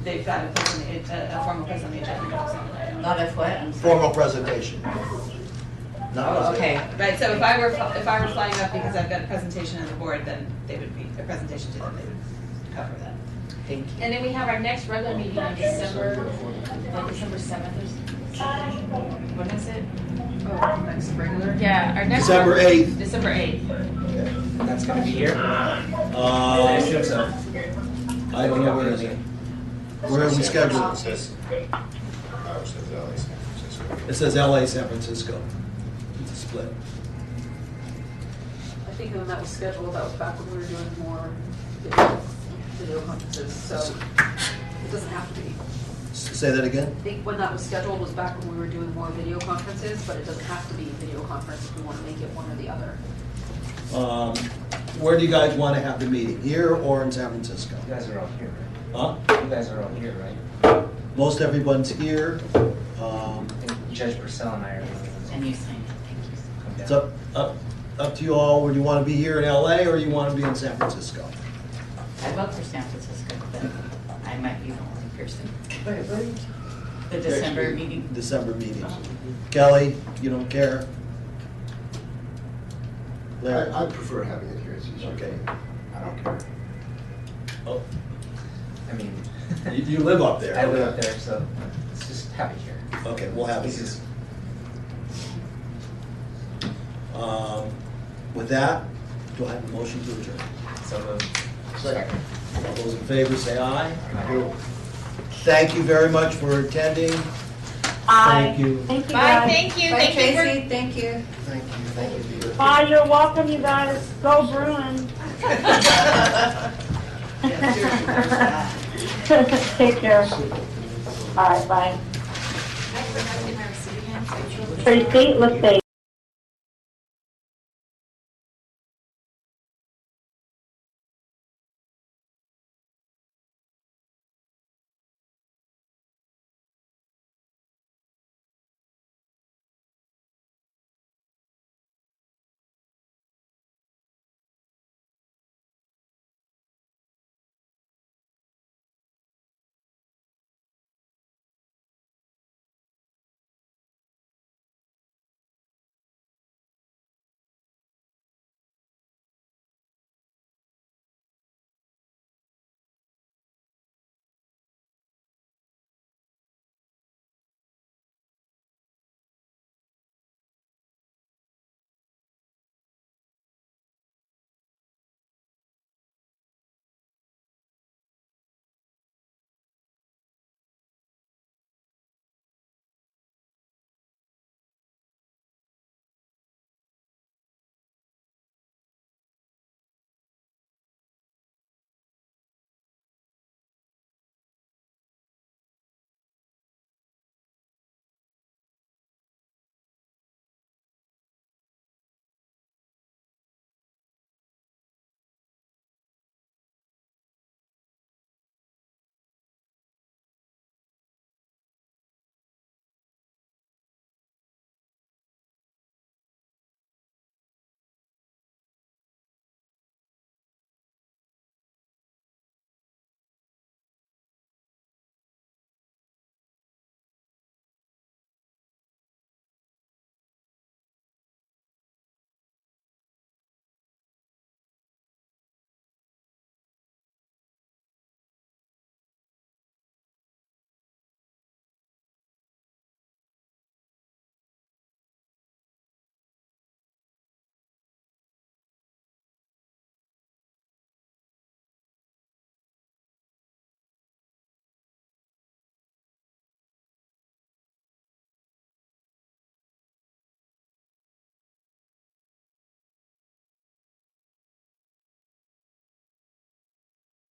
they've got a formal place on the agenda. Not if what? I'm sorry. Formal presentation. Oh, okay. Right, so if I were flying up because I've got a presentation on the board, then they would be, a presentation to them, they would cover that. Thank you. And then we have our next regular meeting on December 7th or something. When is it? Oh, next regular? Yeah, our next. December 8th. December 8th. That's gonna be here? I assume so. I don't know where it is. Where are we scheduled? It says, LA, San Francisco. It says LA, San Francisco. It's a split. I think when that was scheduled, that was back when we were doing more video conferences, so it doesn't have to be. Say that again? I think when that was scheduled was back when we were doing more video conferences, but it doesn't have to be video conference if we want to make it one or the other. Where do you guys want to have the meeting? Here or in San Francisco? You guys are all here, Huh? right? You guys are all here, right? Most everyone's here. I think Judge Purcell and I are. And you signed it, thank you. Come down. It's up to you all. Would you want to be here in LA or you want to be in San Francisco? I vote for San Francisco, but I might be the only person. The December meeting. December meetings. Kelly, you don't care? Larry? I prefer having it here, it's easier. Okay. I don't care. Oh, I mean, you live up there. I live up there, so let's just have it here. Okay, we'll have it. This is- With that, do I have a motion to adjourn? So moved. Second. All those in favor say aye. Bill? Thank you very much for attending. Bye. Thank you. Thank you, Bye, guys. thank you. Bye, Thank you for- Tracy, thank you. Thank you, thank you, Peter. Bye, you're welcome, you guys. Go Bruins. Take care. All right, bye. Tracy, let's see.